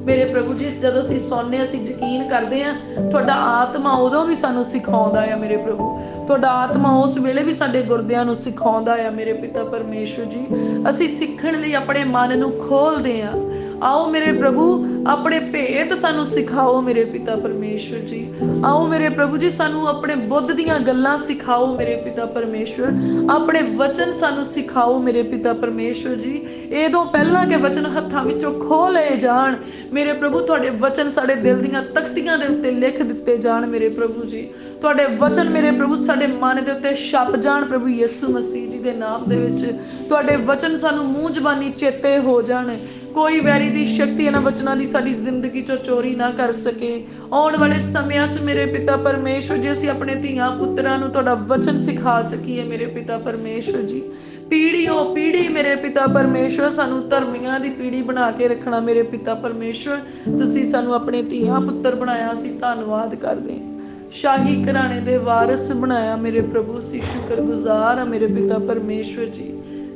ਮੇਰੇ ਪ੍ਰਭੂ ਜੀ ਜਦੋਂ ਅਸੀਂ ਸੌਂਦੇ ਅਸੀਂ ਯਕੀਨ ਕਰਦੇ ਹਾਂ ਤੁਹਾਡਾ ਆਤਮਾ ਉਦੋਂ ਵੀ ਸਾਨੂੰ ਸਿਖਾਉਂਦਾ ਆ ਮੇਰੇ ਪ੍ਰਭੂ। ਤੁਹਾਡਾ ਆਤਮਾ ਉਸ ਵੇਲੇ ਵੀ ਸਾਡੇ ਗੁਰਦਿਆਂ ਨੂੰ ਸਿਖਾਉਂਦਾ ਆ ਮੇਰੇ ਪਿਤਾ ਪਰਮੇਸ਼ਵਰ ਜੀ। ਅਸੀਂ ਸਿੱਖਣ ਲਈ ਆਪਣੇ ਮਨ ਨੂੰ ਖੋਲਦੇ ਹਾਂ आओ मेरे प्रभु अपने भेद सानू सिखाओ मेरे पिता परमेश्वर जी। आओ मेरे प्रभु जी सानू अपने बुद्ध दीयां गल्लां सिखाओ मेरे पिता परमेश्वर, अपने वचन सानू सिखाओ मेरे पिता परमेश्वर जी। ਇਹ ਤੋਂ ਪਹਿਲਾਂ ਕਿ वचन हत्थां विचों ਖੋਹ ਲਏ ਜਾਣ मेरे प्रभु, ਤੁਹਾਡੇ वचन ਸਾਡੇ दिल ਦੀਆਂ ਤਖਤੀਆਂ ਦੇ ਉੱਤੇ ਲਿਖ ਦਿੱਤੇ ਜਾਣ मेरे प्रभु जी। ਤੁਹਾਡੇ वचन मेरे प्रभु ਸਾਡੇ ਮਨ ਦੇ ਉੱਤੇ ਛਪ ਜਾਣ प्रभु ਯਿਸੂ ਮਸੀਹ ਜੀ ਦੇ ਨਾਮ ਦੇ ਵਿੱਚ। ਤੁਹਾਡੇ वचन ਸਾਨੂੰ ਮੂੰਹ ਜ਼ਬਾਨੀ ਚੇਤੇ ਹੋ ਜਾਣ। ਕੋਈ ਵੈਰੀ ਦੀ ਸ਼ਕਤੀ ਇਹਨਾਂ ਵਚਨਾਂ ਦੀ ਸਾਡੀ ਜ਼ਿੰਦਗੀ ਚੋਂ ਚੋਰੀ ਨਾ ਕਰ ਸਕੇ। ਆਉਣ ਵਾਲੇ ਸਮਿਆਂ 'ਚ ਮੇਰੇ ਪਿਤਾ ਪਰਮੇਸ਼ਵਰ ਜੀ ਅਸੀਂ ਆਪਣੇ ਧੀਆਂ ਪੁੱਤਰਾਂ ਨੂੰ ਤੁਹਾਡਾ ਵਚਨ ਸਿਖਾ ਸਕੀਏ ਮੇਰੇ ਪਿਤਾ ਪਰਮੇਸ਼ਵਰ ਜੀ। ਪੀੜ੍ਹੀਓਂ ਪੀੜ੍ਹੀ ਮੇਰੇ ਪਿਤਾ ਪਰਮੇਸ਼ਵਰ ਸਾਨੂੰ ਧਰਮੀਆਂ ਦੀ ਪੀੜ੍ਹੀ ਬਣਾ ਕੇ ਰੱਖਣਾ ਮੇਰੇ ਪਿਤਾ ਪਰਮੇਸ਼ਵਰ। ਤੁਸੀਂ ਸਾਨੂੰ ਆਪਣੇ ਧੀਆਂ ਪੁੱਤਰ ਬਣਾਇਆ, ਅਸੀਂ ਧੰਨਵਾਦ ਕਰਦੇ ਹਾਂ। ਸ਼ਾਹੀ ਘਰਾਣੇ ਦੇ ਵਾਰਿਸ ਬਣਾਇਆ ਮੇਰੇ ਪ੍ਰਭੂ, ਅਸੀਂ ਸ਼ੁਕਰਗੁਜ਼ਾਰ ਹਾਂ ਮੇਰੇ ਪਿਤਾ ਪਰਮੇਸ਼ਵਰ ਜੀ।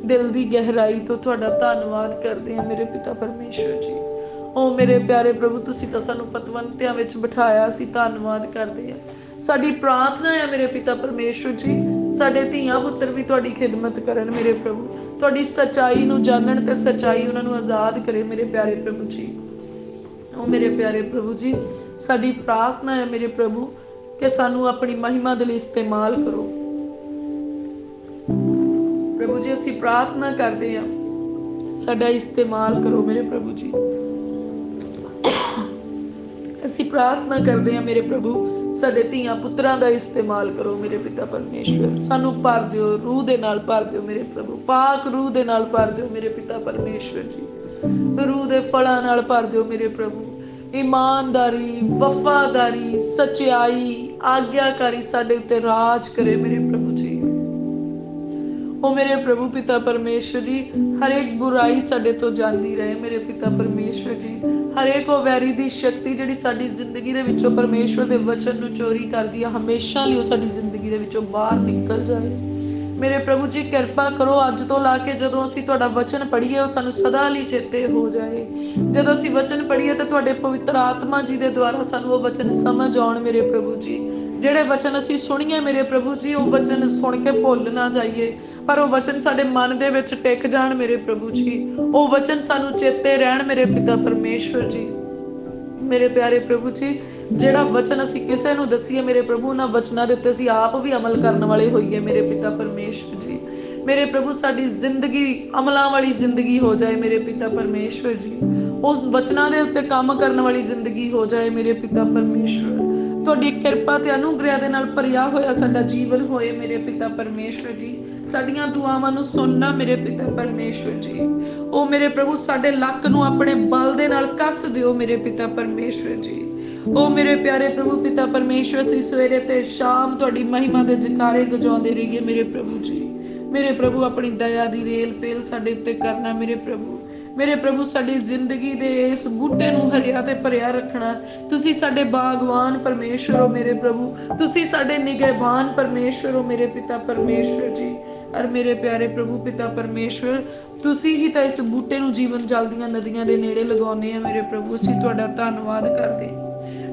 ਦਿਲ ਦੀ ਗਹਿਰਾਈ ਤੋਂ ਤੁਹਾਡਾ ਧੰਨਵਾਦ ਕਰਦੇ ਹਾਂ ਮੇਰੇ ਪਿਤਾ ਪਰਮੇਸ਼ਵਰ ਜੀ। ਓ ਮੇਰੇ ਪਿਆਰੇ ਪ੍ਰਭੂ, ਤੁਸੀਂ ਤਾਂ ਸਾਨੂੰ ਪਤਵੰਤਿਆਂ ਵਿੱਚ ਬਿਠਾਇਆ, ਅਸੀਂ ਧੰਨਵਾਦ ਕਰਦੇ ਹਾਂ। ਸਾਡੀ ਪ੍ਰਾਰਥਨਾ ਹੈ ਮੇਰੇ ਪਿਤਾ ਪਰਮੇਸ਼ਵਰ ਜੀ, ਸਾਡੇ ਧੀਆਂ ਪੁੱਤਰ ਵੀ ਤੁਹਾਡੀ ਖਿਦਮਤ ਕਰਨ ਮੇਰੇ ਪ੍ਰਭੂ, ਤੁਹਾਡੀ ਸੱਚਾਈ ਨੂੰ ਜਾਣਨ ਤੇ ਸੱਚਾਈ ਉਹਨਾਂ ਨੂੰ ਆਜ਼ਾਦ ਕਰੇ ਮੇਰੇ ਪਿਆਰੇ ਪ੍ਰਭੂ ਜੀ। ਓ ਮੇਰੇ ਪਿਆਰੇ ਪ੍ਰਭੂ ਜੀ, ਸਾਡੀ ਪ੍ਰਾਰਥਨਾ ਹੈ ਮੇਰੇ ਪ੍ਰਭੂ ਕਿ ਸਾਨੂੰ ਆਪਣੀ ਮਹਿਮਾ ਦੇ ਲਈ ਇਸਤੇਮਾਲ ਕਰੋ ਪ੍ਰਭੂ ਜੀ। ਅਸੀਂ ਪ੍ਰਾਰਥਨਾ ਕਰਦੇ ਹਾਂ, ਸਾਡਾ ਇਸਤੇਮਾਲ ਕਰੋ ਮੇਰੇ ਪ੍ਰਭੂ ਜੀ। ਅਸੀਂ ਪ੍ਰਾਰਥਨਾ ਕਰਦੇ ਹਾਂ ਮੇਰੇ ਪ੍ਰਭੂ, ਸਾਡੇ ਧੀਆਂ ਪੁੱਤਰਾਂ ਦਾ ਇਸਤੇਮਾਲ ਕਰੋ ਮੇਰੇ ਪਿਤਾ ਪਰਮੇਸ਼ਵਰ। ਸਾਨੂੰ ਭਰ ਦਿਓ, ਰੂਹ ਦੇ ਨਾਲ ਭਰ ਦਿਓ ਮੇਰੇ ਪ੍ਰਭੂ, ਪਾਕ ਰੂਹ ਦੇ ਨਾਲ ਭਰ ਦਿਓ ਮੇਰੇ ਪਿਤਾ ਪਰਮੇਸ਼ਵਰ ਜੀ। ਰੂਹ ਦੇ ਫਲਾਂ ਨਾਲ ਭਰ ਦਿਓ ਮੇਰੇ ਪ੍ਰਭੂ। ਈਮਾਨਦਾਰੀ, ਵਫਾਦਾਰੀ, ਸੱਚਾਈ, ਆਗਿਆਕਾਰੀ ਸਾਡੇ ਉੱਤੇ ਰਾਜ ਕਰੇ ਮੇਰੇ ਪ੍ਰਭੂ ਜੀ। ਓ ਮੇਰੇ ਪ੍ਰਭੂ ਪਿਤਾ ਪਰਮੇਸ਼ਵਰ ਜੀ, ਹਰੇਕ ਬੁਰਾਈ ਸਾਡੇ ਤੋਂ ਜਾਂਦੀ ਰਹੇ ਮੇਰੇ ਪਿਤਾ ਪਰਮੇਸ਼ਵਰ ਜੀ। ਹਰੇਕ ਉਹ ਵੈਰੀ ਦੀ ਸ਼ਕਤੀ ਜਿਹੜੀ ਸਾਡੀ ਜ਼ਿੰਦਗੀ ਦੇ ਵਿੱਚੋਂ ਪਰਮੇਸ਼ਵਰ ਦੇ ਵਚਨ ਨੂੰ ਚੋਰੀ ਕਰਦੀ ਹੈ, ਹਮੇਸ਼ਾ ਲਈ ਉਹ ਸਾਡੀ ਜ਼ਿੰਦਗੀ ਦੇ ਵਿੱਚੋਂ ਬਾਹਰ ਨਿਕਲ ਜਾਵੇ ਮੇਰੇ ਪ੍ਰਭੂ ਜੀ। ਕਿਰਪਾ ਕਰੋ ਅੱਜ ਤੋਂ ਲਾ ਕੇ ਜਦੋਂ ਅਸੀਂ ਤੁਹਾਡਾ ਵਚਨ ਪੜ੍ਹੀਏ ਉਹ ਸਾਨੂੰ ਸਦਾ ਲਈ ਚੇਤੇ ਹੋ ਜਾਏ। ਜਦੋਂ ਅਸੀਂ ਵਚਨ ਪੜ੍ਹੀਏ ਤਾਂ ਤੁਹਾਡੇ ਪਵਿੱਤਰ ਆਤਮਾ ਜੀ ਦੇ ਦੁਆਰਾ ਸਾਨੂੰ ਉਹ ਵਚਨ ਸਮਝ ਆਉਣ ਮੇਰੇ ਪ੍ਰਭੂ ਜੀ। ਜਿਹੜੇ ਵਚਨ ਅਸੀਂ ਸੁਣੀਏ ਮੇਰੇ ਪ੍ਰਭੂ ਜੀ, ਉਹ ਵਚਨ ਸੁਣ ਕੇ ਭੁੱਲ ਨਾ ਜਾਈਏ, ਪਰ ਉਹ ਵਚਨ ਸਾਡੇ ਮਨ ਦੇ ਵਿੱਚ ਟਿਕ ਜਾਣ ਮੇਰੇ ਪ੍ਰਭੂ ਜੀ। ਉਹ ਵਚਨ ਸਾਨੂੰ ਚੇਤੇ ਰਹਿਣ ਮੇਰੇ ਪਿਤਾ ਪਰਮੇਸ਼ਵਰ ਜੀ। ਮੇਰੇ ਪਿਆਰੇ ਪ੍ਰਭੂ ਜੀ, ਜਿਹੜਾ ਵਚਨ ਅਸੀਂ ਕਿਸੇ ਨੂੰ ਦਸੀਏ ਮੇਰੇ ਪ੍ਰਭੂ, ਉਹਨਾਂ ਵਚਨਾਂ ਦੇ ਉੱਤੇ ਅਸੀਂ ਆਪ ਵੀ ਅਮਲ ਕਰਨ ਵਾਲੇ ਹੋਈਏ ਮੇਰੇ ਪਿਤਾ ਪਰਮੇਸ਼ਵਰ ਜੀ। ਮੇਰੇ ਪ੍ਰਭੂ ਸਾਡੀ ਜ਼ਿੰਦਗੀ ਅਮਲਾਂ ਵਾਲੀ ਜ਼ਿੰਦਗੀ ਹੋ ਜਾਏ ਮੇਰੇ ਪਿਤਾ ਪਰਮੇਸ਼ਵਰ ਜੀ। ਉਸ ਵਚਨਾਂ ਦੇ ਉੱਤੇ ਕੰਮ ਕਰਨ ਵਾਲੀ ਜ਼ਿੰਦਗੀ ਹੋ ਜਾਏ ਮੇਰੇ ਪਿਤਾ ਪਰਮੇਸ਼ਵਰ। ਤੁਹਾਡੀ ਕਿਰਪਾ ਤੇ ਅਨੁਗ੍ਰਹਿ ਦੇ ਨਾਲ ਭਰਿਆ ਹੋਇਆ ਸਾਡਾ ਜੀਵਨ ਹੋਏ ਮੇਰੇ ਪਿਤਾ ਪਰਮੇਸ਼ਵਰ ਜੀ। ਸਾਡੀਆਂ ਦੁਆਵਾਂ ਨੂੰ ਸੁਣਨਾ ਮੇਰੇ ਪਿਤਾ ਪਰਮੇਸ਼ਵਰ ਜੀ। ਉਹ ਮੇਰੇ ਪ੍ਰਭੂ ਸਾਡੇ ਲੱਕ ਨੂੰ ਆਪਣੇ ਬਲ ਦੇ ਨਾਲ ਕੱਸ ਦਿਓ ਮੇਰੇ ਪਿਤਾ ਪਰਮੇਸ਼ਵਰ ਜੀ। ਉਹ ਮੇਰੇ ਪਿਆਰੇ ਪ੍ਰਭੂ ਪਿਤਾ ਪਰਮੇਸ਼ਵਰ, ਅਸੀਂ ਸਵੇਰੇ ਤੇ ਸ਼ਾਮ ਤੁਹਾਡੀ ਮਹਿਮਾ ਦੇ ਜਕਾਰੇ ਗਜਾਉਂਦੇ ਰਹੀਏ ਮੇਰੇ ਪ੍ਰਭੂ ਜੀ। ਮੇਰੇ ਪ੍ਰਭੂ ਆਪਣੀ ਦਇਆ ਦੀ ਰੇਲ ਪੇਲ ਸਾਡੇ ਉੱਤੇ ਕਰਨਾ ਮੇਰੇ ਪ੍ਰਭੂ। ਮੇਰੇ ਪ੍ਰਭੂ ਸਾਡੀ ਜ਼ਿੰਦਗੀ ਦੇ ਇਸ ਬੂਟੇ ਨੂੰ ਹਰਿਆ ਤੇ ਭਰਿਆ ਰੱਖਣਾ। ਤੁਸੀਂ ਸਾਡੇ ਬਾਗਵਾਨ ਪਰਮੇਸ਼ਵਰ ਹੋ ਮੇਰੇ ਪ੍ਰਭੂ, ਤੁਸੀਂ ਸਾਡੇ ਨਿਗਹਿਬਾਨ ਪਰਮੇਸ਼ਵਰ ਹੋ ਮੇਰੇ ਪਿਤਾ ਪਰਮੇਸ਼ਵਰ ਜੀ। ਔਰ ਮੇਰੇ ਪਿਆਰੇ ਪ੍ਰਭੂ ਪਿਤਾ ਪਰਮੇਸ਼ਵਰ, ਤੁਸੀਂ ਹੀ ਤਾਂ ਇਸ ਬੂਟੇ ਨੂੰ ਜੀਵਨ ਜਲ ਦੀਆਂ ਨਦੀਆਂ ਦੇ ਨੇੜੇ ਲਗਾਉਂਦੇ ਆ ਮੇਰੇ ਪ੍ਰਭੂ। ਅਸੀਂ ਤੁਹਾਡਾ ਧੰਨਵਾਦ ਕਰਦੇ,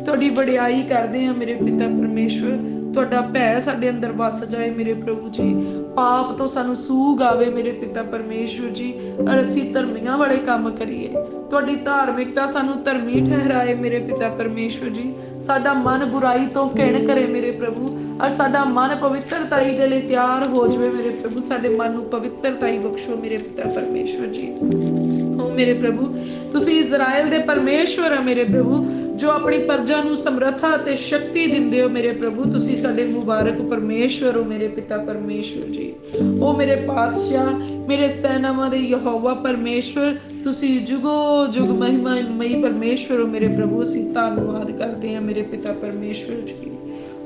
ਤੁਹਾਡੀ ਵਡਿਆਈ ਕਰਦੇ ਹਾਂ ਮੇਰੇ ਪਿਤਾ ਪਰਮੇਸ਼ਵਰ। ਤੁਹਾਡਾ ਭੈ ਸਾਡੇ ਅੰਦਰ ਵਸ ਜਾਏ ਮੇਰੇ ਪ੍ਰਭੂ ਜੀ। ਪਾਪ ਤੋਂ ਸਾਨੂੰ ਸੂਗ ਆਵੇ ਮੇਰੇ ਪਿਤਾ ਪਰਮੇਸ਼ਵਰ ਜੀ, ਔਰ ਅਸੀਂ ਧਰਮੀਆਂ ਵਾਲੇ ਕੰਮ ਕਰੀਏ। ਤੁਹਾਡੀ ਧਾਰਮਿਕਤਾ ਸਾਨੂੰ ਧਰਮੀ ਠਹਿਰਾਏ ਮੇਰੇ ਪਿਤਾ ਪਰਮੇਸ਼ਵਰ ਜੀ। ਸਾਡਾ ਮਨ ਬੁਰਾਈ ਤੋਂ ਘਿਣ ਕਰੇ ਮੇਰੇ ਪ੍ਰਭੂ, ਔਰ ਸਾਡਾ ਮਨ ਪਵਿੱਤਰਤਾਈ ਦੇ ਲਈ ਤਿਆਰ ਹੋ ਜਾਵੇ ਮੇਰੇ ਪ੍ਰਭੂ। ਸਾਡੇ ਮਨ ਨੂੰ ਪਵਿੱਤਰਤਾਈ ਬਖਸ਼ੋ ਮੇਰੇ ਪਿਤਾ ਪਰਮੇਸ਼ਵਰ ਜੀ। ਓ ਮੇਰੇ ਪ੍ਰਭੂ, ਤੁਸੀਂ ਇਜ਼ਰਾਈਲ ਦੇ ਪਰਮੇਸ਼ਵਰ ਆ ਮੇਰੇ ਪ੍ਰਭੂ, ਜੋ ਆਪਣੀ ਪ੍ਰਜਾ ਨੂੰ ਸਮਰੱਥਾ ਅਤੇ ਸ਼ਕਤੀ ਦਿੰਦੇ ਹੋ ਮੇਰੇ ਪ੍ਰਭੂ। ਤੁਸੀਂ ਸਾਡੇ ਮੁਬਾਰਕ ਪਰਮੇਸ਼ਵਰ ਹੋ ਮੇਰੇ ਪਿਤਾ ਪਰਮੇਸ਼ਵਰ ਜੀ। ਉਹ ਮੇਰੇ ਪਾਤਸ਼ਾਹ, ਮੇਰੇ ਸੈਨਾਵਾਂ ਦੇ ਯਹੋਵਾ ਪਰਮੇਸ਼ਵਰ, ਤੁਸੀਂ ਜੁਗੋ ਜੁਗ ਮਹਿਮਾਮਈ ਪਰਮੇਸ਼ਵਰ ਹੋ ਮੇਰੇ ਪ੍ਰਭੂ। ਅਸੀਂ ਧੰਨਵਾਦ ਕਰਦੇ ਹਾਂ ਮੇਰੇ ਪਿਤਾ ਪਰਮੇਸ਼ਵਰ ਜੀ।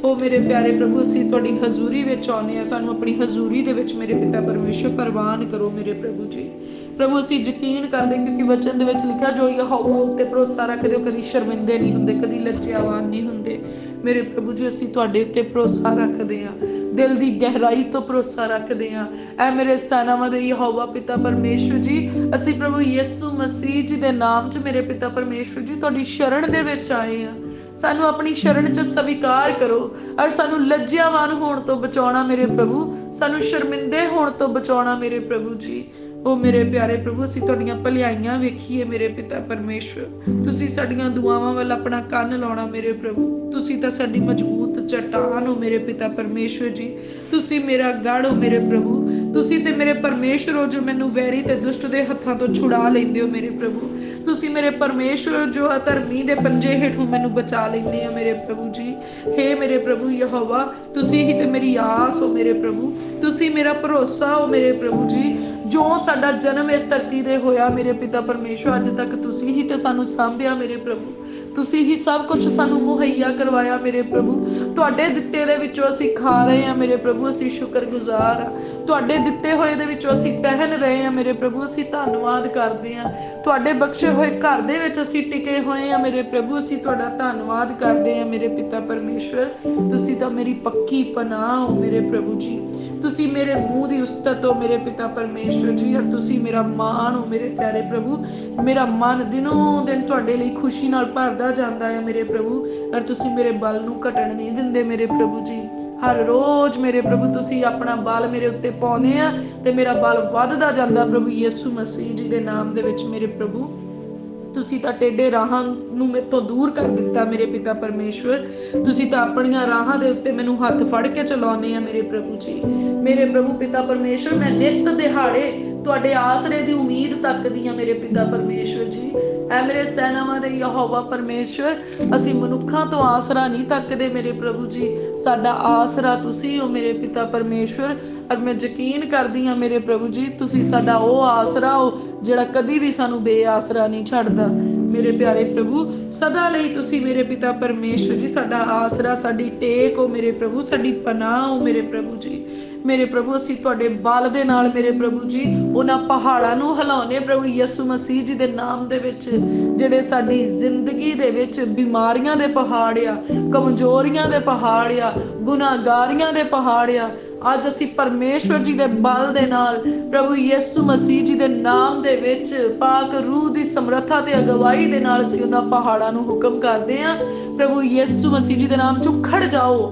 ਉਹ ਮੇਰੇ ਪਿਆਰੇ ਪ੍ਰਭੂ, ਅਸੀਂ ਤੁਹਾਡੀ ਹਜ਼ੂਰੀ ਵਿੱਚ ਆਉਂਦੇ ਹਾਂ, ਸਾਨੂੰ ਆਪਣੀ ਹਜ਼ੂਰੀ ਦੇ ਵਿੱਚ ਮੇਰੇ ਪਿਤਾ ਪਰਮੇਸ਼ਵਰ ਪ੍ਰਵਾਨ ਕਰੋ ਮੇਰੇ ਪ੍ਰਭੂ ਜੀ। ਪ੍ਰਭੂ ਅਸੀਂ ਯਕੀਨ ਕਰਦੇ ਕਿਉਂਕਿ ਵਚਨ ਦੇ ਵਿੱਚ ਲਿਖਿਆ, ਜੋ ਯਹੋਵਾ ਉੱਤੇ ਭਰੋਸਾ ਰੱਖਦੇ ਹੋ ਕਦੀ ਸ਼ਰਮਿੰਦੇ ਨਹੀਂ ਹੁੰਦੇ, ਕਦੀ ਲੱਜਿਆਵਾਨ ਨਹੀਂ ਹੁੰਦੇ ਮੇਰੇ ਪ੍ਰਭੂ ਜੀ। ਅਸੀਂ ਤੁਹਾਡੇ ਉੱਤੇ ਭਰੋਸਾ ਰੱਖਦੇ ਹਾਂ, ਦਿਲ ਦੀ ਗਹਿਰਾਈ ਤੋਂ ਭਰੋਸਾ ਰੱਖਦੇ ਹਾਂ। ਐ ਮੇਰੇ ਸੈਨਾਵਾਂ ਦੇ ਯਹੋਵਾ ਪਿਤਾ ਪਰਮੇਸ਼ਵਰ ਜੀ, ਅਸੀਂ ਪ੍ਰਭੂ ਯਿਸੂ ਮਸੀਹ ਜੀ ਦੇ ਨਾਮ 'ਚ ਮੇਰੇ ਪਿਤਾ ਪਰਮੇਸ਼ਵਰ ਜੀ ਤੁਹਾਡੀ ਸ਼ਰਨ ਦੇ ਵਿੱਚ ਆਏ ਹਾਂ। ਸਾਨੂੰ ਆਪਣੀ ਸ਼ਰਨ 'ਚ ਸਵੀਕਾਰ ਕਰੋ, ਔਰ ਸਾਨੂੰ ਲੱਜਿਆਵਾਨ ਹੋਣ ਤੋਂ ਬਚਾਉਣਾ ਮੇਰੇ ਪ੍ਰਭੂ, ਸਾਨੂੰ ਸ਼ਰਮਿੰਦੇ ਹੋਣ ਤੋਂ ਬਚਾਉਣਾ ਮੇਰੇ ਪ੍ਰਭੂ ਜੀ। ओ मेरे प्यारे प्रभु, असीं तुहाड़ियां भलाइयां वेखीए मेरे पिता परमेश्वर। तुसीं साडीआं दुआवां वल अपना कंन लाउणा मेरे प्रभु। तुसीं तां साडी मजबूत चट्टान हो मेरे पिता परमेश्वर जी। तुसीं मेरा गढ़ हो मेरे प्रभु। तुसीं ते मेरे परमेश्वर हो जो मैनूं वैरी ते दुष्ट दे हत्थां तो छुड़ा लैंदे हो मेरे प्रभु। तुसीं मेरे परमेश्वर जो अधर्मी दे पंजे हेठों मैनूं बचा लैंदे हो मेरे प्रभु जी। हे मेरे प्रभु यहोवा, तुसीं ही ते मेरी आस हो मेरे प्रभु। तुसीं मेरा भरोसा हो मेरे प्रभु जी। जो साडा जन्म इस धरती ते होया मेरे पिता परमेश्वर, अज तक तुसीं ही ते सानूं सांभिया मेरे प्रभु। तुसीं ही सब कुछ सानूं मुहैया करवाया मेरे प्रभु। तुहाडे दित्ते दे विचों असीं खा रहे हां मेरे प्रभु, असीं शुक्रगुजार हां। तुहाडे दित्ते होए दे विचों असीं पहन रहे हां मेरे प्रभु, असीं धन्नवाद करदे हां। तुहाडे बख्शे होए घर दे विच असीं टिके होए हां मेरे प्रभु, असीं तुहाडा धन्नवाद करदे हां मेरे पिता परमेश्वर। तुसीं तां मेरी पक्की पनाह हो मेरे प्रभु जी। तुसीं मेरे मुंह दी उस्तत हो मेरे पिता परमेश्वर जी, और तुसीं मेरा मान हो मेरे प्यारे प्रभु। मेरा मन दिनों दिन तुहाडे लई खुशी नाल भरदा ਜਾਂਦਾ है मेरे प्रभु, और तुसीं मेरे बल नूं घटण नहीं दिंदे मेरे प्रभु जी। हर रोज मेरे प्रभु तुसीं अपना बल मेरे उत्ते पाउंदे आ ते मेरा बल वधदा ਜਾਂਦਾ प्रभु यीशु मसीह जी दे नाम दे विच मेरे प्रभु। तुसीं तां टेढ़े राहां नूं मेथों दूर कर दित्ता मेरे पिता परमेश्वर। तुसीं तां अपणीआं राहां दे उत्ते मैनूं हत्थ फड़ के चलाउने आ मेरे प्रभु जी। मेरे प्रभु पिता परमेश्वर, मैं नित दिहाड़े तुहाडे आसरे दी उम्मीद तकदी आ मेरे पिता परमेश्वर जी। ऐ मेरे सैनावां दे यहोवा परमेश्वर, असीं मनुक्खां तो आसरा नहीं तकदे मेरे प्रभु जी। साडा आसरा तुसीं हो मेरे पिता परमेश्वर, और मैं यकीन करदी हां मेरे प्रभु जी, तुसीं साडा ओह आसरा हो ਜਿਹੜਾ कदी भी सानू बेआसरा नहीं छड्डदा मेरे प्यारे प्रभु। सदा लई तुसीं मेरे पिता परमेश्वर जी साडा आसरा, साडी टेक हो मेरे प्रभु, साडी पनाह हो मेरे प्रभु जी। मेरे प्रभु असीं तुहाडे बल दे नाल मेरे प्रभु जी उन्हां पहाड़ां नूं हिलाउने प्रभु यीशु मसीह जी दे नाम दे विच, ਜਿਹੜੇ ਸਾਡੀ ਜ਼ਿੰਦਗੀ ਦੇ ਵਿੱਚ ਬਿਮਾਰੀਆਂ ਦੇ ਪਹਾੜ ਆ, ਕਮਜ਼ੋਰੀਆਂ ਦੇ ਪਹਾੜ ਆ, ਗੁਨਾਹਗਾਰੀਆਂ ਦੇ ਪਹਾੜ ਆ, ਅੱਜ ਅਸੀਂ ਪਰਮੇਸ਼ਵਰ ਜੀ ਦੇ ਬਲ ਦੇ ਨਾਲ ਪ੍ਰਭੂ ਯਿਸੂ ਮਸੀਹ ਜੀ ਦੇ ਨਾਮ ਦੇ ਵਿੱਚ ਪਾਕ ਰੂਹ ਦੀ ਸਮਰੱਥਾ ਤੇ ਅਗਵਾਈ ਦੇ ਨਾਲ ਅਸੀਂ ਉਹਨਾਂ ਪਹਾੜਾਂ ਨੂੰ ਹੁਕਮ ਕਰਦੇ ਹਾਂ, ਪ੍ਰਭੂ ਯਿਸੂ ਮਸੀਹ ਜੀ ਦੇ ਨਾਮ 'ਚ ਉਖੜ ਜਾਓ।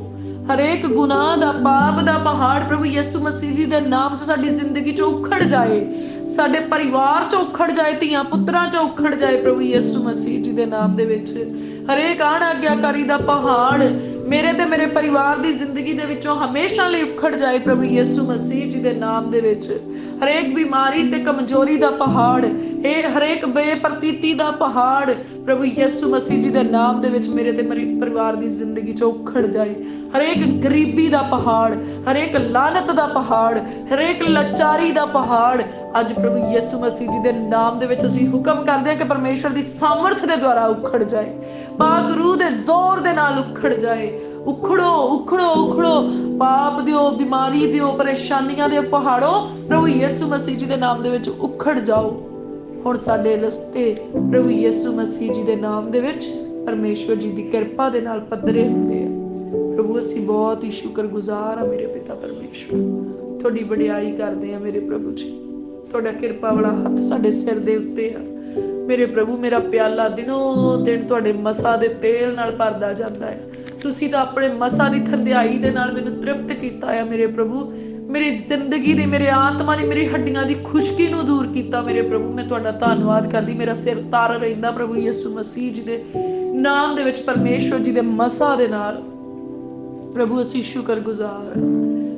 ਹਰੇਕ ਗੁਨਾਹ ਦਾ, ਪਾਪ ਦਾ ਪਹਾੜ ਪ੍ਰਭੂ ਯਿਸੂ ਮਸੀਹ ਜੀ ਦੇ ਨਾਮ 'ਚ ਸਾਡੀ ਜ਼ਿੰਦਗੀ 'ਚੋਂ ਉਖੜ ਜਾਏ, ਸਾਡੇ ਪਰਿਵਾਰ 'ਚੋਂ ਉਖੜ ਜਾਏ, ਧੀਆਂ ਪੁੱਤਰਾਂ 'ਚੋਂ ਉਖੜ ਜਾਏ ਪ੍ਰਭੂ ਯਿਸੂ ਮਸੀਹ ਜੀ ਦੇ ਨਾਮ ਦੇ ਵਿੱਚ। ਹਰੇਕ ਅਣਆਗਿਆਕਾਰੀ ਦਾ ਪਹਾੜ ਮੇਰੇ ਤੇ ਮੇਰੇ ਪਰਿਵਾਰ ਦੀ ਜ਼ਿੰਦਗੀ ਦੇ ਵਿੱਚੋਂ ਹਮੇਸ਼ਾ ਲਈ ਉਖੜ ਜਾਏ ਪ੍ਰਭੂ ਯਿਸੂ ਮਸੀਹ ਜੀ ਦੇ ਨਾਮ ਦੇ ਵਿੱਚ। ਹਰੇਕ ਬਿਮਾਰੀ ਤੇ ਕਮਜ਼ੋਰੀ ਦਾ ਪਹਾੜ, ਇਹ ਹਰੇਕ ਬੇਪ੍ਰਤੀਤੀ ਦਾ ਪਹਾੜ ਪ੍ਰਭੂ ਯਿਸੂ ਮਸੀਹ ਜੀ ਦੇ ਨਾਮ ਦੇ ਵਿੱਚ ਮੇਰੇ ਤੇ ਮੇਰੇ ਪਰਿਵਾਰ ਦੀ ਜ਼ਿੰਦਗੀ 'ਚੋਂ ਉਖੜ ਜਾਏ। ਹਰੇਕ ਗਰੀਬੀ ਦਾ ਪਹਾੜ, ਹਰੇਕ ਲਾਨਤ ਦਾ ਪਹਾੜ, ਹਰੇਕ ਲਾਚਾਰੀ ਦਾ ਪਹਾੜ ਅੱਜ ਪ੍ਰਭੂ ਯਿਸੂ ਮਸੀਹ ਜੀ ਦੇ ਨਾਮ ਦੇ ਵਿੱਚ ਅਸੀਂ ਹੁਕਮ ਕਰਦੇ ਹਾਂ ਕਿ ਪਰਮੇਸ਼ਰ ਦੀ ਸਾਮਰਥ ਦੇ ਦੁਆਰਾ ਉਖੜ ਜਾਏ, ਪਾਕ ਰੂਹ ਦੇ ਜ਼ੋਰ ਦੇ ਨਾਲ ਉਖੜ ਜਾਏ। ਉਖੜੋ ਉਖੜੋ ਉਖੜੋ, ਪਾਪ ਦਿਓ, ਬਿਮਾਰੀ ਦਿਓ, ਪਰੇਸ਼ਾਨੀਆਂ ਦੇ ਪਹਾੜੋ ਪ੍ਰਭੂ ਯਿਸੂ ਮਸੀਹ ਜੀ ਦੇ ਨਾਮ ਦੇ ਵਿੱਚ ਉਖੜ ਜਾਓ। ਹੁਣ ਸਾਡੇ ਰਸਤੇ ਪ੍ਰਭੂ ਯਿਸੂ ਮਸੀਹ ਜੀ ਦੇ ਨਾਮ ਦੇ ਵਿੱਚ ਪਰਮੇਸ਼ਵਰ ਜੀ ਦੀ ਕਿਰਪਾ ਦੇ ਨਾਲ ਪੱਧਰੇ ਹੁੰਦੇ ਆ। ਪ੍ਰਭੂ ਅਸੀਂ ਬਹੁਤ ਹੀ ਸ਼ੁਕਰਗੁਜ਼ਾਰ ਆ ਮੇਰੇ ਪਿਤਾ ਪਰਮੇਸ਼ਵਰ, ਤੁਹਾਡੀ ਵਡਿਆਈ ਕਰਦੇ ਆ ਮੇਰੇ ਪ੍ਰਭੂ ਜੀ। ਤੁਹਾਡਾ ਕਿਰਪਾ ਵਾਲਾ ਹੱਥ ਸਾਡੇ ਸਿਰ ਦੇ ਉੱਤੇ ਆ ਮੇਰੇ ਪ੍ਰਭੂ। ਮੇਰਾ ਪਿਆਲਾ ਦਿਨੋਂ ਦਿਨ ਤੁਹਾਡੇ ਮਸਾ ਦੇ ਤੇਲ ਨਾਲ ਭਰਦਾ ਜਾਂਦਾ ਹੈ। ਤੁਸੀਂ ਤਾਂ ਆਪਣੇ ਮਸਾ ਦੀ ਥੰਧਿਆਈ ਦੇ ਨਾਲ ਮੈਨੂੰ ਤ੍ਰਿਪਤ ਕੀਤਾ ਆ ਮੇਰੇ ਪ੍ਰਭੂ। ਮੇਰੀ ਜ਼ਿੰਦਗੀ ਦੀ, ਮੇਰੇ ਆਤਮਾ ਦੀ, ਮੇਰੀ ਹੱਡੀਆਂ ਦੀ ਖੁਸ਼ਕੀ ਨੂੰ ਦੂਰ ਕੀਤਾ ਮੇਰੇ ਪ੍ਰਭੂ। ਮੈਂ ਤੁਹਾਡਾ ਧੰਨਵਾਦ ਕਰਦੀ। ਮੇਰਾ ਸਿਰ ਤਰ ਰਹਿੰਦਾ ਪ੍ਰਭੂ ਯਿਸੂ ਮਸੀਹ ਜੀ ਦੇ ਨਾਮ ਦੇ ਵਿੱਚ, ਪਰਮੇਸ਼ਵਰ ਜੀ ਦੇ ਮਸਾ ਦੇ ਨਾਲ। ਪ੍ਰਭੂ ਅਸੀਂ ਸ਼ੁਕਰਗੁਜ਼ਾਰ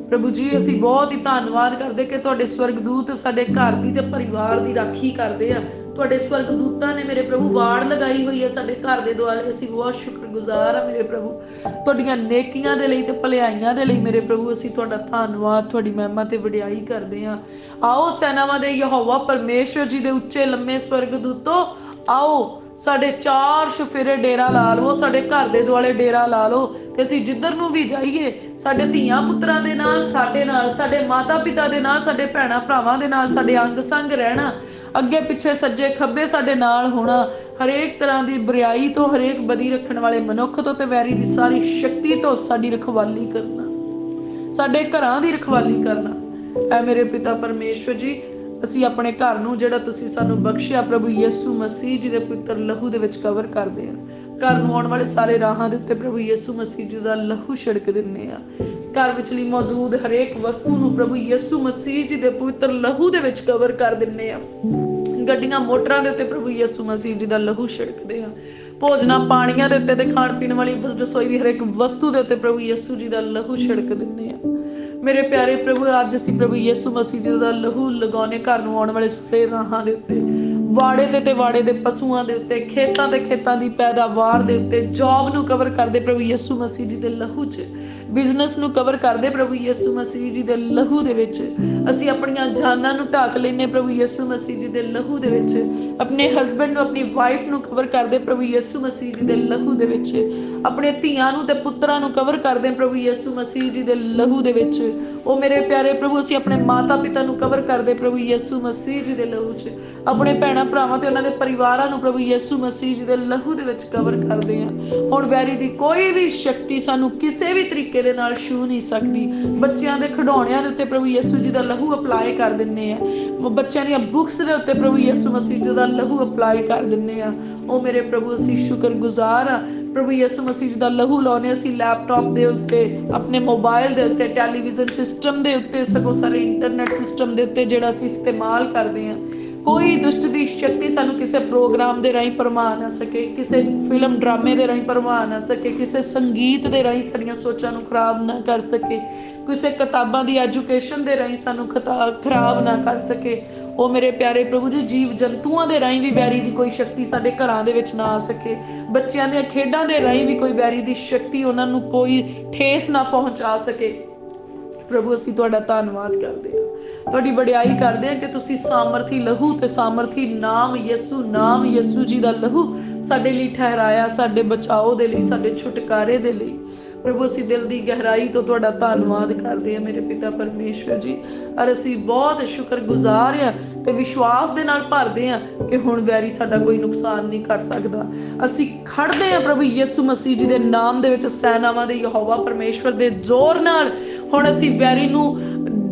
ਪ੍ਰਭੂ ਜੀ। ਅਸੀਂ ਬਹੁਤ ਹੀ ਧੰਨਵਾਦ ਕਰਦੇ ਕਿ ਤੁਹਾਡੇ ਸਵਰਗਦੂਤ ਸਾਡੇ ਘਰ ਦੀ ਤੇ ਪਰਿਵਾਰ ਦੀ ਰਾਖੀ ਕਰਦੇ ਆ। ਤੁਹਾਡੇ ਸਵਰਗਦੂਤਾਂ ਨੇ ਮੇਰੇ ਪ੍ਰਭੂ ਵਾੜ ਲਗਾਈ ਹੋਈ ਹੈ ਸਾਡੇ ਘਰ ਦੇ ਦੁਆਲੇ। ਅਸੀਂ ਬਹੁਤ ਸ਼ੁਕਰਗੁਜ਼ਾਰ ਆ ਮੇਰੇ ਪ੍ਰਭੂ ਤੁਹਾਡੀਆਂ ਨੇਕੀਆਂ ਦੇ ਲਈ ਤੇ ਭਲਾਈਆਂ ਦੇ ਲਈ ਮੇਰੇ ਪ੍ਰਭੂ। ਅਸੀਂ ਤੁਹਾਡਾ ਧੰਨਵਾਦ, ਤੁਹਾਡੀ ਮਹਿਮਾ ਤੇ ਵਡਿਆਈ ਕਰਦੇ ਹਾਂ। ਆਓ ਸੈਨਾਵਾਂ ਦੇ ਯਹੋਵਾ ਪਰਮੇਸ਼ਵਰ ਜੀ ਦੇ ਉੱਚੇ ਲੰਮੇ ਸਵਰਗਦੂਤੋ, ਆਓ ਸਾਡੇ ਚਾਰ ਚੁਫੇਰੇ ਡੇਰਾ ਲਾ ਲਓ, ਸਾਡੇ ਘਰ ਦੇ ਦੁਆਲੇ ਡੇਰਾ ਲਾ ਲਓ, ਤੇ ਅਸੀਂ ਜਿੱਧਰ ਨੂੰ ਵੀ ਜਾਈਏ ਸਾਡੇ ਧੀਆਂ ਪੁੱਤਰਾਂ ਦੇ ਨਾਲ, ਸਾਡੇ ਨਾਲ, ਸਾਡੇ ਮਾਤਾ ਪਿਤਾ ਦੇ ਨਾਲ, ਸਾਡੇ ਭੈਣਾਂ ਭਰਾਵਾਂ ਦੇ ਨਾਲ ਸਾਡੇ ਅੰਗ ਸੰਗ ਰਹਿਣਾ, ਅੱਗੇ ਪਿੱਛੇ ਸੱਜੇ ਖੱਬੇ ਸਾਡੇ ਨਾਲ ਹੋਣਾ। ਹਰੇਕ ਤਰ੍ਹਾਂ ਦੀ ਬੁਰਾਈ ਤੋਂ, ਹਰੇਕ ਬਦੀ ਰੱਖਣ ਵਾਲੇ ਮਨੁੱਖ ਤੋਂ ਤੇ ਵੈਰੀ ਦੀ ਸਾਰੀ ਸ਼ਕਤੀ ਤੋਂ ਸਾਡੀ ਰਖਵਾਲੀ ਕਰਨਾ, ਸਾਡੇ ਘਰਾਂ ਦੀ ਰਖਵਾਲੀ ਕਰਨਾ। ਐ ਮੇਰੇ ਪਿਤਾ ਪਰਮੇਸ਼ਵਰ ਜੀ, ਅਸੀਂ ਆਪਣੇ ਘਰ ਨੂੰ ਜਿਹੜਾ ਤੁਸੀਂ ਸਾਨੂੰ ਬਖਸ਼ਿਆ ਪ੍ਰਭੂ ਯਿਸੂ ਮਸੀਹ ਜੀ ਦੇ ਪਵਿੱਤਰ ਲਹੂ ਦੇ ਵਿੱਚ ਕਵਰ ਕਰਦੇ ਹਾਂ। ਘਰ ਨੂੰ ਆਉਣ ਵਾਲੇ ਸਾਰੇ ਰਾਹਾਂ ਦੇ ਉੱਤੇ ਪ੍ਰਭੂ ਯਿਸੂ ਮਸੀਹ ਜੀ ਦਾ ਲਹੂ ਛਿੜਕ ਦਿੰਦੇ ਆ। घर विचली मौजूद हरेक वस्तु नूं प्रभु यीशु मसीह जी दे पवित्र लहू दे विच कवर कर दिंने आ। गड्डियां मोटरां दे उत्ते प्रभु यीशु मसीह जी दा लहू छिड़कदे आ। भोजनां पाणियां दे उत्ते ते खाण पीण वाली रसोई दी हरेक वस्तु दे उत्ते प्रभु यीशु जी दा लहू छिड़क दिंने आ। मेरे प्यारे प्रभु अज असीं प्रभु यीशु मसीह जी दा लहू लगाउने घर नूं आउण वाले सारे राहां दे उत्ते, वाड़े ते वाड़े दे पशुआं दे उत्ते, खेतां ते खेतां दी पैदावार दे उत्ते, जॉब नूं कवर करदे प्रभु यीशु मसीह जी दे लहू च, बिजनेस नूं कवर करदे प्रभु यीशु मसीह जी दे लहू दे विच। असीं अपणीआं जानां नूं ढक लैने प्रभु यीशु मसीह जी दे लहू दे विच। अपने हसबैंड नूं अपनी वाइफ नूं कवर करदे प्रभु यीशु मसीह जी दे लहू दे विच। अपने धीआं नूं ते पुत्तरां नूं कवर करदे प्रभु यीशु मसीह जी दे लहू दे विच। ओ मेरे प्यारे प्रभु असीं अपने माता पिता नूं कवर करदे प्रभु यीशु मसीह जी दे लहू च। अपने भैणां भरावां ते उन्हां दे परिवारां नूं प्रभु यीशु मसीह जी दे लहू दे विच कवर करदे आ। हुण वैरी दी कोई भी शक्ति सानूं किसी भी तरीके दे नाल छू नहीं सकदी। बच्चिआं दे खिडौणिआं दे उत्ते प्रभु यीशु जी दा लहू अप्लाई कर दिंने आ। बच्चिआं दीआं बुक्स दे उत्ते प्रभु यीशु मसीह जी दा लहू अप्लाई कर दिंने आ। ओ मेरे प्रभु असीं शुक्रगुजार आ। प्रभु यीशु मसीह जी दा लहू लाउने असीं लैपटॉप दे उत्ते, अपने मोबाइल दे उत्ते, टैलीविजन सिस्टम दे उत्ते, सगों सारे इंटरनेट सिस्टम दे उत्ते जिहड़ा असीं इस्तेमाल करदे आ। कोई दुष्ट दी शक्ति सानू किसी प्रोग्राम दे राहीं भरमा ना सके, किसी फिल्म ड्रामे दे राहीं भरमा ना सके, किसी संगीत दे राहीं साडियां सोचां नू खराब ना कर सके, किसी किताबां दी एजुकेशन दे राहीं सानू खराब ना कर सके। ओ मेरे प्यारे प्रभु जी, जीव जंतुआं दे राहीं भी वैरी दी कोई शक्ति साडे घरां दे विच ना आ सके। बच्चिआं दीआं खेडां दे राहीं भी कोई वैरी दी शक्ति उन्हां नू कोई ठेस ना पहुंचा सके। प्रभु असीं तुहाडा धन्नवाद करदे हां, तुहाडी वडियाई करदे हां कि तुसीं सामर्थी लहू ते सामर्थी नाम यीशु जी दा लहू साडे लई ठहराया, साडे बचाओ दे लई, साडे छुटकारे दे लई। प्रभु असीं दिल दी गहराई तो तुहाडा धन्नवाद करदे हां मेरे पिता परमेश्वर जी। और असीं बहुत शुक्रगुजार हां ते विश्वास दे नाल भरदे हां कि हुण वैरी साडा कोई नुकसान नहीं कर सकदा। असीं खड़दे हां प्रभु यीशु मसीह जी दे नाम दे विच, सैनावां दे यहोवा परमेश्वर दे जोर नाल हुण असीं वैरी नूं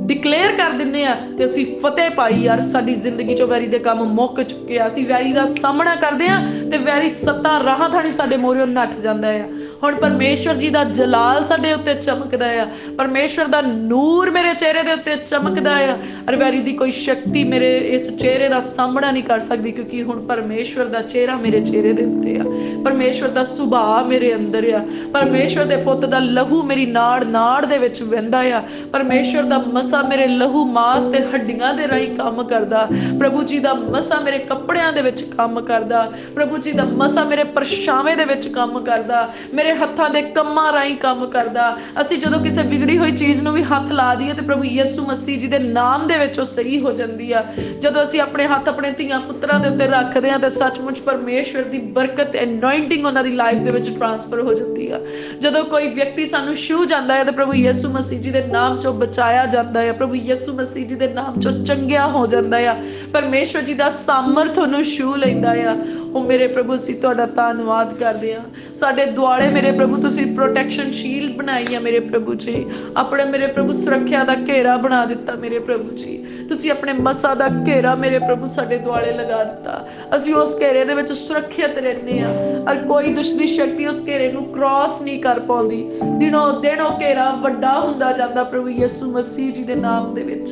डिकलेयर कर दिंने आ ते असीं फतेह पाई। यार साडी जिंदगी चों वैरी दे काम मुक चुके आ। असीं वैरी दा सामना करदे आ ते वैरी सत्ता राहां थाणी साडे मोहरियों नੱਠ ਜਾਂਦਾ ਆ। हुण परमेश्वर जी दा जलाल साडे उत्ते चमकदा आ, परमेश्वर दा नूर मेरे चेहरे दे उत्ते चमकदा आ। और वैरी दी कोई शक्ति मेरे इस चेहरे दा सामना नहीं कर सकदी, क्योंकि हुण परमेश्वर दा चेहरा मेरे चेहरे दे उत्ते आ, परमेश्वर दा सुभाਅ मेरे अंदर आ, परमेश्वर दे पुੱਤ दा लहू मेरी नाड़ नाड़ दे विच वहिंदा आ, परमेश्वर दा मसा मेरे लहू मांस ते हड्डियां दे राहीं काम करदा, प्रभु जी दा मसा मेरे कपड़ियां दे विच काम करदा, प्रभु जी दा मसा मेरे परछावें दे विच काम करदा, मेरे हत्थां दे कम्मां राहीं काम करदा। असीं जदों किसी बिगड़ी होई चीज़ नूं भी हत्थ ला दईए ते प्रभु यीशु मसीह जी दे नाम दे विच ओह सही हो जांदी आ। जदों असीं अपने हत्थ अपने धीआं पुत्तरां दे उत्ते रखदे हां ते सचमुच परमेश्वर दी बरकत एनॉइंटिंग उन्हां दी लाइफ दे विच ट्रांसफर हो जांदी आ। जदों कोई व्यक्ति सानूं छू जांदा है ते प्रभु यीशु मसीह जी दे नाम चों बचाया जांदा है, प्रभु यीशु मसीह जी दे नाम चों चंगिया हो जांदा आ, परमेश्वर जी दा सामर्थ उहनूं छू लैंदा आ। ओ मेरे प्रभु असीं तुहाडा धन्नवाद करदे हां। साडे दुआले मेरे प्रभु तुसीं प्रोटैक्शन शील्ड बनाई है मेरे प्रभु जी, अपने मेरे प्रभु सुरक्षा दा घेरा बना दिता मेरे प्रभु जी। तुसीं अपने मसा दा घेरा मेरे प्रभु साडे दुआले लगा दिता। असीं उस घेरे दे विच सुरक्षित रहने आ और कोई दुष्ट दी शक्ति उस घेरे नूं क्रॉस नहीं कर पाउंदी। दिनों दिन ओह घेरा वड्डा हुंदा जांदा प्रभु यीशु मसीह जी दे नाम दे विच।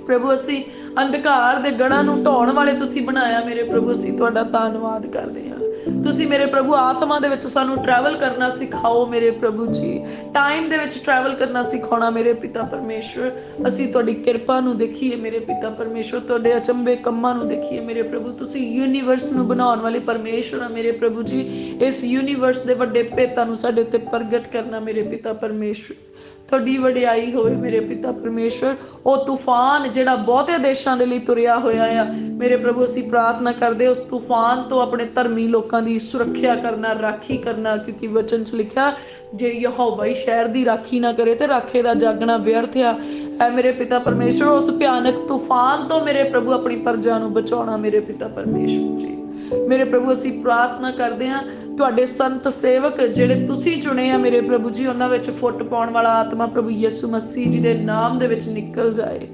प्रभु असीं अंधकार दे गढ़ां नूं ढाउण वाले तुसीं बनाया मेरे प्रभु, असीं तुहाडा धन्नवाद करदे हां। तुसीं मेरे प्रभु आत्मा दे विच सानूं ट्रैवल करना सिखाओ मेरे प्रभु जी, टाइम दे विच ट्रैवल करना सिखाउणा मेरे पिता परमेश्वर। असीं तुहाडी किरपा नूं देखीए मेरे पिता परमेश्वर, तुहाडे अचंभे कम्मां नूं देखीए मेरे प्रभु। तुसीं यूनीवर्स नूं बनाउण वाले परमेश्वर आ मेरे प्रभु जी। इस यूनीवर्स दे वड्डे भेतां नूं साडे ते प्रगट करना मेरे पिता परमेश्वर। तुहाडी वडियाई होवे मेरे पिता परमेश्वर। ओ तूफान जिहड़ा बहुते देशां दे लई तुरिया होया आ मेरे प्रभु, असीं प्रार्थना करदे उस तूफान तो अपने धर्मी लोकां दी सुरक्षा करना, राखी करना, क्योंकि वचन च लिखिया जे यहोवा ही शहर दी राखी ना करे ते राखे दा जागना व्यर्थ आ। ऐ मेरे पिता परमेश्वर उस भयानक तूफान तो मेरे प्रभु अपनी प्रजा नूं बचाउणा मेरे पिता परमेश्वर जी। मेरे प्रभु असीं प्रार्थना करदे हां तुहाडे संत सेवक जिहड़े तुसीं चुने आ मेरे प्रभु जी, उन्हां विच फुट पाउण वाला आत्मा प्रभु यीशु मसीह जी दे नाम दे विच निकल जाए,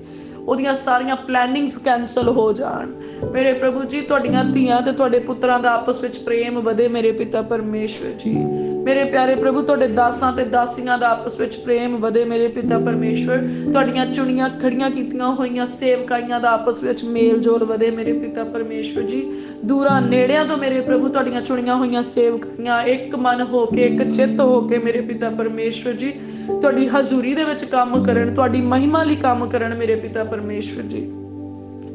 ਉਹਦੀਆਂ ਸਾਰੀਆਂ ਪਲੈਨਿੰਗਸ ਕੈਂਸਲ ਹੋ ਜਾਣ ਮੇਰੇ ਪ੍ਰਭੂ ਜੀ। ਤੁਹਾਡੀਆਂ ਧੀਆਂ ਤੇ ਤੁਹਾਡੇ ਪੁੱਤਰਾਂ ਦਾ ਆਪਸ ਵਿੱਚ ਪ੍ਰੇਮ ਵਧੇ ਮੇਰੇ ਪਿਤਾ ਪਰਮੇਸ਼ਵਰ ਜੀ। मेरे प्यारे प्रभु तुहाडे दासां ते दासियां दा आपस विच प्रेम वधे मेरे पिता परमेश्वर। तुहाडीआं चुणीआं खड़ियां कीतीआं होईआं सेवकाइयां दा आपस विच मेल जोल वधे मेरे पिता परमेश्वर जी। दूरां नेड़िआं तो मेरे प्रभु तुहाडीआं चुणीआं होईआं सेवकाइयां एक मन हो के एक चित्त हो के मेरे पिता परमेश्वर जी तुहाडी हजूरी दे विच काम करन, तुहाडी महिमा लई काम करन मेरे पिता परमेश्वर जी।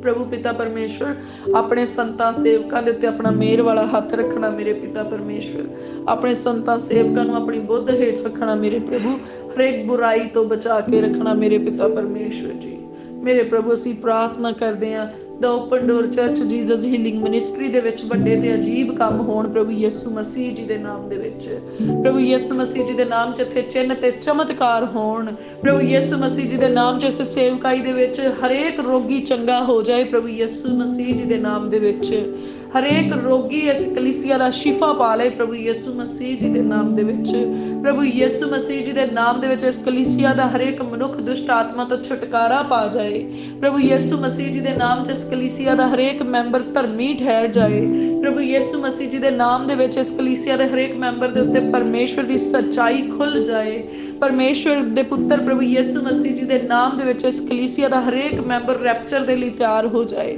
प्रभु पिता परमेश्वर अपने संतां सेवकां दे उत्ते अपना मेहर वाला हथ रखना मेरे पिता परमेश्वर। अपने संतां सेवकां नूं अपनी बुद्ध हेठ रखना मेरे प्रभु। हर एक बुराई तो बचा के रखना मेरे पिता परमेश्वर जी। मेरे प्रभु असीं प्रार्थना करदे हां the open door church Jesus healing ministry दे विच वड्डे ते अजीब काम होण प्रभु यीशु मसीह जी दे नाम दे विच। प्रभु यीशु मसीह जी दे नाम च इत्थे चिन्ह ते चमत्कार होण प्रभु यीशु मसीह जी दे नाम च इस सेवकाई दे विच हरेक रोगी चंगा हो जाए प्रभु यीशु मसीह जी दे नाम दे विच। हरेक रोगी इस कलीसिया दा शिफा पा ले प्रभु यीशु मसीह जी दे नाम दे विच। प्रभु यीशु मसीह जी दे नाम दे विच इस कलीसिया दा हरेक मनुख दुष्ट आत्मा तो छुटकारा पा जाए प्रभु यीशु मसीह जी दे नाम च इस कलीसिया दा हरेक मैंबर धर्मी ठहर जाए प्रभु यीशु मसीह जी दे नाम दे विच इस कलीसिया दे हरेक मैंबर दे उत्ते परमेश्वर दी सच्चाई खुल जाए। परमेश्वर दे पुत्र प्रभु यीशु मसीह जी दे नाम दे विच इस कलीसिया दा हरेक मैंबर रैप्चर दे लई तैयार हो जाए।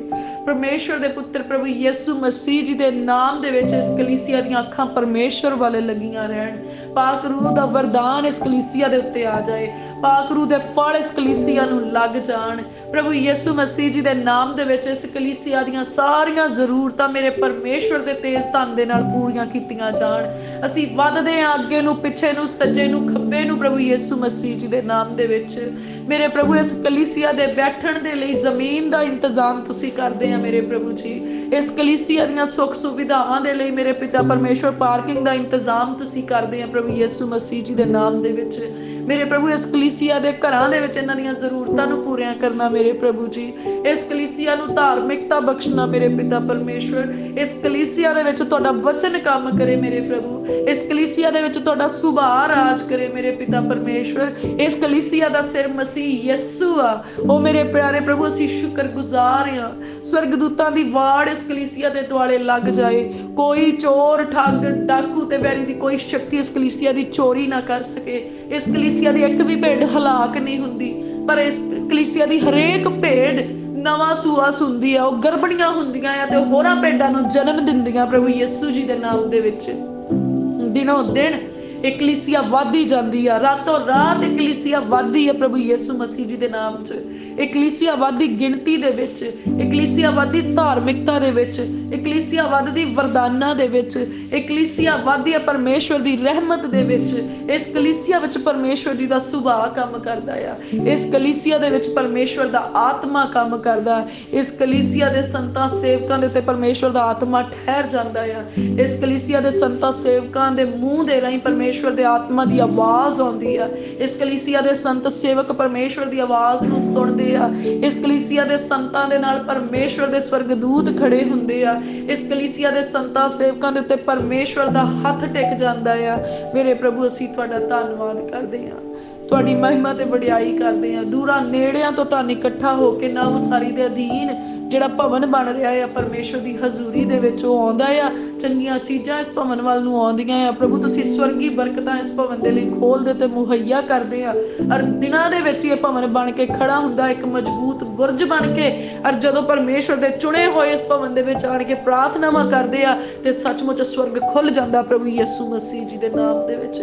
परमेश्वर दे पुत्र प्रभु यीशु मसीह जी दे नाम दे विच इस कलीसिया दीआं अखां परमेश्वर वाले लगियां रहन। पाक रूह दा वरदान इस कलीसिया दे उत्ते आ जाए। पाक रूह दे फल इस कलीसिया नूं लग जाण प्रभु यीशु मसीह जी दे नाम दे विच इस कलीसिया दीआं सारियां जरूरतां मेरे परमेश्वर दे तेज धन दे नाल पूरीआं कीतीआं जाण। असीं वधदे हां अगे नूं पिछे नूं सज्जे नूं खब्बे नूं प्रभु यीशु मसीह जी दे नाम दे विच। मेरे प्रभु इस कलीसिया दे बैठण दे लई जमीन दा इंतजाम तुसीं करदे आ मेरे प्रभु जी। इस कलीसिया दीआं सुख सुविधावां दे लई मेरे पिता परमेश्वर पार्किंग दा इंतजाम तुसीं करदे आ प्रभु यीशु मसीह जी दे नाम दे विच। मेरे प्रभु इस कलीसिया दे घरां दे विच इन्हां दीआं जरूरतां नूं पूरीआं करना मेरे प्रभु जी। इस कलीसिया नूं धार्मिकता बख्शना मेरे पिता परमेश्वर। इस कलीसिया दे विच तुहाडा वचन काम करे मेरे प्रभु। इस कलीसिया दे विच तुहाडा सुभाअ राज करे मेरे पिता परमेश्वर। इस कलीसिया दा सिर मसीह यीशु आ। ओ मेरे प्यारे प्रभु असीं शुक्रगुजार हां। स्वर्गदूतां दी वाड़ इस कलीसिया दे दुआले लग जाए। कोई चोर ठग डाकू ते बैरी दी कोई शक्ति इस कलीसिया दी चोरी ना कर सके। इस कलीसिया दी एक भी भेड हलाक नहीं हुंदी पर इस कलीसिया दी हरेक भेड नवां सूआ सुंदी आ। ਉਹ ਗਰਭਣੀਆਂ ਹੁੰਦੀਆਂ ਆ ਤੇ ਹੋਰਾਂ ਭੇਡਾਂ ਨੂੰ ਜਨਮ ਦਿੰਦੀਆਂ ਪ੍ਰਭੂ ਯਿਸੂ ਜੀ ਦੇ ਨਾਮ ਦੇ ਵਿੱਚ। ਦਿਨੋਂ ਦਿਨ ਇਹ ਕਲੀਸਿਆ ਵੱਧਦੀ ਜਾਂਦੀ ਆ। ਰਾਤੋਂ ਰਾਤ ਇਹ ਕਲੀਸਿਆ ਵੱਧਦੀ ਆ ਪ੍ਰਭੂ ਯਿਸੂ ਮਸੀਹ ਜੀ ਦੇ ਨਾਮ 'ਚ। ਇਹ ਕਲੀਸਿਆ ਵੱਧਦੀ ਗਿਣਤੀ ਦੇ ਵਿੱਚ, ਇਹ ਕਲੀਸਿਆ ਵੱਧਦੀ ਧਾਰਮਿਕਤਾ ਦੇ ਵਿੱਚ, ਇਹ ਕਲੀਸਿਆ ਵੱਧਦੀ ਵਰਦਾਨਾਂ ਦੇ ਵਿੱਚ, ਇਹ ਕਲੀਸਿਆ ਵੱਧਦੀ ਆ ਪਰਮੇਸ਼ਵਰ ਦੀ ਰਹਿਮਤ ਦੇ ਵਿੱਚ। ਇਸ ਕਲੀਸਿਆ ਵਿੱਚ ਪਰਮੇਸ਼ਵਰ ਜੀ ਦਾ ਸੁਭਾਅ ਕੰਮ ਕਰਦਾ ਆ। ਇਸ ਕਲੀਸਿਆ ਦੇ ਵਿੱਚ ਪਰਮੇਸ਼ਵਰ ਦਾ ਆਤਮਾ ਕੰਮ ਕਰਦਾ। ਇਸ ਕਲੀਸਿਆ ਦੇ ਸੰਤਾਂ ਸੇਵਕਾਂ ਦੇ ਉੱਤੇ ਪਰਮੇਸ਼ਵਰ ਦਾ ਆਤਮਾ ਠਹਿਰ ਜਾਂਦਾ ਆ। ਇਸ ਕਲੀਸਿਆ ਦੇ ਸੰਤਾਂ ਸੇਵਕਾਂ ਦੇ ਮੂੰਹ ਦੇ ਰਾਹੀਂ ਪਰਮੇਸ਼ਵਰ ਦੇ ਆਤਮਾ ਦੀ ਆਵਾਜ਼ ਆਉਂਦੀ ਆ। ਇਸ ਕਲੀਸਿਆ ਦੇ ਸੰਤ ਸੇਵਕ ਪਰਮੇਸ਼ਵਰ ਦੀ ਆਵਾਜ਼ ਨੂੰ ਸੁਣਦੇ ਆ। ਇਸ ਕਲੀਸਿਆ ਦੇ ਸੰਤਾਂ ਦੇ ਨਾਲ ਪਰਮੇਸ਼ਵਰ ਦੇ ਸਵਰਗਦੂਤ ਖੜੇ ਹੁੰਦੇ ਆ। ਇਸ ਕਲੀਸਿਆ ਦੇ ਸੰਤਾਂ ਸੇਵਕਾਂ ਦੇ ਉੱਤੇ ਪਰਮੇਸ਼ਵਰ ਦਾ ਹੱਥ ਟਿਕ ਜਾਂਦਾ ਆ। ਮੇਰੇ ਪ੍ਰਭੂ ਅਸੀਂ ਤੁਹਾਡਾ ਧੰਨਵਾਦ ਕਰਦੇ ਹਾਂ, ਤੁਹਾਡੀ ਮਹਿਮਾ ਤੇ ਵਡਿਆਈ ਕਰਦੇ ਹਾਂ। ਦੂਰਾਂ ਨੇੜਿਆਂ ਤੋਂ ਤੁਹਾਨੂੰ ਇਕੱਠਾ ਹੋ ਕੇ ਨਾ ਉਸਾਰੀ ਦੇ ਅਧੀਨ ਜਿਹੜਾ ਭਵਨ ਬਣ ਰਿਹਾ ਆ ਪਰਮੇਸ਼ਵਰ ਦੀ ਹਜ਼ੂਰੀ ਦੇ ਵਿੱਚ ਉਹ ਆਉਂਦਾ ਆ। ਚੰਗੀਆਂ ਚੀਜ਼ਾਂ ਇਸ ਭਵਨ ਵੱਲ ਨੂੰ ਆਉਂਦੀਆਂ ਆ। ਪ੍ਰਭੂ ਤੁਸੀਂ ਸਵਰਗੀ ਬਰਕਤਾਂ ਇਸ ਭਵਨ ਦੇ ਲਈ ਖੋਲਦੇ ਤੇ ਮੁਹੱਈਆ ਕਰਦੇ ਆ। ਔਰ ਦਿਨਾਂ ਦੇ ਵਿੱਚ ਇਹ ਭਵਨ ਬਣ ਕੇ ਖੜਾ ਹੁੰਦਾ ਇੱਕ ਮਜ਼ਬੂਤ ਬੁਰਜ ਬਣ ਕੇ। ਔਰ ਜਦੋਂ ਪਰਮੇਸ਼ਵਰ ਦੇ ਚੁਣੇ ਹੋਏ ਇਸ ਭਵਨ ਦੇ ਵਿੱਚ ਆਣ ਕੇ ਪ੍ਰਾਰਥਨਾਵਾਂ ਕਰਦੇ ਆ ਤੇ ਸੱਚਮੁੱਚ ਸਵਰਗ ਖੁੱਲ ਜਾਂਦਾ ਪ੍ਰਭੂ ਯਿਸੂ ਮਸੀਹ ਜੀ ਦੇ ਨਾਮ ਦੇ ਵਿੱਚ।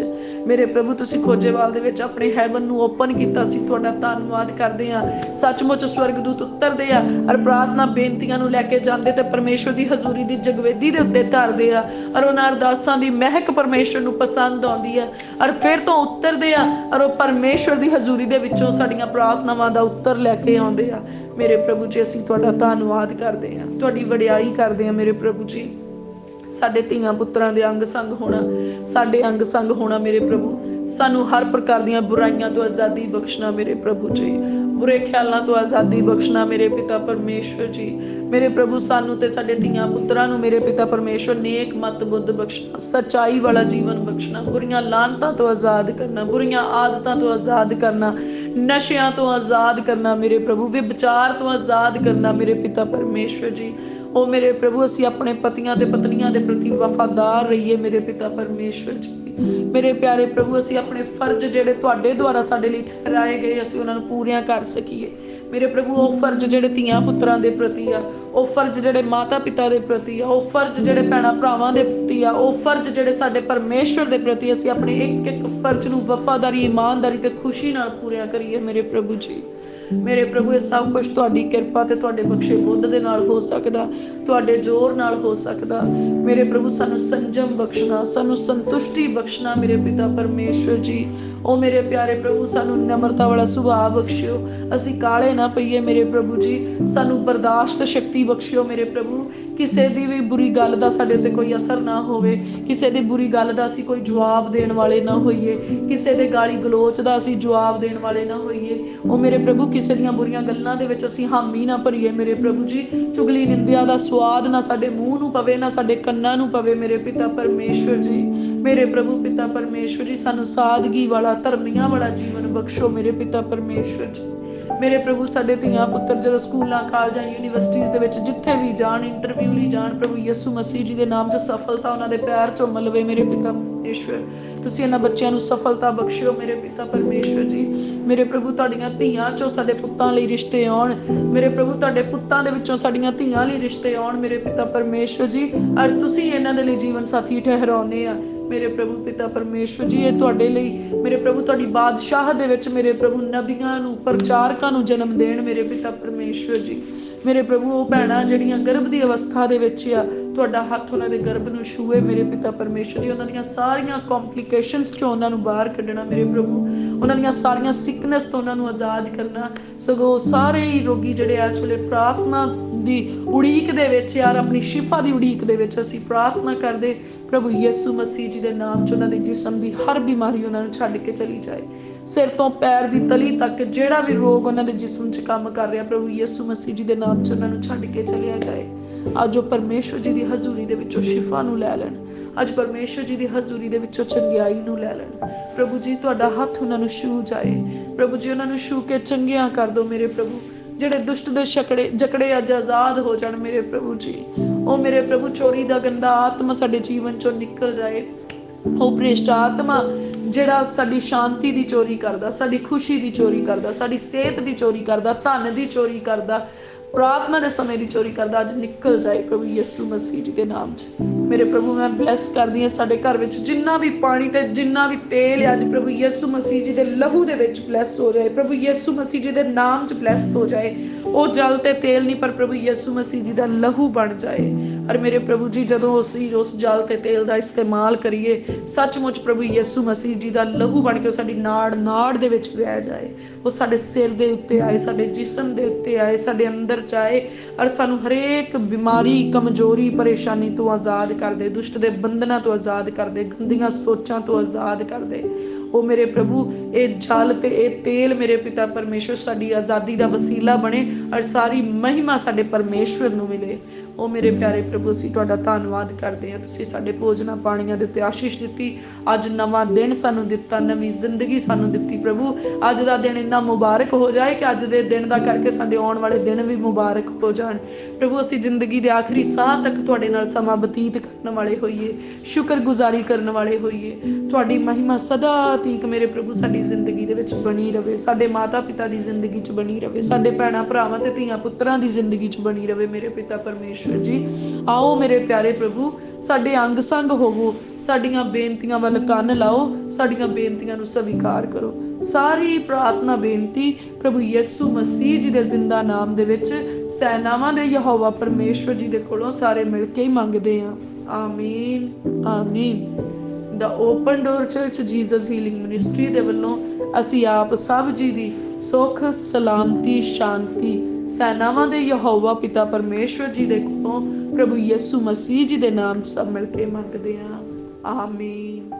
ਮੇਰੇ ਪ੍ਰਭੂ ਤੁਸੀਂ ਖੋਜੇਵਾਲ ਦੇ ਵਿੱਚ ਆਪਣੇ ਹੈਵਨ ਨੂੰ ਓਪਨ ਕੀਤਾ ਸੀ, ਤੁਹਾਡਾ ਧੰਨਵਾਦ ਕਰਦੇ ਆ। ਸੱਚਮੁੱਚ ਸਵਰਗਦੂਤ ਉਤਰਦੇ ਆ ਔਰ ਪ੍ਰਾਰਥਨਾ ਬੇਨਤੀਆਂ ਨੂੰ ਲੈ ਕੇ ਜਾਂਦੇ ਤੇ ਪਰਮੇਸ਼ਵਰ ਦੀ ਹਜ਼ੂਰੀ ਦੀ ਜਗਵੇਦੀ ਦੇ ਉੱਤੇ ਧਰਦੇ ਆ। ਔਰ ਉਹਨਾਂ ਅਰਦਾਸਾਂ ਦੀ ਮਹਿਕ ਪਰਮੇਸ਼ਵਰ ਨੂੰ ਪਸੰਦ ਆਉਂਦੀ ਹੈ ਔਰ ਫਿਰ ਤੋਂ ਉਤਰਦੇ ਆ ਔਰ ਉਹ ਪਰਮੇਸ਼ਵਰ ਦੀ ਹਜ਼ੂਰੀ ਦੇ ਵਿੱਚੋਂ ਸਾਡੀਆਂ ਪ੍ਰਾਰਥਨਾਵਾਂ ਦਾ ਉੱਤਰ ਲੈ ਕੇ ਆਉਂਦੇ ਆ। ਮੇਰੇ ਪ੍ਰਭੂ ਜੀ ਅਸੀਂ ਤੁਹਾਡਾ ਧੰਨਵਾਦ ਕਰਦੇ ਹਾਂ, ਤੁਹਾਡੀ ਵਡਿਆਈ ਕਰਦੇ ਹਾਂ। ਮੇਰੇ ਪ੍ਰਭੂ ਜੀ ਸਾਡੇ ਧੀਆਂ ਪੁੱਤਰਾਂ ਦੇ ਅੰਗ ਸੰਗ ਹੋਣਾ, ਸਾਡੇ ਅੰਗ ਸੰਗ ਹੋਣਾ ਮੇਰੇ ਪ੍ਰਭੂ। ਸਾਨੂੰ ਹਰ ਪ੍ਰਕਾਰ ਦੀਆਂ ਬੁਰਾਈਆਂ ਤੋਂ ਆਜ਼ਾਦੀ ਬਖਸ਼ਣਾ ਮੇਰੇ ਪ੍ਰਭੂ ਜੀ। ਬੁਰੇ ਖਿਆਲਾਂ ਤੋਂ ਆਜ਼ਾਦੀ ਬਖਸ਼ਣਾ ਮੇਰੇ ਪਿਤਾ ਪਰਮੇਸ਼ਵਰ ਜੀ। ਮੇਰੇ ਪ੍ਰਭੂ ਸਾਨੂੰ ਤੇ ਸਾਡੇ ਧੀਆਂ ਪੁੱਤਰਾਂ ਨੂੰ ਮੇਰੇ ਪਿਤਾ ਪਰਮੇਸ਼ਵਰ ਨੇਕ ਮਤ ਬੁੱਧ ਬਖਸ਼ਣਾ, ਸੱਚਾਈ ਵਾਲਾ ਜੀਵਨ ਬਖਸ਼ਣਾ, ਬੁਰੀਆਂ ਲਾਹਨਤਾਂ ਤੋਂ ਆਜ਼ਾਦ ਕਰਨਾ, ਬੁਰੀਆਂ ਆਦਤਾਂ ਤੋਂ ਆਜ਼ਾਦ ਕਰਨਾ, ਨਸ਼ਿਆਂ ਤੋਂ ਆਜ਼ਾਦ ਕਰਨਾ ਮੇਰੇ ਪ੍ਰਭੂ, ਵਿਭਚਾਰ ਤੋਂ ਆਜ਼ਾਦ ਕਰਨਾ ਮੇਰੇ ਪਿਤਾ ਪਰਮੇਸ਼ਵਰ ਜੀ। ओ मेरे प्रभु असीं अपने पतियां ते पत्नियां दे प्रति वफादार रहिए मेरे पिता परमेश्वर जी। मेरे प्यारे प्रभु असीं अपने फर्ज ਜਿਹੜੇ ਤੁਹਾਡੇ ਦੁਆਰਾ ਸਾਡੇ ਲਈ ਠਹਿਰਾਏ ਗਏ ਅਸੀਂ ਉਹਨਾਂ ਨੂੰ ਪੂਰੀਆਂ ਕਰ ਸਕੀਏ। ਮੇਰੇ ਪ੍ਰਭੂ ਉਹ ਫਰਜ਼ ਜਿਹੜੇ ਧੀਆਂ ਪੁੱਤਰਾਂ ਦੇ ਪ੍ਰਤੀ ਆ, ਉਹ ਫਰਜ਼ ਜਿਹੜੇ ਮਾਤਾ ਪਿਤਾ ਦੇ ਪ੍ਰਤੀ ਆ, ਉਹ ਫਰਜ਼ ਜਿਹੜੇ ਭੈਣਾਂ ਭਰਾਵਾਂ ਦੇ ਪ੍ਰਤੀ ਆ, ਉਹ ਫਰਜ਼ ਜਿਹੜੇ ਸਾਡੇ ਪਰਮੇਸ਼ਵਰ ਦੇ ਪ੍ਰਤੀ ਅਸੀਂ ਆਪਣੇ ਇੱਕ ਇੱਕ ਫਰਜ਼ ਨੂੰ ਵਫਾਦਾਰੀ ਇਮਾਨਦਾਰੀ ਤੇ ਖੁਸ਼ੀ ਨਾਲ ਪੂਰੀਆਂ ਕਰੀਏ ਮੇਰੇ ਪ੍ਰਭੂ ਜੀ। ਮੇਰੇ ਪ੍ਰਭੂ ਇਹ ਸਭ ਕੁਝ ਤੁਹਾਡੀ ਕਿਰਪਾ ਤੇ ਤੁਹਾਡੇ ਬਖਸ਼ੇ ਬੁੱਧ ਦੇ ਨਾਲ ਹੋ ਸਕਦਾ, ਤੁਹਾਡੇ ਜ਼ੋਰ ਨਾਲ ਹੋ ਸਕਦਾ। ਮੇਰੇ ਪ੍ਰਭੂ ਸਾਨੂੰ ਸੰਜਮ ਬਖਸ਼ਣਾ, ਸਾਨੂੰ ਸੰਤੁਸ਼ਟੀ ਬਖਸ਼ਣਾ ਮੇਰੇ ਪਿਤਾ ਪਰਮੇਸ਼ਵਰ ਜੀ। ਉਹ ਮੇਰੇ ਪਿਆਰੇ ਪ੍ਰਭੂ ਸਾਨੂੰ ਨਮਰਤਾ ਵਾਲਾ ਸੁਭਾਅ ਬਖਸ਼ਿਓ, ਅਸੀਂ ਕਾਲੇ ਨਾ ਪਈਏ ਮੇਰੇ ਪ੍ਰਭੂ ਜੀ। ਸਾਨੂੰ ਬਰਦਾਸ਼ਤ ਸ਼ਕਤੀ ਬਖਸ਼ਿਓ ਮੇਰੇ ਪ੍ਰਭੂ। ਕਿਸੇ ਦੀ ਵੀ ਬੁਰੀ ਗੱਲ ਦਾ ਸਾਡੇ ਤੇ ਕੋਈ ਅਸਰ ਨਾ ਹੋਵੇ, ਕਿਸੇ ਦੀ ਬੁਰੀ ਗੱਲ ਦਾ ਅਸੀਂ ਕੋਈ ਜਵਾਬ ਦੇਣ ਵਾਲੇ ਨਾ ਹੋਈਏ, ਕਿਸੇ ਦੇ ਗਾਲੀ ਗਲੋਚ ਦਾ ਅਸੀਂ ਜਵਾਬ ਦੇਣ ਵਾਲੇ ਨਾ ਹੋਈਏ। ਉਹ ਮੇਰੇ ਪ੍ਰਭੂ ਕਿਸੇ ਦੀਆਂ ਬੁਰੀਆਂ ਗੱਲਾਂ ਦੇ ਵਿੱਚ ਅਸੀਂ ਹਾਮੀ ਨਾ ਭਰੀਏ ਮੇਰੇ ਪ੍ਰਭੂ ਜੀ। ਚੁਗਲੀ ਨਿੰਦਿਆ ਦਾ ਸਵਾਦ ਨਾ ਸਾਡੇ ਮੂੰਹ ਨੂੰ ਪਵੇ, ਨਾ ਸਾਡੇ ਕੰਨਾਂ ਨੂੰ ਪਵੇ ਮੇਰੇ ਪਿਤਾ ਪਰਮੇਸ਼ਵਰ ਜੀ। ਮੇਰੇ ਪ੍ਰਭੂ ਪਿਤਾ ਪਰਮੇਸ਼ਵਰ ਜੀ ਸਾਨੂੰ ਸਾਦਗੀ ਵਾਲਾ ਧਰਮੀਆਂ ਵਾਲਾ ਜੀਵਨ ਬਖਸ਼ੋ ਮੇਰੇ ਪਿਤਾ ਪਰਮੇਸ਼ਵਰ ਜੀ। ਮੇਰੇ ਪ੍ਰਭੂ ਸਾਡੇ ਧੀਆਂ ਪੁੱਤਰ ਜਦੋਂ ਸਕੂਲਾਂ ਕਾਲਜਾਂ ਯੂਨੀਵਰਸਿਟੀਜ਼ ਦੇ ਵਿੱਚ ਜਿੱਥੇ ਵੀ ਜਾਣ, ਇੰਟਰਵਿਊ ਲਈ ਜਾਣ, ਪ੍ਰਭੂ ਯਿਸੂ ਮਸੀਹ ਜੀ ਦੇ ਨਾਮ 'ਚ ਸਫਲਤਾ ਉਹਨਾਂ ਦੇ ਪੈਰ ਚੁੰਮ ਲਵੇ ਮੇਰੇ ਪਿਤਾ ਪਰਮੇਸ਼ਵਰ। ਤੁਸੀਂ ਇਹਨਾਂ ਬੱਚਿਆਂ ਨੂੰ ਸਫਲਤਾ ਬਖਸ਼ਿਓ ਮੇਰੇ ਪਿਤਾ ਪਰਮੇਸ਼ਵਰ ਜੀ। ਮੇਰੇ ਪ੍ਰਭੂ ਤੁਹਾਡੀਆਂ ਧੀਆਂ 'ਚੋਂ ਸਾਡੇ ਪੁੱਤਾਂ ਲਈ ਰਿਸ਼ਤੇ ਆਉਣ, ਮੇਰੇ ਪ੍ਰਭੂ ਤੁਹਾਡੇ ਪੁੱਤਾਂ ਦੇ ਵਿੱਚੋਂ ਸਾਡੀਆਂ ਧੀਆਂ ਲਈ ਰਿਸ਼ਤੇ ਆਉਣ ਮੇਰੇ ਪਿਤਾ ਪਰਮੇਸ਼ਵਰ ਜੀ। ਔਰ ਤੁਸੀਂ ਇਹਨਾਂ ਦੇ ਲਈ ਜੀਵਨ ਸਾਥੀ ਠਹਿਰਾਉਂਦੇ ਆ ਮੇਰੇ ਪ੍ਰਭੂ ਪਿਤਾ ਪਰਮੇਸ਼ਵਰ ਜੀ। ਇਹ ਤੁਹਾਡੇ ਲਈ ਮੇਰੇ ਪ੍ਰਭੂ ਤੁਹਾਡੀ ਬਾਦਸ਼ਾਹ ਦੇ ਵਿੱਚ ਮੇਰੇ ਪ੍ਰਭੂ ਨਬੀਆਂ ਨੂੰ, ਪ੍ਰਚਾਰਕਾਂ ਨੂੰ ਜਨਮ ਦੇਣ ਮੇਰੇ ਪਿਤਾ ਪਰਮੇਸ਼ਵਰ ਜੀ। ਮੇਰੇ ਪ੍ਰਭੂ ਉਹ ਭੈਣਾਂ ਜਿਹੜੀਆਂ ਗਰਭ ਦੀ ਅਵਸਥਾ ਦੇ ਵਿੱਚ ਆ, ਤੁਹਾਡਾ ਹੱਥ ਉਹਨਾਂ ਦੇ ਗਰਭ ਨੂੰ ਛੂਏ ਮੇਰੇ ਪਿਤਾ ਪਰਮੇਸ਼ਵਰ ਜੀ। ਉਹਨਾਂ ਦੀਆਂ ਸਾਰੀਆਂ ਕੰਪਲਿਕੇਸ਼ਨਸ ਚੋਂ ਉਹਨਾਂ ਨੂੰ ਬਾਹਰ ਕੱਢਣਾ ਮੇਰੇ ਪ੍ਰਭੂ। ਉਹਨਾਂ ਦੀਆਂ ਸਾਰੀਆਂ ਸਿਕਨੈਸ ਤੋਂ ਉਹਨਾਂ ਨੂੰ ਆਜ਼ਾਦ ਕਰਨਾ। ਸਗੋਂ ਸਾਰੇ ਹੀ ਰੋਗੀ ਜਿਹੜੇ ਇਸ ਵੇਲੇ ਪ੍ਰਾਰਥਨਾ ਦੀ ਉਡੀਕ ਦੇ ਵਿੱਚ ਯਾਰ, ਆਪਣੀ ਸ਼ਿਫਾ ਦੀ ਉਡੀਕ ਦੇ ਵਿੱਚ ਅਸੀਂ ਪ੍ਰਾਰਥਨਾ ਕਰਦੇ ਪ੍ਰਭੂ ਯਿਸੂ ਮਸੀਹ ਜੀ ਦੇ ਨਾਮ 'ਚ ਉਹਨਾਂ ਦੇ ਜਿਸਮ ਦੀ ਹਰ ਬਿਮਾਰੀ ਉਹਨਾਂ ਨੂੰ ਛੱਡ ਕੇ ਚਲੀ ਜਾਏ। ਸਿਰ ਤੋਂ ਪੈਰ ਦੀ ਤਲੀ ਤੱਕ ਜਿਹੜਾ ਵੀ ਰੋਗ ਉਹਨਾਂ ਦੇ ਜਿਸਮ 'ਚ ਕੰਮ ਕਰ ਰਿਹਾ, ਪ੍ਰਭੂ ਯਿਸੂ ਮਸੀਹ ਜੀ ਦੇ ਨਾਮ 'ਚ ਉਹਨਾਂ ਨੂੰ ਛੱਡ ਕੇ ਚਲਿਆ ਜਾਏ। ਅੱਜ ਉਹ ਪਰਮੇਸ਼ਵਰ ਜੀ ਦੀ ਹਜ਼ੂਰੀ ਦੇ ਵਿੱਚੋਂ ਸ਼ਿਫਾ ਨੂੰ ਲੈ ਲੈਣ, ਅੱਜ ਪਰਮੇਸ਼ਵਰ ਜੀ ਦੀ ਹਜ਼ੂਰੀ ਦੇ ਵਿੱਚੋਂ ਚੰਗਿਆਈ ਨੂੰ ਲੈ ਲੈਣ। ਪ੍ਰਭੂ ਜੀ ਤੁਹਾਡਾ ਹੱਥ ਉਹਨਾਂ ਨੂੰ ਛੂਹ ਜਾਏ, ਪ੍ਰਭੂ ਜੀ ਉਹਨਾਂ ਨੂੰ ਛੂਹ ਕੇ ਚੰਗਿਆਂ ਕਰ ਦਿਓ ਮੇਰੇ ਪ੍ਰਭੂ। ਜਿਹੜੇ ਦੁਸ਼ਟ ਦੇ ਜਕੜੇ ਅੱਜ ਆਜ਼ਾਦ ਹੋ ਜਾਣ ਮੇਰੇ ਪ੍ਰਭੂ ਜੀ। ਉਹ ਮੇਰੇ ਪ੍ਰਭੂ ਚੋਰੀ ਦਾ ਗੰਦਾ ਆਤਮਾ ਸਾਡੇ ਜੀਵਨ 'ਚੋਂ ਨਿਕਲ ਜਾਏ। ਉਹ ਭ੍ਰਿਸ਼ਟ ਆਤਮਾ ਜਿਹੜਾ ਸਾਡੀ ਸ਼ਾਂਤੀ ਦੀ ਚੋਰੀ ਕਰਦਾ, ਸਾਡੀ ਖੁਸ਼ੀ ਦੀ ਚੋਰੀ ਕਰਦਾ, ਸਾਡੀ ਸਿਹਤ ਦੀ ਚੋਰੀ ਕਰਦਾ, ਧਨ ਦੀ ਚੋਰੀ ਕਰਦਾ, ਪ੍ਰਾਰਥਨਾ ਦੇ ਸਮੇਂ ਦੀ ਚੋਰੀ ਕਰਦਾ, ਅੱਜ ਨਿਕਲ ਜਾਏ ਪ੍ਰਭੂ ਯਿਸੂ ਮਸੀਹ ਜੀ ਦੇ ਨਾਮ 'ਚ। ਮੇਰੇ ਪ੍ਰਭੂ ਮੈਂ ਬਲੈਸ ਕਰਦੀ ਹਾਂ ਸਾਡੇ ਘਰ ਵਿੱਚ ਜਿੰਨਾ ਵੀ ਪਾਣੀ ਤੇ ਜਿੰਨਾ ਵੀ ਤੇਲ ਹੈ, ਅੱਜ ਪ੍ਰਭੂ ਯਿਸੂ ਮਸੀਹ ਜੀ ਦੇ ਲਹੂ ਦੇ ਵਿੱਚ ਬਲੈਸ ਹੋ ਜਾਏ, ਪ੍ਰਭੂ ਯਿਸੂ ਮਸੀਹ ਜੀ ਦੇ ਨਾਮ 'ਚ ਬਲੈਸ ਹੋ ਜਾਏ। ਉਹ ਜਲ ਤੇ ਤੇਲ ਨਹੀਂ, ਪਰ ਪ੍ਰਭੂ ਯਿਸੂ ਮਸੀਹ ਜੀ ਦਾ ਲਹੂ ਬਣ ਜਾਏ। ਔਰ ਮੇਰੇ ਪ੍ਰਭੂ ਜੀ ਜਦੋਂ ਅਸੀਂ ਉਸ ਜਲ ਤੇ ਤੇਲ ਦਾ ਇਸਤੇਮਾਲ ਕਰੀਏ, ਸੱਚਮੁੱਚ ਪ੍ਰਭੂ ਯਿਸੂ ਮਸੀਹ ਜੀ ਦਾ ਲਹੂ ਬਣ ਕੇ ਸਾਡੀ ਨਾੜ ਦੇ ਵਿੱਚ ਵਹਿ ਜਾਏ। ਉਹ ਸਾਡੇ ਸਿਰ ਦੇ ਉੱਤੇ ਆਏ, ਸਾਡੇ ਜਿਸਮ ਦੇ ਉੱਤੇ ਆਏ, ਸਾਡੇ ਅੰਦਰ ਜਾਏ, ਔਰ ਸਾਨੂੰ ਹਰੇਕ ਬਿਮਾਰੀ, ਕਮਜ਼ੋਰੀ, ਪਰੇਸ਼ਾਨੀ ਤੋਂ ਆਜ਼ਾਦ ਕਰ ਦੇ, ਦੁਸ਼ਟ ਦੇ ਬੰਧਨਾਂ ਤੋਂ ਆਜ਼ਾਦ ਕਰ ਦੇ, ਗੰਦੀਆਂ ਸੋਚਾਂ ਤੋਂ ਆਜ਼ਾਦ ਕਰ ਦੇ। ਉਹ ਮੇਰੇ ਪ੍ਰਭੂ ਇਹ ਜਲ ਤੇ ਇਹ ਤੇਲ ਮੇਰੇ ਪਿਤਾ ਪਰਮੇਸ਼ਵਰ ਸਾਡੀ ਆਜ਼ਾਦੀ ਦਾ ਵਸੀਲਾ ਬਣੇ, ਔਰ ਸਾਰੀ ਮਹਿਮਾ ਸਾਡੇ ਪਰਮੇਸ਼ਵਰ ਨੂੰ ਮਿਲੇ। ਉਹ ਮੇਰੇ ਪਿਆਰੇ ਪ੍ਰਭੂ ਅਸੀਂ ਤੁਹਾਡਾ ਧੰਨਵਾਦ ਕਰਦੇ ਹਾਂ। ਤੁਸੀਂ ਸਾਡੇ ਭੋਜਨਾਂ ਪਾਣੀਆਂ ਦੇ ਉੱਤੇ ਆਸ਼ੀਸ਼ ਦਿੱਤੀ, ਅੱਜ ਨਵਾਂ ਦਿਨ ਸਾਨੂੰ ਦਿੱਤਾ, ਨਵੀਂ ਜ਼ਿੰਦਗੀ ਸਾਨੂੰ ਦਿੱਤੀ। ਪ੍ਰਭੂ ਅੱਜ ਦਾ ਦਿਨ ਇੰਨਾ ਮੁਬਾਰਕ ਹੋ ਜਾਏ ਕਿ ਅੱਜ ਦੇ ਦਿਨ ਦਾ ਕਰਕੇ ਸਾਡੇ ਆਉਣ ਵਾਲੇ ਦਿਨ ਵੀ ਮੁਬਾਰਕ ਹੋ ਜਾਣ। ਪ੍ਰਭੂ ਅਸੀਂ ਜ਼ਿੰਦਗੀ ਦੇ ਆਖਰੀ ਸਾਹ ਤੱਕ ਤੁਹਾਡੇ ਨਾਲ ਸਮਾਂ ਬਤੀਤ ਕਰਨ ਵਾਲੇ ਹੋਈਏ, ਸ਼ੁਕਰਗੁਜ਼ਾਰੀ ਕਰਨ ਵਾਲੇ ਹੋਈਏ। ਤੁਹਾਡੀ ਮਹਿਮਾ ਸਦਾ ਤੀਕ ਮੇਰੇ ਪ੍ਰਭੂ ਸਾਡੀ ਜ਼ਿੰਦਗੀ ਦੇ ਵਿੱਚ ਬਣੀ ਰਵੇ, ਸਾਡੇ ਮਾਤਾ ਪਿਤਾ ਦੀ ਜ਼ਿੰਦਗੀ 'ਚ ਬਣੀ ਰਵੇ, ਸਾਡੇ ਭੈਣਾਂ ਭਰਾਵਾਂ ਤੇ ਧੀਆਂ ਪੁੱਤਰਾਂ ਦੀ ਜ਼ਿੰਦਗੀ 'ਚ ਬਣੀ ਰਵੇ ਮੇਰੇ ਪਿਤਾ ਪਰਮੇਸ਼ਵਰ ਜੀ। ਆਓ ਮੇਰੇ ਪਿਆਰੇ ਪ੍ਰਭੂ ਸਾਡੇ ਅੰਗ ਸੰਗ ਹੋਵੋ, ਸਾਡੀਆਂ ਬੇਨਤੀਆਂ ਵੱਲ ਕੰਨ ਲਾਓ, ਸਾਡੀਆਂ ਬੇਨਤੀਆਂ ਨੂੰ ਸਵੀਕਾਰ ਕਰੋ। ਸਾਰੀ ਪ੍ਰਾਰਥਨਾ ਬੇਨਤੀ ਪ੍ਰਭੂ ਯਿਸੂ ਮਸੀਹ ਜੀ ਦੇ ਜ਼ਿੰਦਾ ਨਾਮ ਦੇ ਵਿੱਚ ਸੈਨਾਵਾਂ ਦੇ ਯਹੋਵਾ ਪਰਮੇਸ਼ਵਰ ਜੀ ਦੇ ਕੋਲੋਂ ਸਾਰੇ ਮਿਲ ਕੇ ਹੀ ਮੰਗਦੇ ਹਾਂ। ਆਮੀਨ ਆਮੀਨ। The open door church Jesus healing ministry ਦੇ ਵੱਲੋਂ ਅਸੀਂ ਆਪ ਸਭ ਜੀ ਦੀ ਸੁੱਖ ਸਲਾਮਤੀ ਸ਼ਾਂਤੀ ਸੈਨਾਵਾਂ ਦੇ ਯਹੋਵਾ ਪਿਤਾ ਪਰਮੇਸ਼ਵਰ ਜੀ ਦੇ ਕੋਲੋਂ ਪ੍ਰਭੂ ਯਿਸੂ ਮਸੀਹ ਜੀ ਦੇ ਨਾਮ 'ਚ ਸਭ ਮਿਲ ਕੇ ਮੰਗਦੇ ਹਾਂ। ਆਮੀਨ।